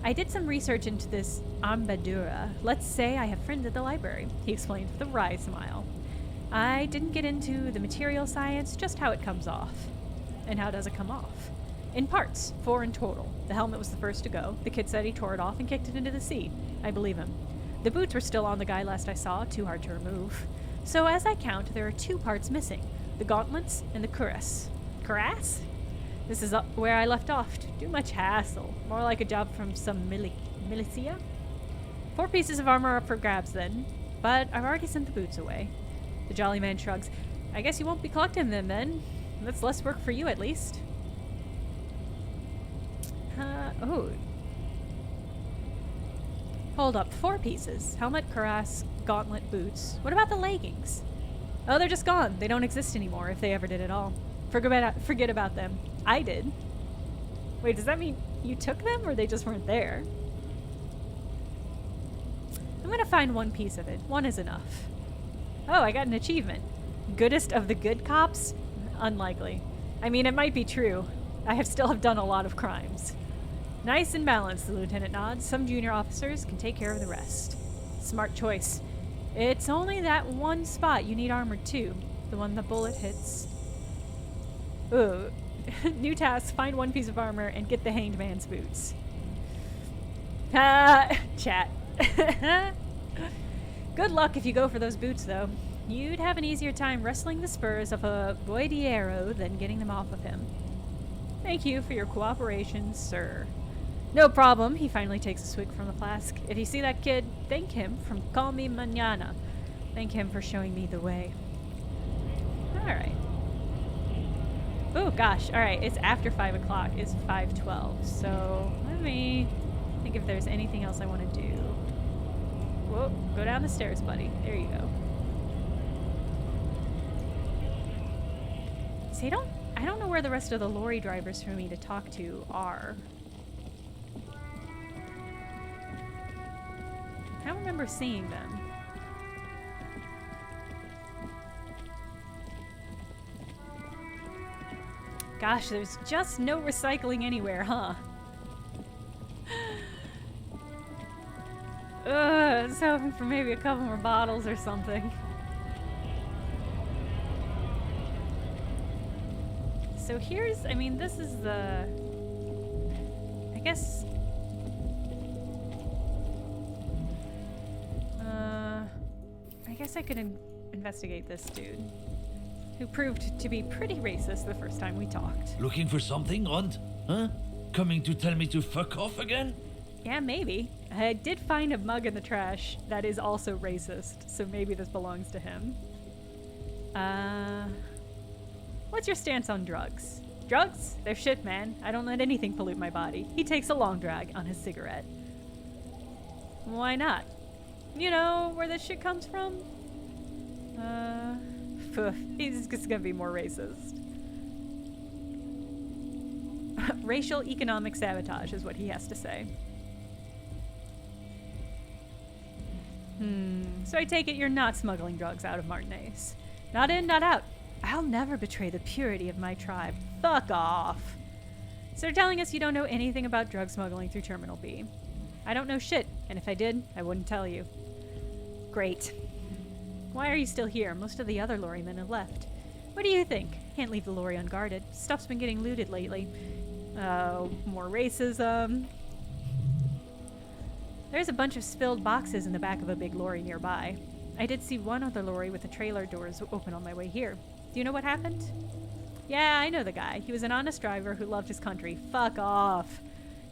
I did some research into this armadura. Let's say I have friends at the library, he explained with a wry smile. I didn't get into the material science, just how it comes off. And how does it come off? In parts, 4 in total. The helmet was the first to go. The kid said he tore it off and kicked it into the sea. I believe him. The boots were still on the guy last I saw, too hard to remove. So as I count, there are 2 parts missing. The gauntlets and the cuirass. Cuirass? This is where I left off. Too much hassle. More like a job from some militia? 4 pieces of armor up for grabs then. But I've already sent the boots away. The jolly man shrugs. I guess you won't be collecting them then. That's less work for you at least. Oh. Hold up, 4 pieces. Helmet, cuirass, gauntlet, boots. What about the leggings? Oh, they're just gone. They don't exist anymore, if they ever did at all. Forget about them. I did. Wait, does that mean you took them, or they just weren't there? I'm gonna find 1 piece of it. 1 is enough. Oh, I got an achievement. Goodest of the good cops? Unlikely. I mean, it might be true. I still have done a lot of crimes. Nice and balanced, the lieutenant nods. Some junior officers can take care of the rest. Smart choice. It's only that 1 spot you need armored too. The one the bullet hits. Ooh. New task, find 1 piece of armor and get the hanged man's boots. Chat. Good luck if you go for those boots, though. You'd have an easier time wrestling the spurs of a boidiero than getting them off of him. Thank you for your cooperation, sir. No problem. He finally takes a swig from the flask. If you see that kid, thank him from Call Me Mañana. Thank him for showing me the way. Alright. Oh gosh, alright, it's after 5 o'clock. It's 5:12. So let me think if there's anything else I want to do. Whoa, go down the stairs, buddy. There you go. See, I don't know where the rest of the lorry drivers for me to talk to are. I don't remember seeing them. Gosh, there's just no recycling anywhere, huh? I was hoping for maybe a couple more bottles or something. So here's, I mean, this is the... I guess... I guess I could investigate this dude, who proved to be pretty racist the first time we talked. Looking for something, Rond? Huh? Coming to tell me to fuck off again? Yeah, maybe. I did find a mug in the trash that is also racist, so maybe this belongs to him. What's your stance on drugs? Drugs? They're shit, man. I don't let anything pollute my body. He takes a long drag on his cigarette. Why not? You know where this shit comes from? He's just gonna be more racist. Racial economic sabotage is what he has to say. So I take it you're not smuggling drugs out of Martinez. Not in, not out. I'll never betray the purity of my tribe. Fuck off. So you're telling us you don't know anything about drug smuggling through Terminal B. I don't know shit, and if I did, I wouldn't tell you. Great. Why are you still here? Most of the other lorrymen have left. What do you think? Can't leave the lorry unguarded. Stuff's been getting looted lately. More racism. There's a bunch of spilled boxes in the back of a big lorry nearby. I did see one other lorry with the trailer doors open on my way here. Do you know what happened? Yeah, I know the guy. He was an honest driver who loved his country. Fuck off.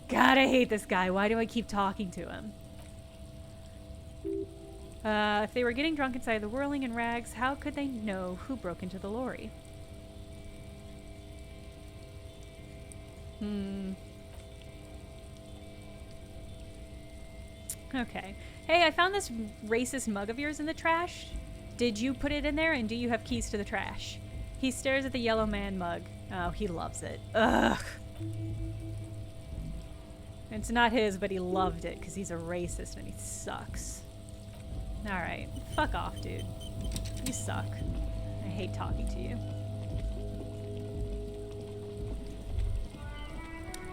God, I hate this guy. Why do I keep talking to him? If they were getting drunk inside the whirling in rags, how could they know who broke into the lorry? Okay. Hey, I found this racist mug of yours in the trash. Did you put it in there, and do you have keys to the trash? He stares at the yellow man mug. Oh, he loves it. Ugh. It's not his, but he loved it because he's a racist and he sucks. Alright. Fuck off, dude. You suck. I hate talking to you.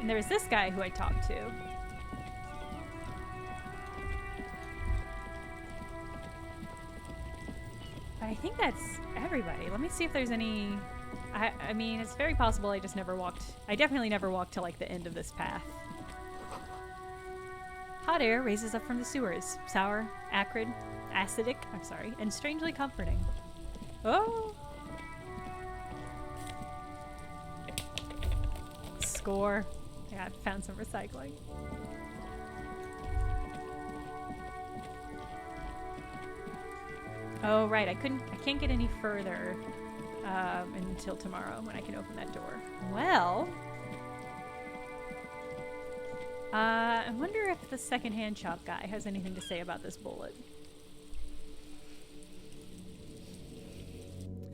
And there was this guy who I talked to. But I think that's everybody. Let me see if there's any... I mean, it's very possible I just never walked... I definitely never walked to, like, the end of this path. Hot air raises up from the sewers. Sour, acrid, acidic, and strangely comforting. Oh! Score. Yeah, I found some recycling. Oh, right. I can't get any further until tomorrow when I can open that door. Well, I wonder if the secondhand shop guy has anything to say about this bullet.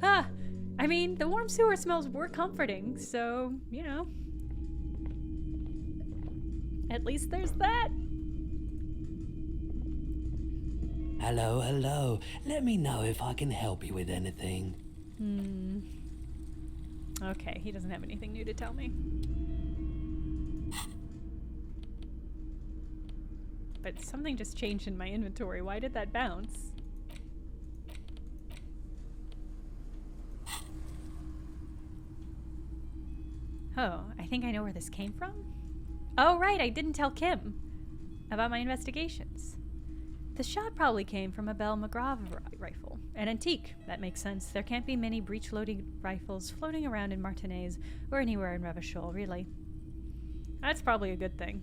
Huh. I mean, the warm sewer smells were comforting, so, you know. At least there's that. Hello, hello. Let me know if I can help you with anything. Okay, he doesn't have anything new to tell me. But something just changed in my inventory. Why did that bounce? Oh, I think I know where this came from. Oh, right, I didn't tell Kim about my investigations. The shot probably came from a Bell McGraw rifle. An antique. That makes sense. There can't be many breech-loading rifles floating around in Martinez or anywhere in Revachol, really. That's probably a good thing.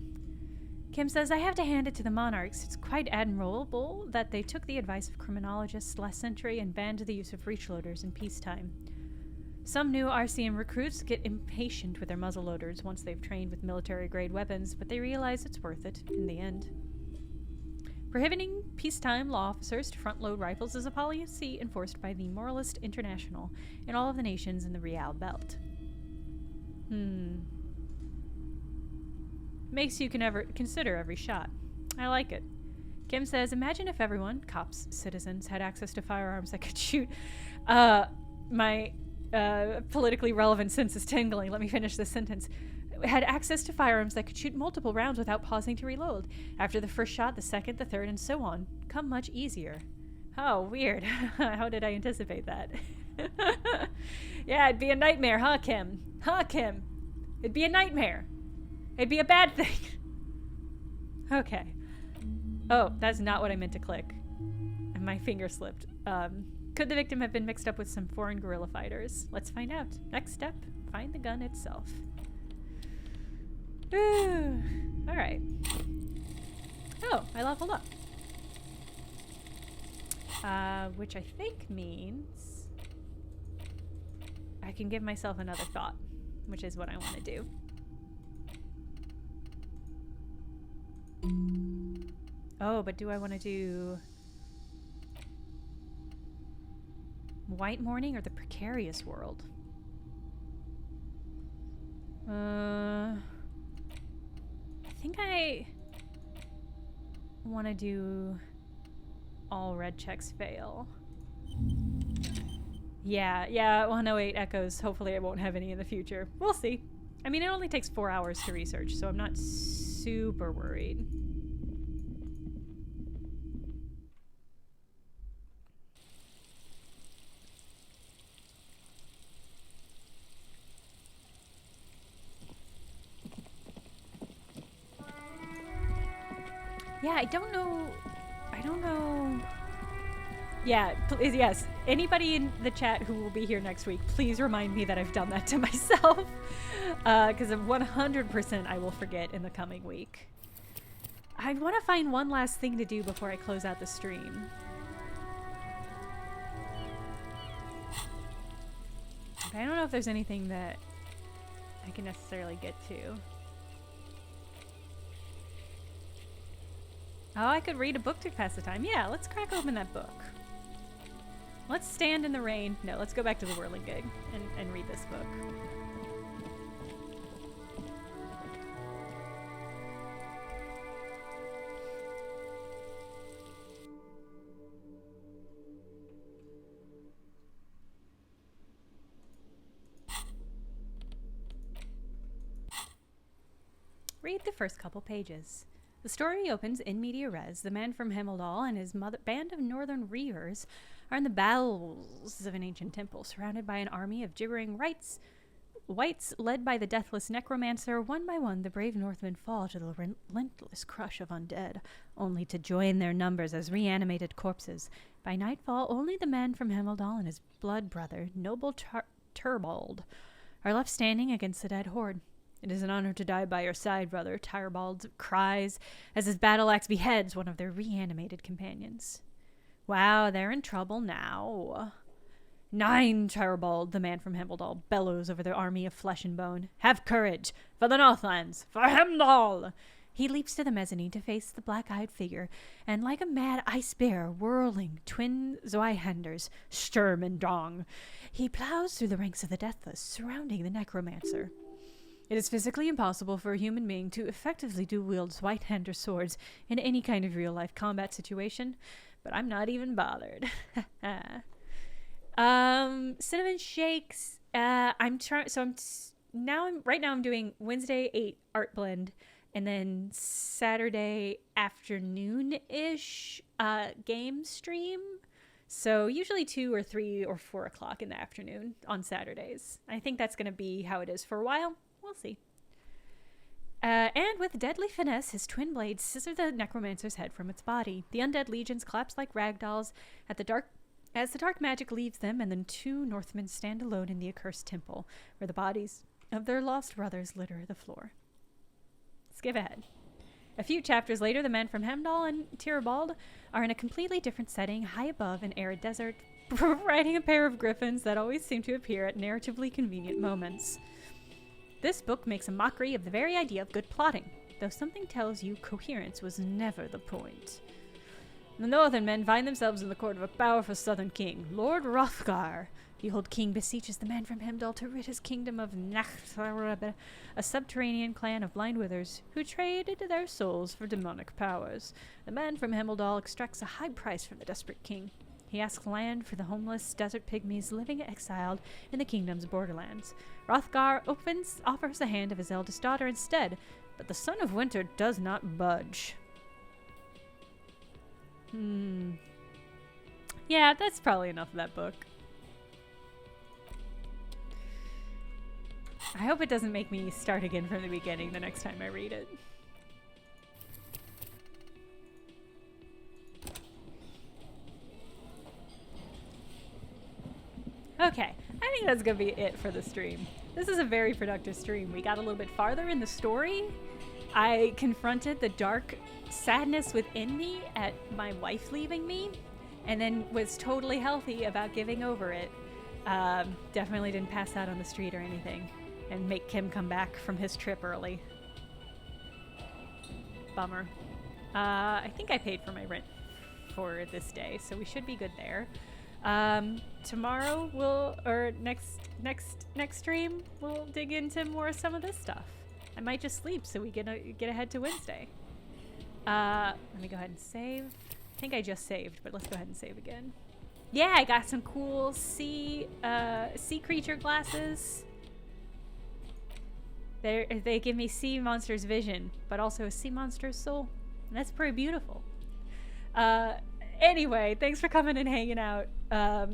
Kim says, I have to hand it to the monarchs. It's quite admirable that they took the advice of criminologists last century and banned the use of breech-loaders in peacetime. Some new RCM recruits get impatient with their muzzleloaders once they've trained with military-grade weapons, but they realize it's worth it in the end. Prohibiting peacetime law officers to front-load rifles is a policy enforced by the Moralist International in all of the nations in the Real Belt. Makes you consider every shot. I like it. Kim says, imagine if everyone, cops, citizens, had access to firearms that could shoot. My politically relevant sense is tingling. Let me finish this sentence. Had access to firearms that could shoot multiple rounds without pausing to reload. After the first shot, the second, the third, and so on. Come much easier. Oh, weird. How did I anticipate that? Yeah, it'd be a nightmare, huh, Kim? Huh, Kim? It'd be a nightmare. It'd be a bad thing. Okay. Oh, that's not what I meant to click. And my finger slipped. Could the victim have been mixed up with some foreign guerrilla fighters? Let's find out. Next step, find the gun itself. Alright. Oh, I leveled up. Which I think means I can give myself another thought, which is what I want to do. Oh, but do I want to do White Morning or the Precarious World? I think I want to do All Red Checks Fail. Yeah, 108 Echoes. Hopefully I won't have any in the future. We'll see. I mean, it only takes 4 hours to research, so I'm not super worried. Yeah, I don't know. Yeah, yes. Anybody in the chat who will be here next week, please remind me that I've done that to myself. Because 100% I will forget in the coming week. I want to find one last thing to do before I close out the stream. But I don't know if there's anything that I can necessarily get to. Oh, I could read a book to pass the time. Yeah, let's crack open that book. Let's stand in the rain. No, let's go back to the whirling gig and read this book. Read the first couple pages. The story opens in media res. The man from Hemeldal and his band of northern reavers are in the bowels of an ancient temple, surrounded by an army of gibbering whites led by the deathless necromancer. One by one, the brave Northmen fall to the relentless crush of undead, only to join their numbers as reanimated corpses. By nightfall, only the man from Hemeldal and his blood brother, noble Turbald, are left standing against the dead horde. It is an honor to die by your side, brother, Tyrabald cries as his battle axe beheads one of their reanimated companions. Wow, they're in trouble now. 9, Tyrabald, the man from Hemeldal, bellows over their army of flesh and bone. Have courage! For the Northlands! For Heimdall! He leaps to the mezzanine to face the black-eyed figure, and like a mad ice bear whirling twin Zweihanders, Sturm and Drang, he plows through the ranks of the deathless, surrounding the necromancer. It is physically impossible for a human being to effectively dual-wield Zweithander swords in any kind of real-life combat situation, but I'm not even bothered. Cinnamon shakes. I'm doing Wednesday 8 art blend, and then Saturday afternoon-ish game stream. So usually 2 or 3 or 4 o'clock in the afternoon on Saturdays. I think that's going to be how it is for a while. We'll see. And with deadly finesse, his twin blades scissor the necromancer's head from its body. The undead legions collapse like ragdolls as the dark magic leaves them, and then 2 Northmen stand alone in the accursed temple, where the bodies of their lost brothers litter the floor. Skip ahead. A few chapters later, the men from Hemdall and Tirabald are in a completely different setting, high above an arid desert, riding a pair of griffins that always seem to appear at narratively convenient moments. This book makes a mockery of the very idea of good plotting, though something tells you coherence was never the point. The northern men find themselves in the court of a powerful southern king, Lord Hrothgar. The old king beseeches the men from Hemdall to rid his kingdom of Nachtharab, a subterranean clan of blind withers who traded their souls for demonic powers. The man from Hemdall extracts a high price from the desperate king. He asks land for the homeless desert pygmies living exiled in the kingdom's borderlands. Hrothgar offers the hand of his eldest daughter instead, but the son of winter does not budge. Yeah, that's probably enough of that book. I hope it doesn't make me start again from the beginning the next time I read it. Okay, I think that's gonna be it for the stream. This is a very productive stream. We got a little bit farther in the story. I confronted the dark sadness within me at my wife leaving me, and then was totally healthy about giving over it. Definitely didn't pass out on the street or anything, and make Kim come back from his trip early. Bummer. I think I paid for my rent for this day, so we should be good there. Tomorrow next stream we'll dig into more of some of this stuff. I might just sleep so we get ahead to Wednesday. Let me go ahead and save. I think I just saved, but let's go ahead and save again. Yeah, I got some cool sea creature glasses. They give me sea monster's vision, but also a sea monster's soul. And that's pretty beautiful. Anyway, thanks for coming and hanging out.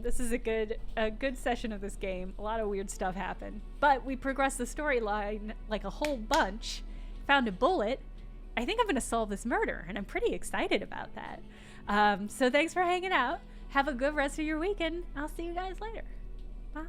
This is a good session of this game. A lot of weird stuff happened, but we progressed the storyline like a whole bunch. Found a bullet. I think I'm gonna solve this murder, and I'm pretty excited about that. So thanks for hanging out. Have a good rest of your weekend. I'll see you guys later. Bye.